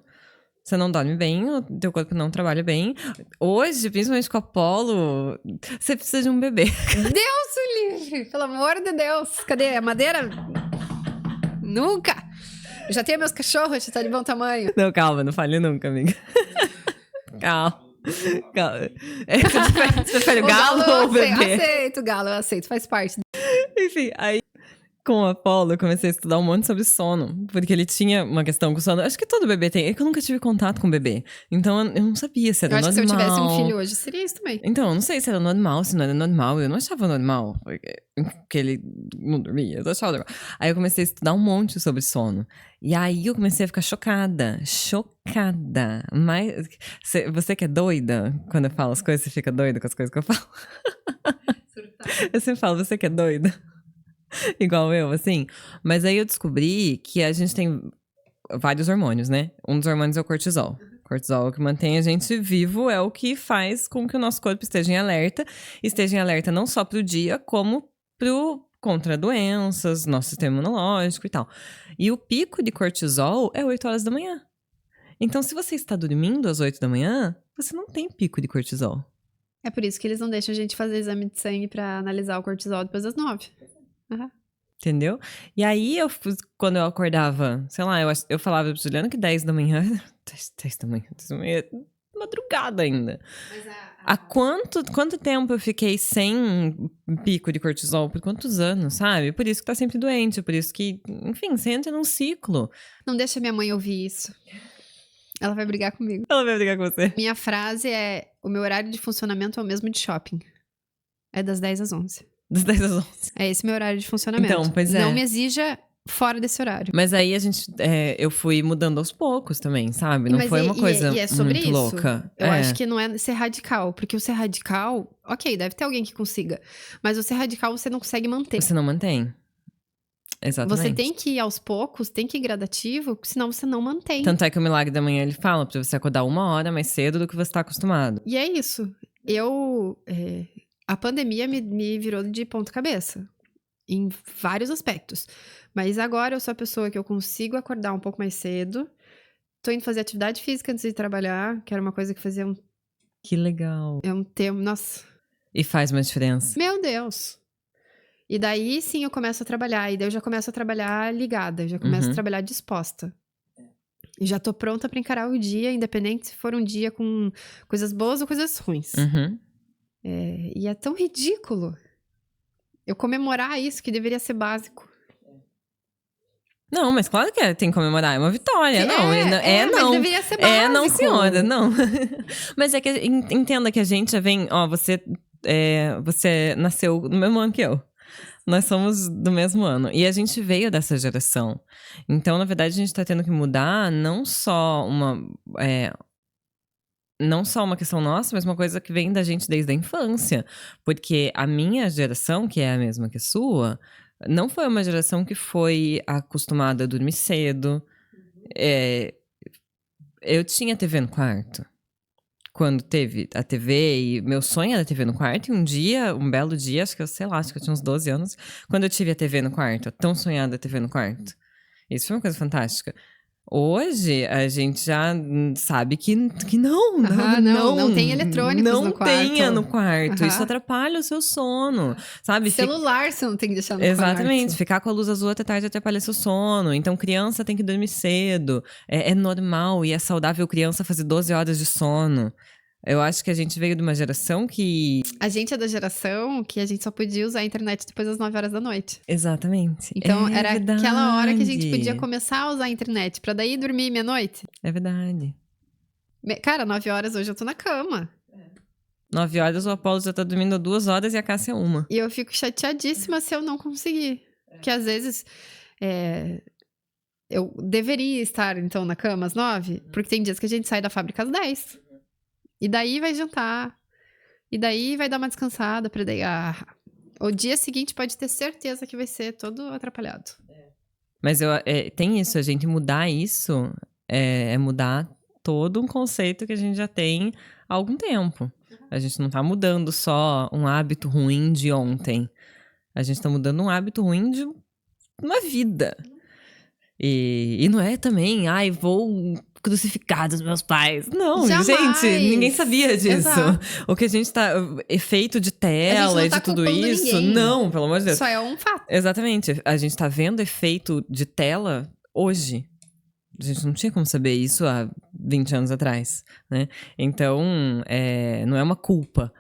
A: Você não dorme bem, o teu corpo não trabalha bem. Hoje, principalmente com a Apollo, você precisa de um bebê.
B: Deus o livre! Pelo amor de Deus! Cadê a madeira? Nunca! Eu já tenho meus cachorros, já tá de bom tamanho.
A: Não, calma, não fale nunca, amiga. Calma. Você prefere o galo ou o bebê?
B: Aceito, galo, eu aceito, faz parte.
A: Enfim, aí com o Apollo eu comecei a estudar um monte sobre sono, porque ele tinha uma questão com o sono. Acho que todo bebê tem, é que eu nunca tive contato com bebê. Então eu não sabia se era normal.
B: Eu acho que se eu tivesse um filho hoje, seria isso também.
A: Então, eu não sei se era normal, se não era normal. Eu não achava normal, porque ele não dormia, eu achava normal. Aí eu comecei a estudar um monte sobre sono. E aí eu comecei a ficar chocada. Mas você que é doida, quando eu falo as coisas, você fica doida com as coisas que eu falo? Eu sempre falo, você que é doida. Igual eu, assim. Mas aí eu descobri que a gente tem vários hormônios, né? Um dos hormônios é o cortisol. Cortisol é o que mantém a gente vivo, é o que faz com que o nosso corpo esteja em alerta. Esteja em alerta não só pro dia, como contra doenças, nosso sistema imunológico e tal. E o pico de cortisol é 8 horas da manhã. Então, se você está dormindo às 8 da manhã, você não tem pico de cortisol.
B: É por isso que eles não deixam a gente fazer exame de sangue pra analisar o cortisol depois das 9. Uhum.
A: Entendeu? E aí, quando eu acordava, sei lá, eu falava pro Juliano que 10 da manhã... 10 da manhã, 10 da manhã, madrugada ainda.
B: Mas
A: Há quanto tempo eu fiquei sem pico de cortisol? Por quantos anos, sabe? Por isso que tá sempre doente, por isso que, enfim, você entra num ciclo.
B: Não deixa minha mãe ouvir isso. Ela vai brigar comigo.
A: Ela vai brigar com você.
B: Minha frase é: o meu horário de funcionamento é o mesmo de shopping. É das 10 às 11.
A: Das 10 às 11.
B: É esse meu horário de funcionamento.
A: Então, pois é.
B: Não me exija fora desse horário.
A: Mas aí eu fui mudando aos poucos também, sabe? Não
B: Mas
A: foi uma coisa
B: é sobre
A: muito
B: isso.
A: louca.
B: Eu acho que não é ser radical. Porque o ser radical, ok, deve ter alguém que consiga. Mas o ser radical você não consegue manter.
A: Você não mantém. Exatamente.
B: Você tem que ir aos poucos, tem que ir gradativo, senão você não mantém.
A: Tanto é que o Milagre da Manhã ele fala pra você acordar 1 hora mais cedo do que você tá acostumado.
B: E é isso. A pandemia me virou de ponta cabeça. Em vários aspectos. Mas agora eu sou a pessoa que eu consigo acordar um pouco mais cedo. Tô indo fazer atividade física antes de trabalhar, que era uma coisa que fazia
A: Que legal.
B: um tempo. Nossa.
A: E faz uma diferença.
B: Meu Deus. E daí sim eu começo a trabalhar. E daí eu já começo a trabalhar ligada. Já começo a trabalhar disposta. E já tô pronta pra encarar o dia, independente se for um dia com coisas boas ou coisas ruins.
A: Uhum.
B: E é tão ridículo eu comemorar isso, que deveria ser básico.
A: Não, mas claro que tem que comemorar, é uma vitória. Não,
B: mas
A: não.
B: deveria ser básico.
A: Não, senhora, não. Mas é que entenda que a gente já vem, você nasceu no mesmo ano que eu. Nós somos do mesmo ano. E a gente veio dessa geração. Então, na verdade, a gente tá tendo que mudar não só uma questão nossa, mas uma coisa que vem da gente desde a infância. Porque a minha geração, que é a mesma que a sua, não foi uma geração que foi acostumada a dormir cedo. Eu tinha TV no quarto. Quando teve a TV, e meu sonho era TV no quarto, e um belo dia, acho que eu tinha uns 12 anos, quando eu tive a TV no quarto, a tão sonhada TV no quarto. Isso foi uma coisa fantástica. Hoje, a gente já sabe que não
B: tem eletrônicos no quarto.
A: Não tenha no quarto.
B: Uhum.
A: Isso atrapalha o seu sono, sabe?
B: Celular você não tem que deixar no quarto.
A: Exatamente. Ficar com a luz azul até tarde atrapalha seu sono. Então, criança tem que dormir cedo. É normal e é saudável criança fazer 12 horas de sono. Eu acho que a gente veio de uma geração que...
B: A gente é da geração que a gente só podia usar a internet depois das 9 horas da noite.
A: Exatamente.
B: Então, era
A: verdade.
B: aquela hora que a gente podia começar a usar a internet pra daí dormir meia-noite.
A: É verdade.
B: Cara, 9 horas hoje eu tô na cama.
A: 9 horas o Apolo já tá dormindo 2 horas e a Cássia 1.
B: E eu fico chateadíssima se eu não conseguir. Porque às vezes... eu deveria estar, então, na cama às 9, porque tem dias que a gente sai da fábrica às 10. E daí vai jantar. E daí vai dar uma descansada pra daí... o dia seguinte pode ter certeza que vai ser todo atrapalhado.
A: Mas tem isso, a gente mudar isso é mudar todo um conceito que a gente já tem há algum tempo. A gente não tá mudando só um hábito ruim de ontem. A gente tá mudando um hábito ruim de uma vida. E não é também, vou crucificar dos meus pais. Não,
B: Jamais.
A: Gente, ninguém sabia disso.
B: Exato.
A: O que a gente tá... Efeito de tela e de tudo isso.
B: Ninguém.
A: Não, pelo amor de Deus.
B: Só é um fato.
A: Exatamente. A gente tá vendo efeito de tela hoje. A gente não tinha como saber isso há 20 anos atrás, né? Então, não é uma culpa.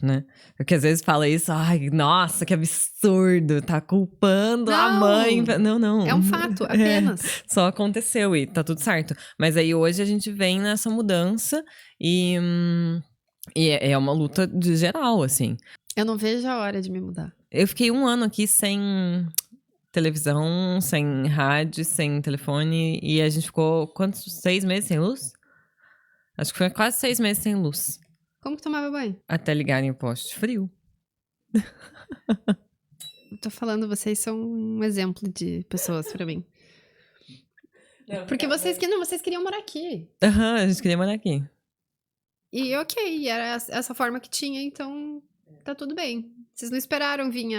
A: Né? Porque às vezes fala isso, nossa, que absurdo, tá culpando a mãe. Não.
B: É um fato, apenas.
A: Só aconteceu e tá tudo certo. Mas aí hoje a gente vem nessa mudança e é uma luta de geral, assim.
B: Eu não vejo a hora de me mudar.
A: Eu fiquei 1 ano aqui sem televisão, sem rádio, sem telefone, e a gente ficou, 6 meses sem luz? Acho que foi quase 6 meses sem luz.
B: Como que tomava banho?
A: Até ligarem o poste frio.
B: Eu tô falando, vocês são um exemplo de pessoas pra mim. Porque vocês queriam morar aqui.
A: Aham, a gente queria morar aqui.
B: E ok, era essa forma que tinha, então tá tudo bem. Vocês não esperaram vir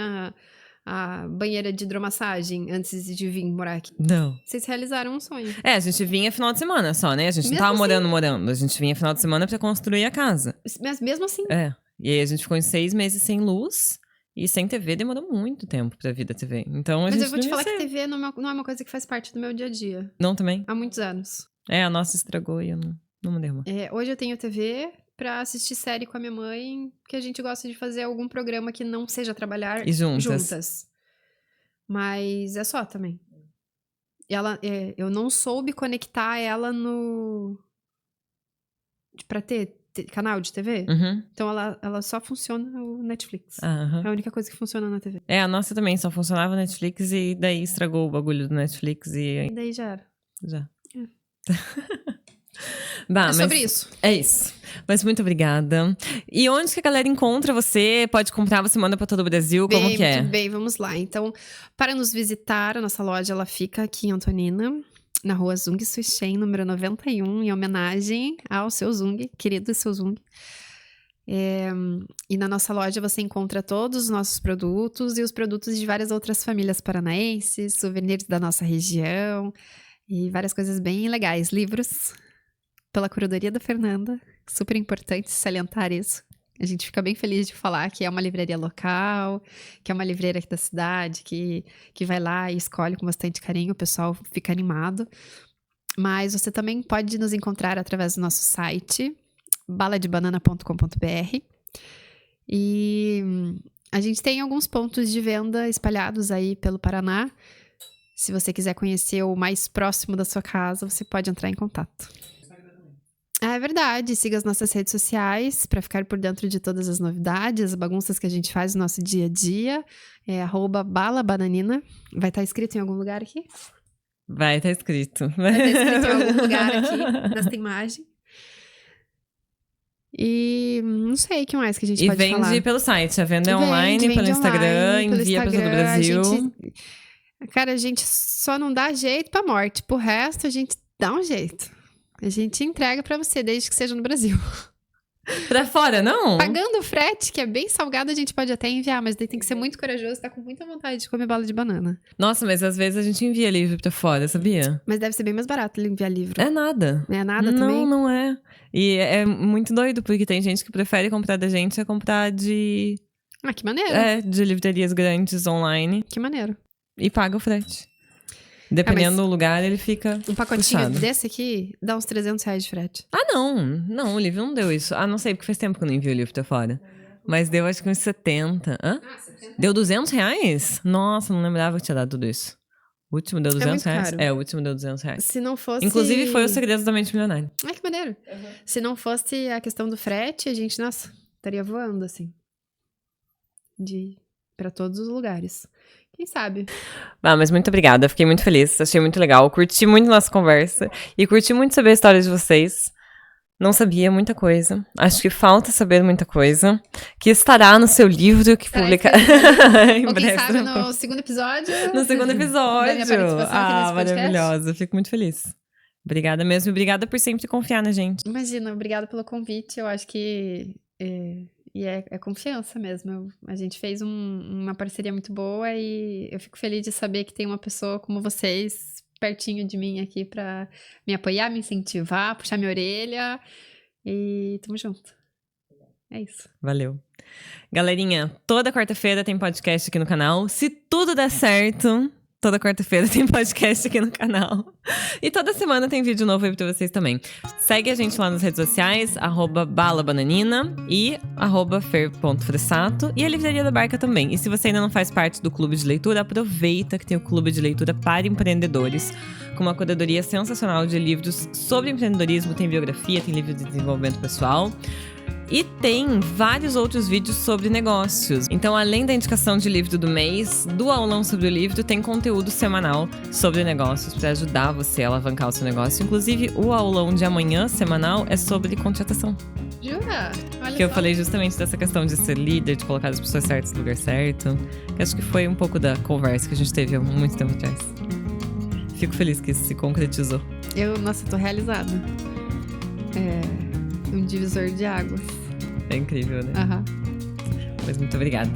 B: a banheira de hidromassagem antes de vir morar aqui.
A: Não.
B: Vocês realizaram um sonho.
A: A gente vinha final de semana só, né? A gente não
B: Mesmo
A: tava
B: assim?
A: morando. A gente vinha final de semana pra construir a casa.
B: Mas mesmo assim,
A: E aí a gente ficou em 6 meses sem luz e sem TV, demorou muito tempo pra vir da TV. Então a
B: mas
A: gente
B: eu vou te
A: não ia
B: falar que
A: ser.
B: TV não é uma coisa que faz parte do meu dia a dia.
A: Não também?
B: Há muitos anos.
A: A nossa estragou e eu não mudei uma.
B: Hoje eu tenho TV pra assistir série com a minha mãe, que a gente gosta de fazer algum programa que não seja trabalhar
A: E juntas.
B: Mas é só também. Eu não soube conectar ela pra ter canal de TV.
A: Uhum.
B: Então ela só funciona no Netflix.
A: Aham.
B: É a única coisa que funciona na TV.
A: A nossa também só funcionava Netflix e daí estragou o bagulho do Netflix e
B: E daí já era.
A: já.
B: É sobre isso.
A: É isso. Mas muito obrigada. E onde que a galera encontra você? Pode comprar, você manda pra todo o Brasil? Como que é?
B: Muito bem, vamos lá. Então, para nos visitar, a nossa loja ela fica aqui em Antonina, na rua Zung Suishen, número 91, em homenagem ao seu Zung, querido seu Zung. E na nossa loja você encontra todos os nossos produtos e os produtos de várias outras famílias paranaenses, souvenirs da nossa região e várias coisas bem legais. Livros pela curadoria da Fernanda, super importante salientar isso. A gente fica bem feliz de falar que é uma livraria local, que é uma livreira aqui da cidade, que vai lá e escolhe com bastante carinho, o pessoal fica animado. Mas você também pode nos encontrar através do nosso site, baladebanana.com.br. E a gente tem alguns pontos de venda espalhados aí pelo Paraná. Se você quiser conhecer o mais próximo da sua casa, você pode entrar em contato. É verdade, siga as nossas redes sociais para ficar por dentro de todas as novidades, as bagunças que a gente faz no nosso dia a dia. É @balabananina. Vai estar escrito em algum lugar aqui?
A: Vai estar escrito.
B: Vai estar escrito em algum lugar aqui, nesta imagem. E não sei o que mais que a gente pode falar.
A: E vende pelo site, a venda é online,
B: Vende
A: pelo Instagram,
B: online, pelo
A: envia para todo o
B: Instagram.
A: Brasil.
B: Cara, a gente só não dá jeito pra morte. Pro resto, a gente dá um jeito. A gente entrega pra você, desde que seja no Brasil.
A: Pra fora, não?
B: Pagando o frete, que é bem salgado, a gente pode até enviar, mas daí tem que ser muito corajoso, tá com muita vontade de comer bala de banana.
A: Nossa, mas às vezes a gente envia livro pra fora, sabia?
B: Mas deve ser bem mais barato enviar livro.
A: É nada.
B: Não é nada também?
A: Não é. E é muito doido, porque tem gente que prefere comprar da gente a comprar de...
B: Ah, que maneiro.
A: De livrarias grandes online.
B: Que maneiro.
A: E paga o frete. Dependendo do lugar, ele fica
B: um pacotinho
A: puxado.
B: desse aqui dá uns R$300 de frete.
A: Não, o livro não deu isso. Não sei, porque faz tempo que eu não envio o livro pra fora. Mas deu acho que uns 70. Hã?
B: 70?
A: Deu R$200? Nossa, não lembrava que tinha dado tudo isso. O último deu R$200?
B: Caro.
A: O último deu R$200.
B: Se não fosse...
A: Inclusive foi o Segredo da Mente Milionária.
B: Ai, que maneiro.
A: Uhum.
B: Se não fosse a questão do frete, a gente, nossa, estaria voando, assim. Pra todos os lugares. Quem sabe?
A: Mas muito obrigada, fiquei muito feliz, achei muito legal, curti muito nossa conversa e curti muito saber a história de vocês. Não sabia muita coisa, acho que falta saber muita coisa, que estará no seu livro que publica...
B: Ou quem sabe no segundo episódio.
A: No segundo episódio.
B: Da minha participação aqui nesse podcast.
A: Maravilhosa, fico muito feliz. Obrigada mesmo, e obrigada por sempre confiar na gente.
B: Imagina, obrigada pelo convite, eu acho que... é confiança mesmo. A gente fez uma parceria muito boa e eu fico feliz de saber que tem uma pessoa como vocês pertinho de mim aqui pra me apoiar, me incentivar, puxar minha orelha e tamo junto. É isso.
A: Valeu. Galerinha, toda quarta-feira tem podcast aqui no canal. Se tudo der certo... Toda quarta-feira tem podcast aqui no canal. E toda semana tem vídeo novo aí pra vocês também. Segue a gente lá nas redes sociais, @balabananina e @fer.fressato. E a Livraria da Barca também. E se você ainda não faz parte do clube de leitura, aproveita que tem o clube de leitura para empreendedores. Com uma curadoria sensacional de livros sobre empreendedorismo. Tem biografia, tem livro de desenvolvimento pessoal. E tem vários outros vídeos sobre negócios. Então, além da indicação de livro do mês, do aulão sobre o livro, tem conteúdo semanal sobre negócios para ajudar você a alavancar o seu negócio. Inclusive, o aulão de amanhã, semanal, é sobre contratação.
B: Jura? Olha
A: Que eu
B: só.
A: falei justamente dessa questão de ser líder, de colocar as pessoas certas no lugar certo. Que acho que foi um pouco da conversa que a gente teve há muito tempo atrás. Fico feliz que isso se concretizou.
B: Nossa, eu tô realizada. Um divisor de águas.
A: É incrível, né?
B: Aham.
A: Mas muito obrigada.